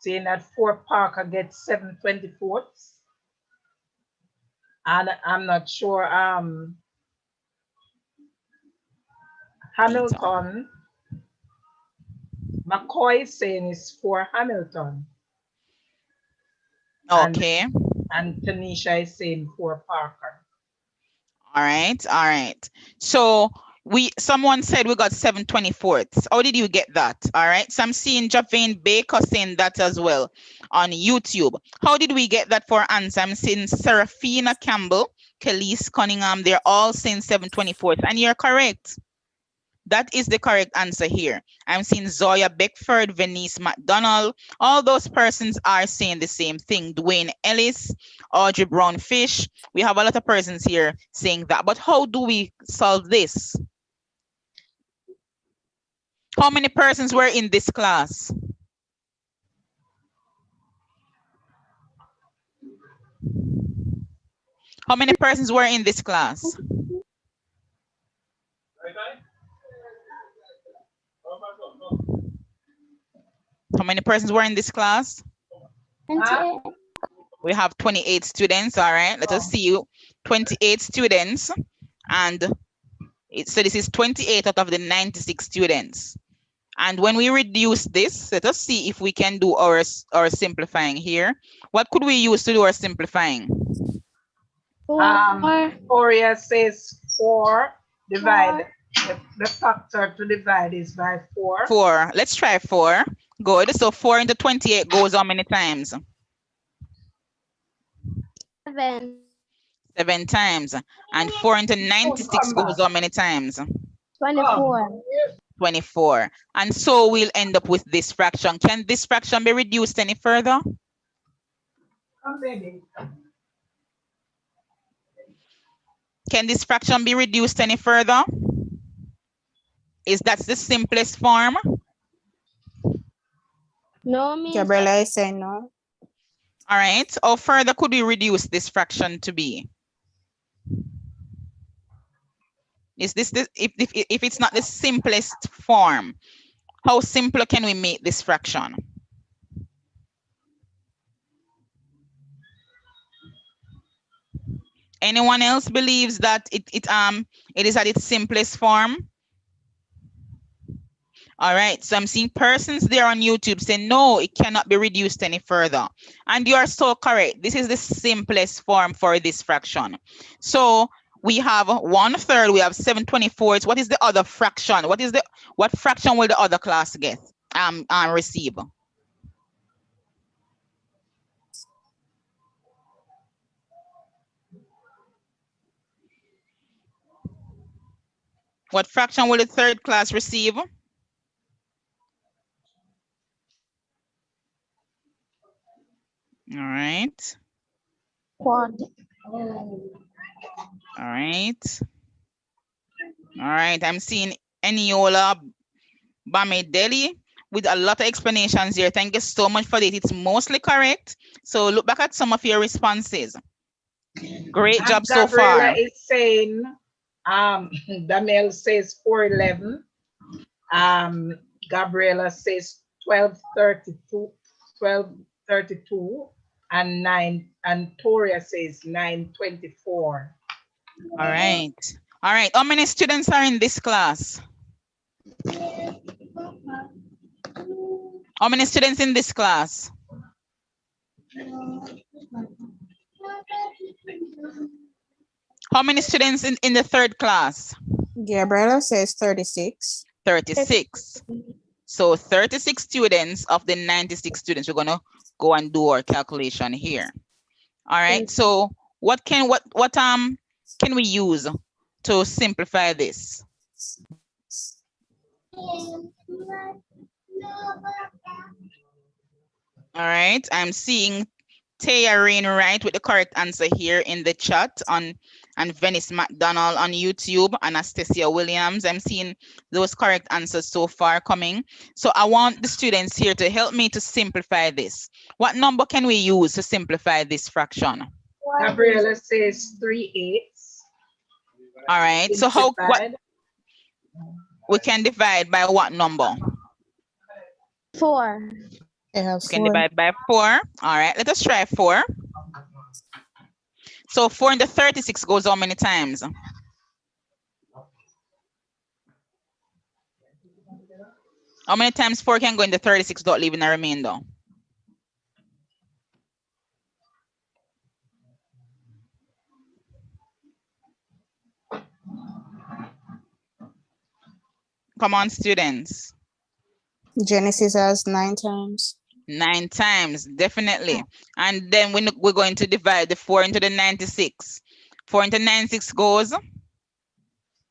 Saying that Fort Parker gets 7/24. And I'm not sure, Hamilton, McCoy is saying is for Hamilton. okay. And Tanisha is saying for Parker. All right. So someone said we got 7/24. How did you get that? All right. So I'm seeing Javane Baker saying that as well on YouTube. How did we get that for answer? I'm seeing Serafina Campbell, Kelly's Cunningham. They're all saying 7/24. And you're correct. That is the correct answer here. I'm seeing Zoya Beckford, Venice McDonald. All those persons are saying the same thing. Dwayne Ellis, Audrey Brownfish. We have a lot of persons here saying that. But how do we solve this? How many persons were in this class? How many persons were in this class? How many persons were in this class? 28. We have 28 students. All right, let us see you. 28 students. And so this is 28 out of the 96 students. And when we reduce this, let us see if we can do our simplifying here. What could we use to do our simplifying? Toria says 4 divide. The factor to divide is by 4. 4. Let's try 4. Good. So 4 into 28 goes how many times? 7. 7 times. And 4 into 96 goes how many times? 24. 24. And so we'll end up with this fraction. Can this fraction be reduced any further? Can this fraction be reduced any further? Is that the simplest form? No, Miss. Gabriela is saying no. All right. How further could we reduce this fraction to be? Is this the, if it's not the simplest form, how simpler can we make this fraction? Anyone else believes that it is at its simplest form? All right, so I'm seeing persons there on YouTube saying, no, it cannot be reduced any further. And you are so correct. This is the simplest form for this fraction. So we have 1/3, we have 7/24. What is the other fraction? What fraction will the other class get, receive? What fraction will the third class receive? All right. Quad. All right. All right. I'm seeing Eniola Bamideli with a lot of explanations here. Thank you so much for it. It's mostly correct. So look back at some of your responses. Great job so Gabriela far. is saying, Danielle says 411. Gabriela says 1232, and 9, and Toria says 924. All right. All right. How many students are in this class? How many students in this class? How many students in the third class? Gabriela says 36. 36. So 36 students of the 96 students. We're gonna go and do our calculation here. All right. So what can we use to simplify this? All right. I'm seeing Taya Rain right with the correct answer here in the chat and Venice McDonald on YouTube, Anastasia Williams. I'm seeing those correct answers so far coming. So I want the students here to help me to simplify this. What number can we use to simplify this fraction? Gabriela says 3/8. All right. So what we can divide by what number? 4. I have We can 4. divide by 4. All right. Let us try 4. So 4 into 36 goes how many times? How many times 4 can go into 36 without leaving a remainder? Come on, students. Genesis has 9 times. 9 times, definitely. And then we're going to divide the 4 into the 96. 4 into 96 goes,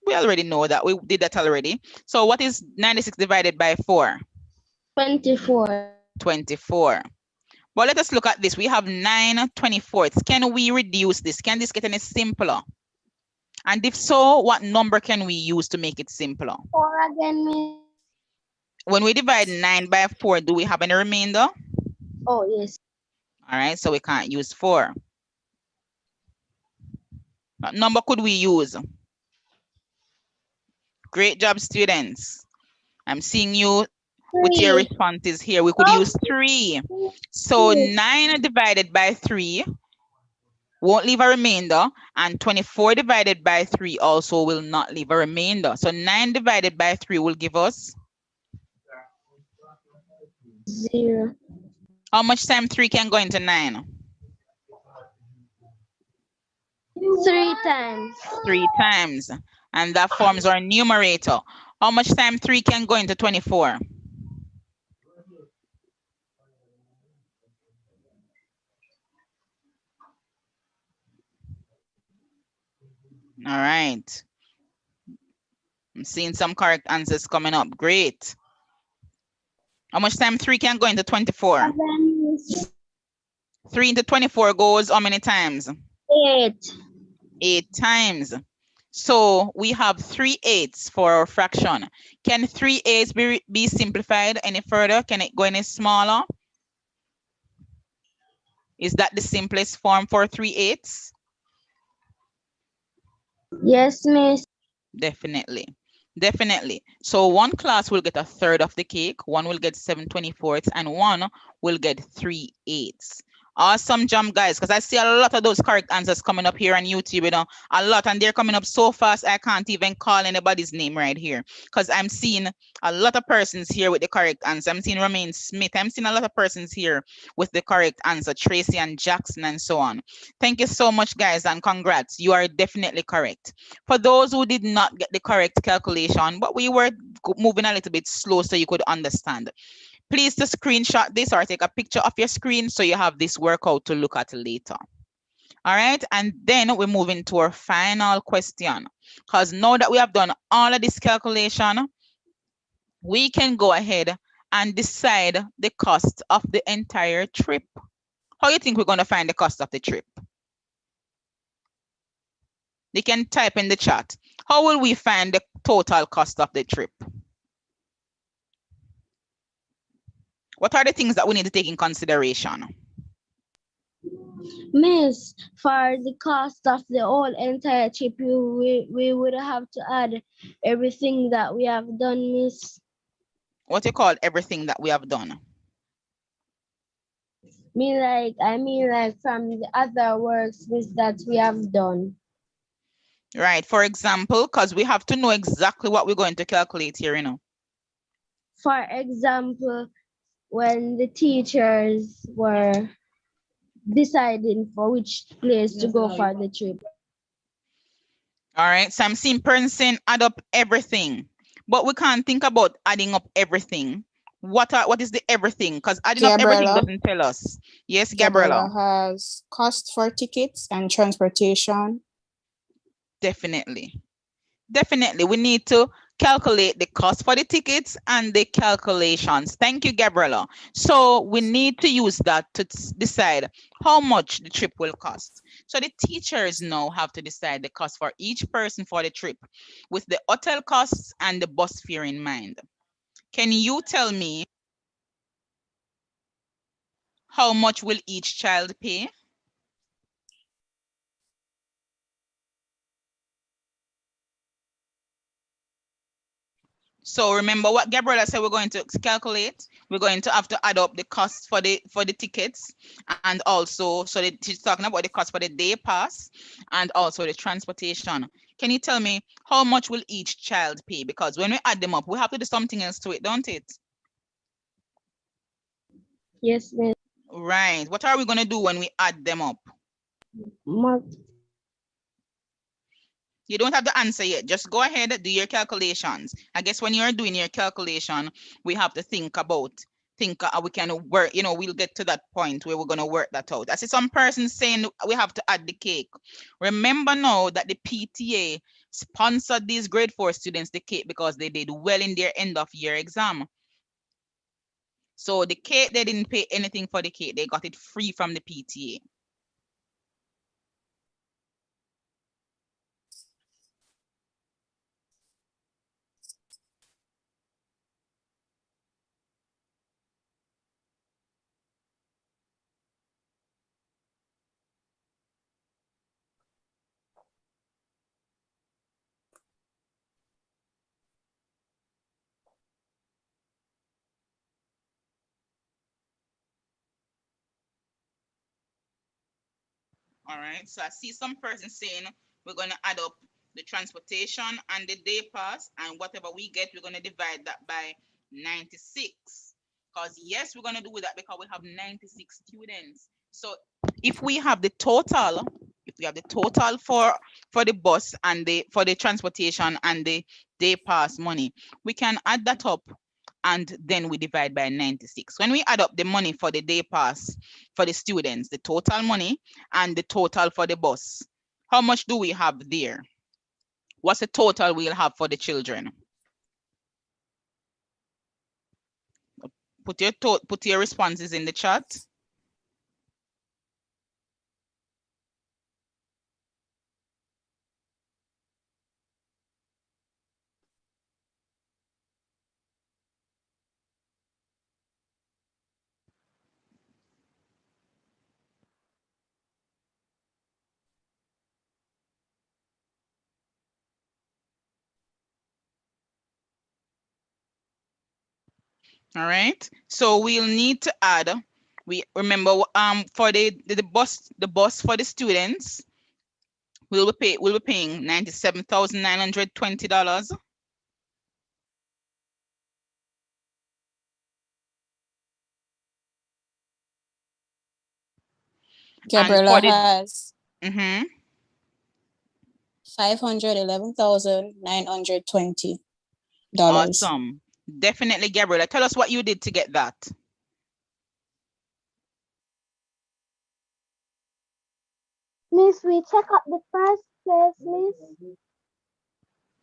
we already know that. We did that already. So what is 96 divided by 4? 24. 24. But let us look at this. We have 9/24. Can we reduce this? Can this get any simpler? And if so, what number can we use to make it simpler? 4 again, Miss. When we divide 9 by 4, do we have any remainder? Oh, yes. All right, so we can't use 4. What number could we use? Great job, students. I'm seeing you with your responses here. We could use 3. So 9 divided by 3 won't leave a remainder, and 24 divided by 3 also will not leave a remainder. So 9 divided by 3 will give us 0. how much time 3 can go into 9? 3 times. 3 times. And that forms our numerator. How much time 3 can go into 24? All right. I'm seeing some correct answers coming up. Great. How much time 3 can go into 24? 3 into 24 goes how many times? 8. 8 times. So we have 3/8 for our fraction. Can 3/8 be simplified any further? Can it go any smaller? Is that the simplest form for 3/8? Yes, Miss. Definitely. Definitely. So one class will get a third of the cake, one will get 7/24, and one will get 3/8. Awesome jump, guys, because I see a lot of those correct answers coming up here on YouTube, a lot, and they're coming up so fast I can't even call anybody's name right here because I'm seeing a lot of persons here with the correct answer. I'm seeing Romaine Smith. I'm seeing a lot of persons here with the correct answer, Tracy and Jackson, and so on. Thank you so much, guys, and congrats. You are definitely correct. For those who did not get the correct calculation, but we were moving a little bit slow so you could understand, please to screenshot this or take a picture of your screen so you have this workout to look at later. All right, and then we move into our final question. Because now that we have done all of this calculation, we can go ahead and decide the cost of the entire trip. How do you think we're going to find the cost of the trip? You can type in the chat. How will we find the total cost of the trip? What are the things that we need to take in consideration? Miss, for the cost of the whole entire trip, we would have to add everything that we have done, Miss. What you call everything that we have done? I mean like from the other works, Miss, that we have done. Right. For example, because we have to know exactly what we're going to calculate here, For example, when the teachers were deciding for which place to go for the trip. All right. So I'm seeing person add up everything, but we can't think about adding up everything. What is the everything? Because adding up everything Gabriella. doesn't tell us. Yes, Gabriella Gabriella. has cost for tickets and transportation. Definitely. Definitely. We need to calculate the cost for the tickets and the calculations. Thank you, Gabriella. So we need to use that to decide how much the trip will cost. So the teachers now have to decide the cost for each person for the trip with the hotel costs and the bus fare in mind. Can you tell me how much will each child pay? So remember what Gabriella said we're going to calculate. We're going to have to add up the cost for the tickets, and also she's talking about the cost for the day pass and also the transportation. Can you tell me how much will each child pay? Because when we add them up, we have to do something else to it, don't it? Yes, Miss. Right. What are we going to do when we add them up? You don't have the answer yet. Just go ahead, do your calculations. I guess when you're doing your calculation, we have to think we can work, we'll get to that point where we're going to work that out. I see some person saying we have to add the cake. Remember now that the PTA sponsored these grade 4 students the cake because they did well in their end of year exam. So the cake, they didn't pay anything for the cake. They got it free from the PTA. All right, so I see some person saying we're going to add up the transportation and the day pass, and whatever we get, we're going to divide that by 96. Because yes, we're going to do that because we have 96 students. So if we have the total, for the bus and for the transportation and the day pass money, we can add that up and then we divide by 96. When we add up the money for the day pass for the students, the total money and the total for the bus, how much do we have there? What's the total we'll have for the children? Put your responses in the chat. All right. So we'll need to add. We remember for the bus for the students, we'll be paying $97,920. And for Gabriela the has mm-hmm, $511,920. awesome. Definitely, Gabriela. Tell us what you did to get that. Miss, we check up the first place, Miss.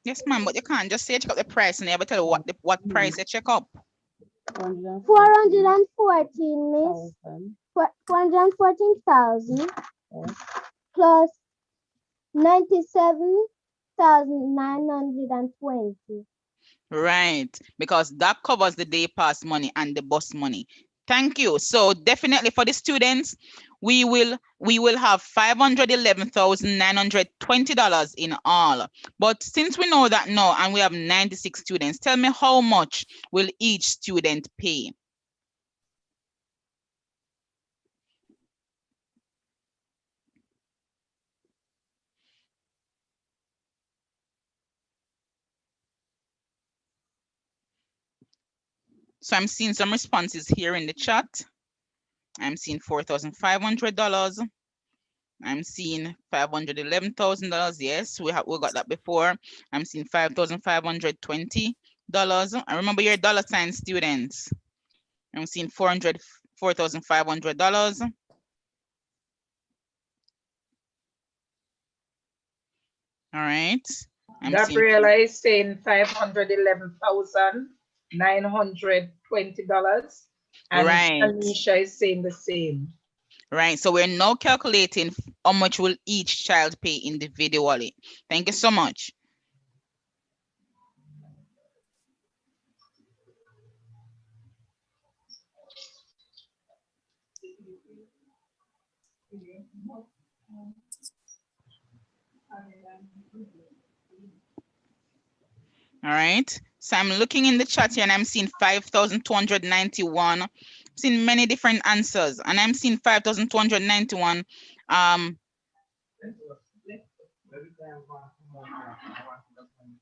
Yes, ma'am, but you can't just say check up the price and never tell you what price you check up. 414, Miss. 414,000 plus 97,920. Right, because that covers the day pass money and the bus money. Thank you. So definitely for the students, we will have $511,920 in all. But since we know that now and we have 96 students, tell me how much will each student pay? So I'm seeing some responses here in the chat. I'm seeing $4,500. I'm seeing $511,000. Yes, we got that before. I'm seeing $5,520. I remember you're dollar sign students. I'm seeing $4,500. All right. I'm seeing Gabriela is saying $511,920. And right. Anisha is saying the same. Right. So we're now calculating how much will each child pay individually. Thank you so much. All right. So I'm looking in the chat here and I'm seeing 5,291. I'm seeing many different answers and I'm seeing 5,291.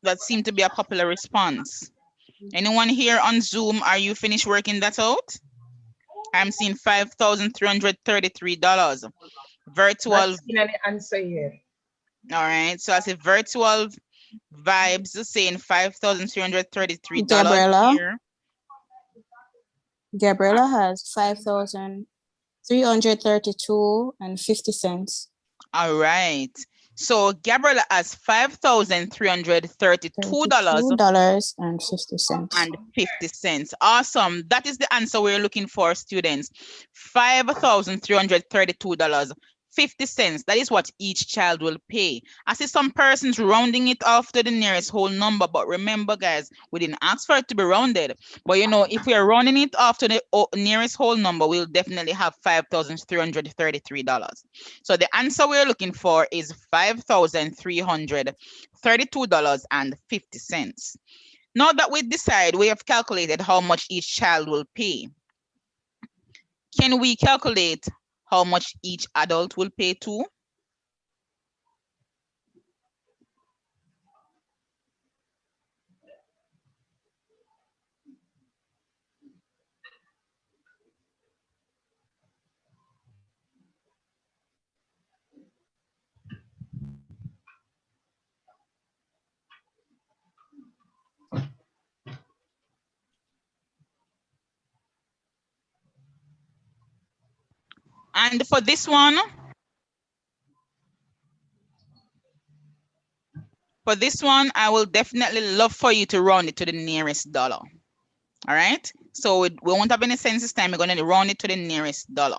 That seemed to be a popular response. Anyone here on Zoom, are you finished working that out? I'm seeing $5,333. Not Virtual, seeing any answer yet. all right. So I see virtual vibes saying $5,333 Gabriela, here. Gabriela has 5,332 and 50 cents. All right. So Gabriela has $5,332 $32.50. and 50 cents. Awesome. That is the answer we're looking for, students. $5,332.50. That is what each child will pay. I see some persons rounding it off to the nearest whole number, but remember, guys, we didn't ask for it to be rounded. But if we are rounding it off to the nearest whole number, we'll definitely have $5,333. So the answer we're looking for is $5,332.50. Now that we have calculated how much each child will pay, can we calculate how much each adult will pay too? And for this one, I will definitely love for you to round it to the nearest dollar. All right. So we won't have any sense this time. We're going to round it to the nearest dollar.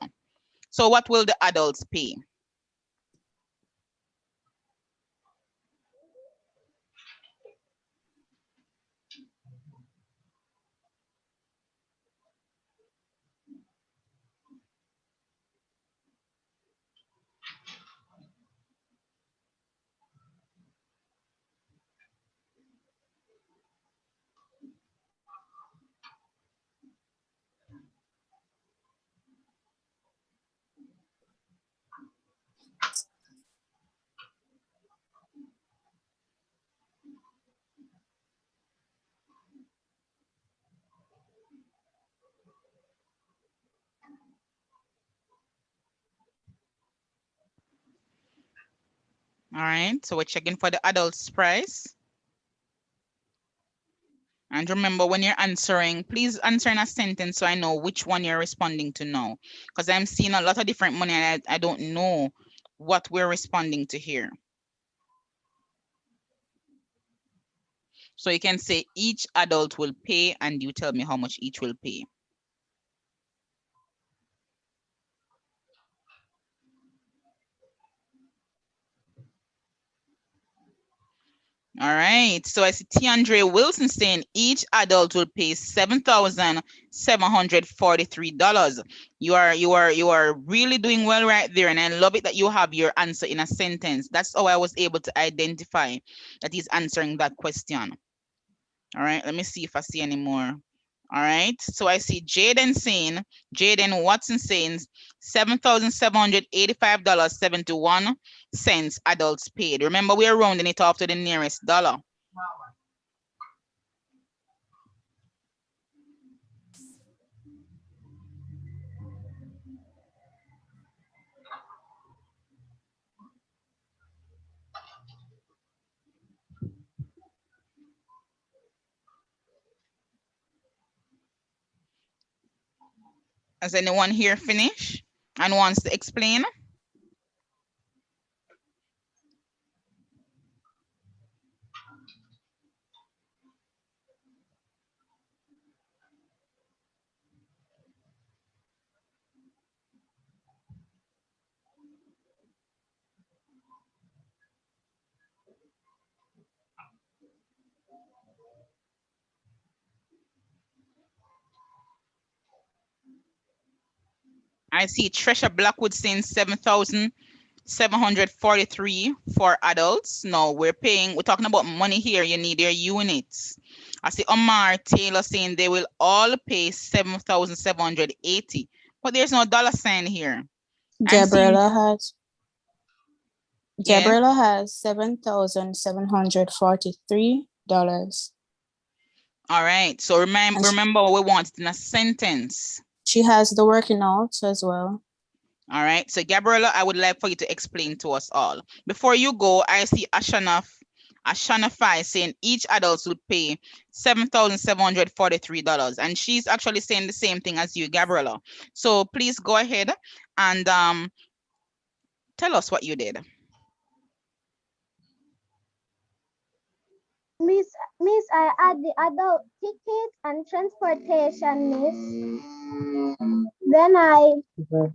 So what will the adults pay? All right, so we're checking for the adult's price. And remember, when you're answering, please answer in a sentence so I know which one you're responding to now. Because I'm seeing a lot of different money and I don't know what we're responding to here. So you can say each adult will pay and you tell me how much each will pay. All right, so I see Tiandre Wilson saying each adult will pay $7,743. You are really doing well right there, and I love it that you have your answer in a sentence. That's how I was able to identify that he's answering that question. All right, let me see if I see any more. All right, so I see Jaden Watson saying $7,785.71 adults paid. Remember, we are rounding it off to the nearest dollar. Has anyone here finished and wants to explain? I see Tresha Blackwood saying 7,743 for adults. No, we're talking about money here. You need your units. I see Omar Taylor saying they will all pay 7,780, but there's no dollar sign here. Gabriella has Yes. $7,743. All right. So remember we want it in a sentence. She has the working out as well. All right. So Gabriella, I would like for you to explain to us all. Before you go, I see Ashanafai saying each adult will pay $7,743. And she's actually saying the same thing as you, Gabriella. So please go ahead and tell us what you did. Miss, I add the adult ticket and transportation, Miss. Then I divide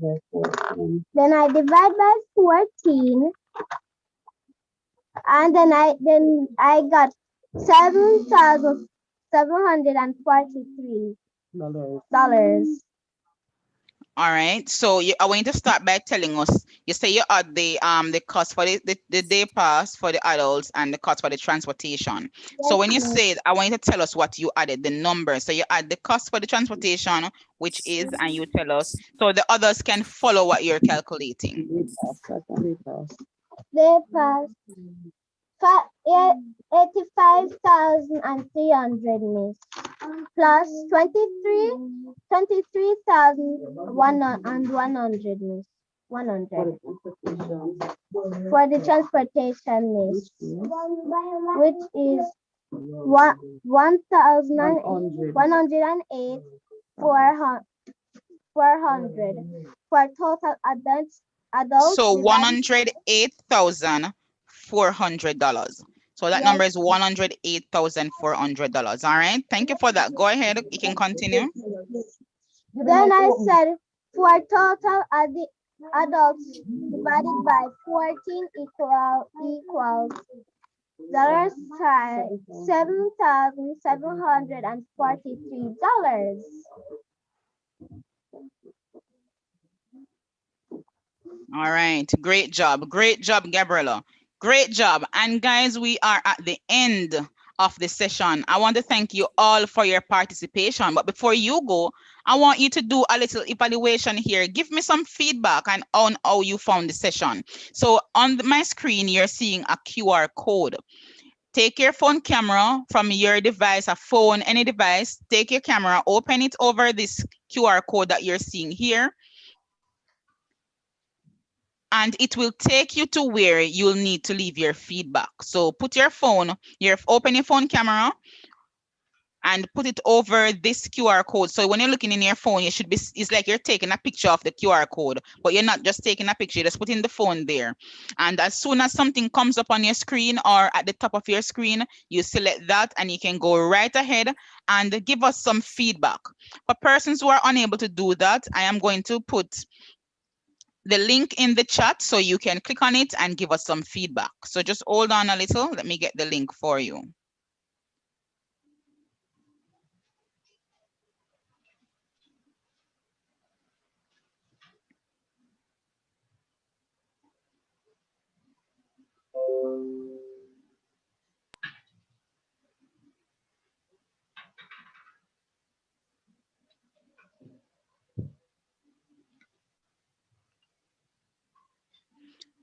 by 14, and then I got $7,743. All right. So I want you to start by telling us. You say you add the cost for the day pass for the adults and the cost for the transportation. So when you say it, I want you to tell us what you added, the number. So you add the cost for the transportation, which is, and you tell us, so the others can follow what you're calculating. Day pass 85,300, Miss, plus 23,100, Miss. 100 for the transportation, Miss, which is 1,108 400 for total adults. So $108,400. So that number is $108,400. All right. Thank you for that. Go ahead. You can continue. Then I said for total adults divided by 14 equals dollars $7,743. All right. Great job. Great job, Gabriella. Great job. And guys, we are at the end of the session. I want to thank you all for your participation. But before you go, I want you to do a little evaluation here. Give me some feedback on how you found the session. So on my screen, you're seeing a QR code. Take your phone camera from your device, a phone, any device. Take your camera, open it over this QR code that you're seeing here. and it will take you to where you'll need to leave your feedback. So put your phone, open your phone camera and put it over this QR code. So when you're looking in your phone, you should be, it's like you're taking a picture of the QR code, but you're not just taking a picture, you're just putting the phone there. And as soon as something comes up on your screen or at the top of your screen, you select that and you can go right ahead and give us some feedback. For persons who are unable to do that, I am going to put the link in the chat so you can click on it and give us some feedback. So just hold on a little. Let me get the link for you.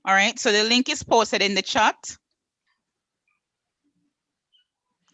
All right, so the link is posted in the chat.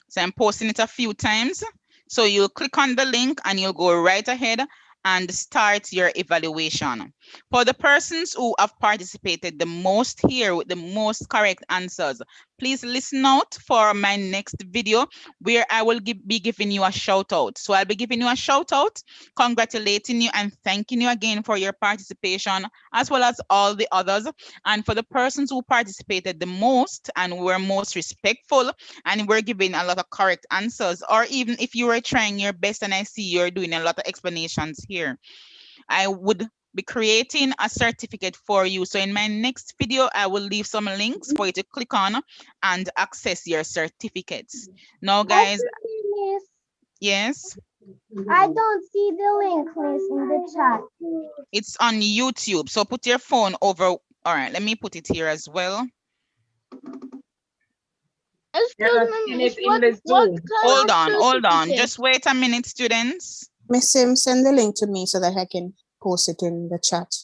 So I'm posting it a few times. So you'll click on the link and you'll go right ahead and start your evaluation. For the persons who have participated the most here with the most correct answers, please listen out for my next video where I will be giving you a shout out. So I'll be giving you a shout out, congratulating you and thanking you again for your participation, as well as all the others. And for the persons who participated the most and were most respectful and were giving a lot of correct answers, or even if you were trying your best and I see you're doing a lot of explanations here, I would be creating a certificate for you. So in my next video, I will leave some links for you to click on and access your certificates. Now, guys, Miss, yes, I don't see the link, Miss, in the chat. it's on YouTube. So put your phone over. All right, let me put it here as well. You're not Excuse seeing me, it miss. in the What Zoom. kind of Hold on. certificate? Just wait a minute, students. Miss Sim, send the link to me so that I can post it in the chat.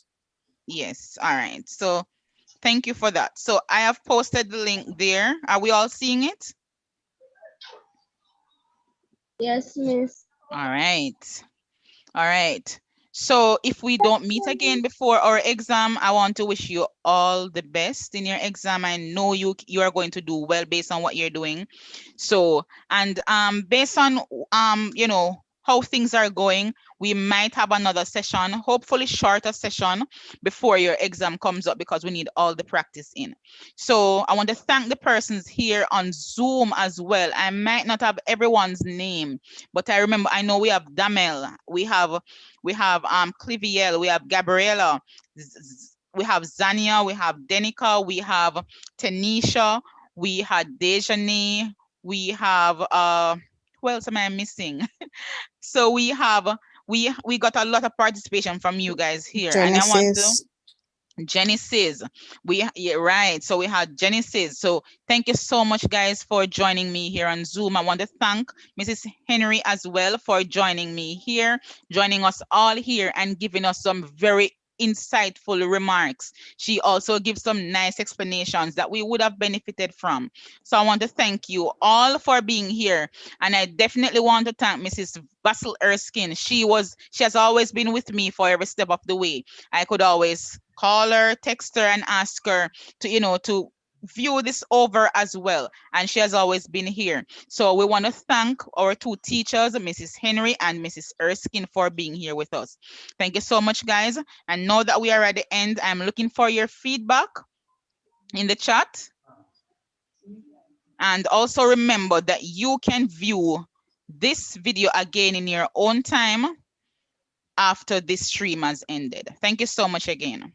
Yes, all right. So thank you for that. So I have posted the link there. Are we all seeing it? Yes, miss. All right. All right. So if we don't meet again before our exam, I want to wish you all the best in your exam. I know you are going to do well based on what you're doing. So, and based on you know, how things are going, we might have another session, hopefully shorter session before your exam comes up because we need all the practice in. So I want to thank the persons here on Zoom as well. I might not have everyone's name, but I remember, I know we have Damel, we have Cliviel, we have Gabriela, we have Zania, we have Denica, we have Tanisha, we had Dejane, we have who else am I missing? So we got a lot of participation from you guys here, and I want to Genesis. Genesis. Yeah, right. So we had Genesis. So thank you so much, guys, for joining me here on Zoom. I want to thank Mrs. Henry as well for joining me here, joining us all here and giving us some very insightful remarks. She also gives some nice explanations that we would have benefited from. So I want to thank you all for being here. And I definitely want to thank Mrs. Basil Erskine. She has always been with me for every step of the way. I could always call her, text her, and ask her to, to view this over as well. And she has always been here. So we want to thank our two teachers, Mrs. Henry and Mrs. Erskine, for being here with us. Thank you so much, guys. And now that we are at the end, I'm looking for your feedback in the chat. And also remember that you can view this video again in your own time after this stream has ended. Thank you so much again.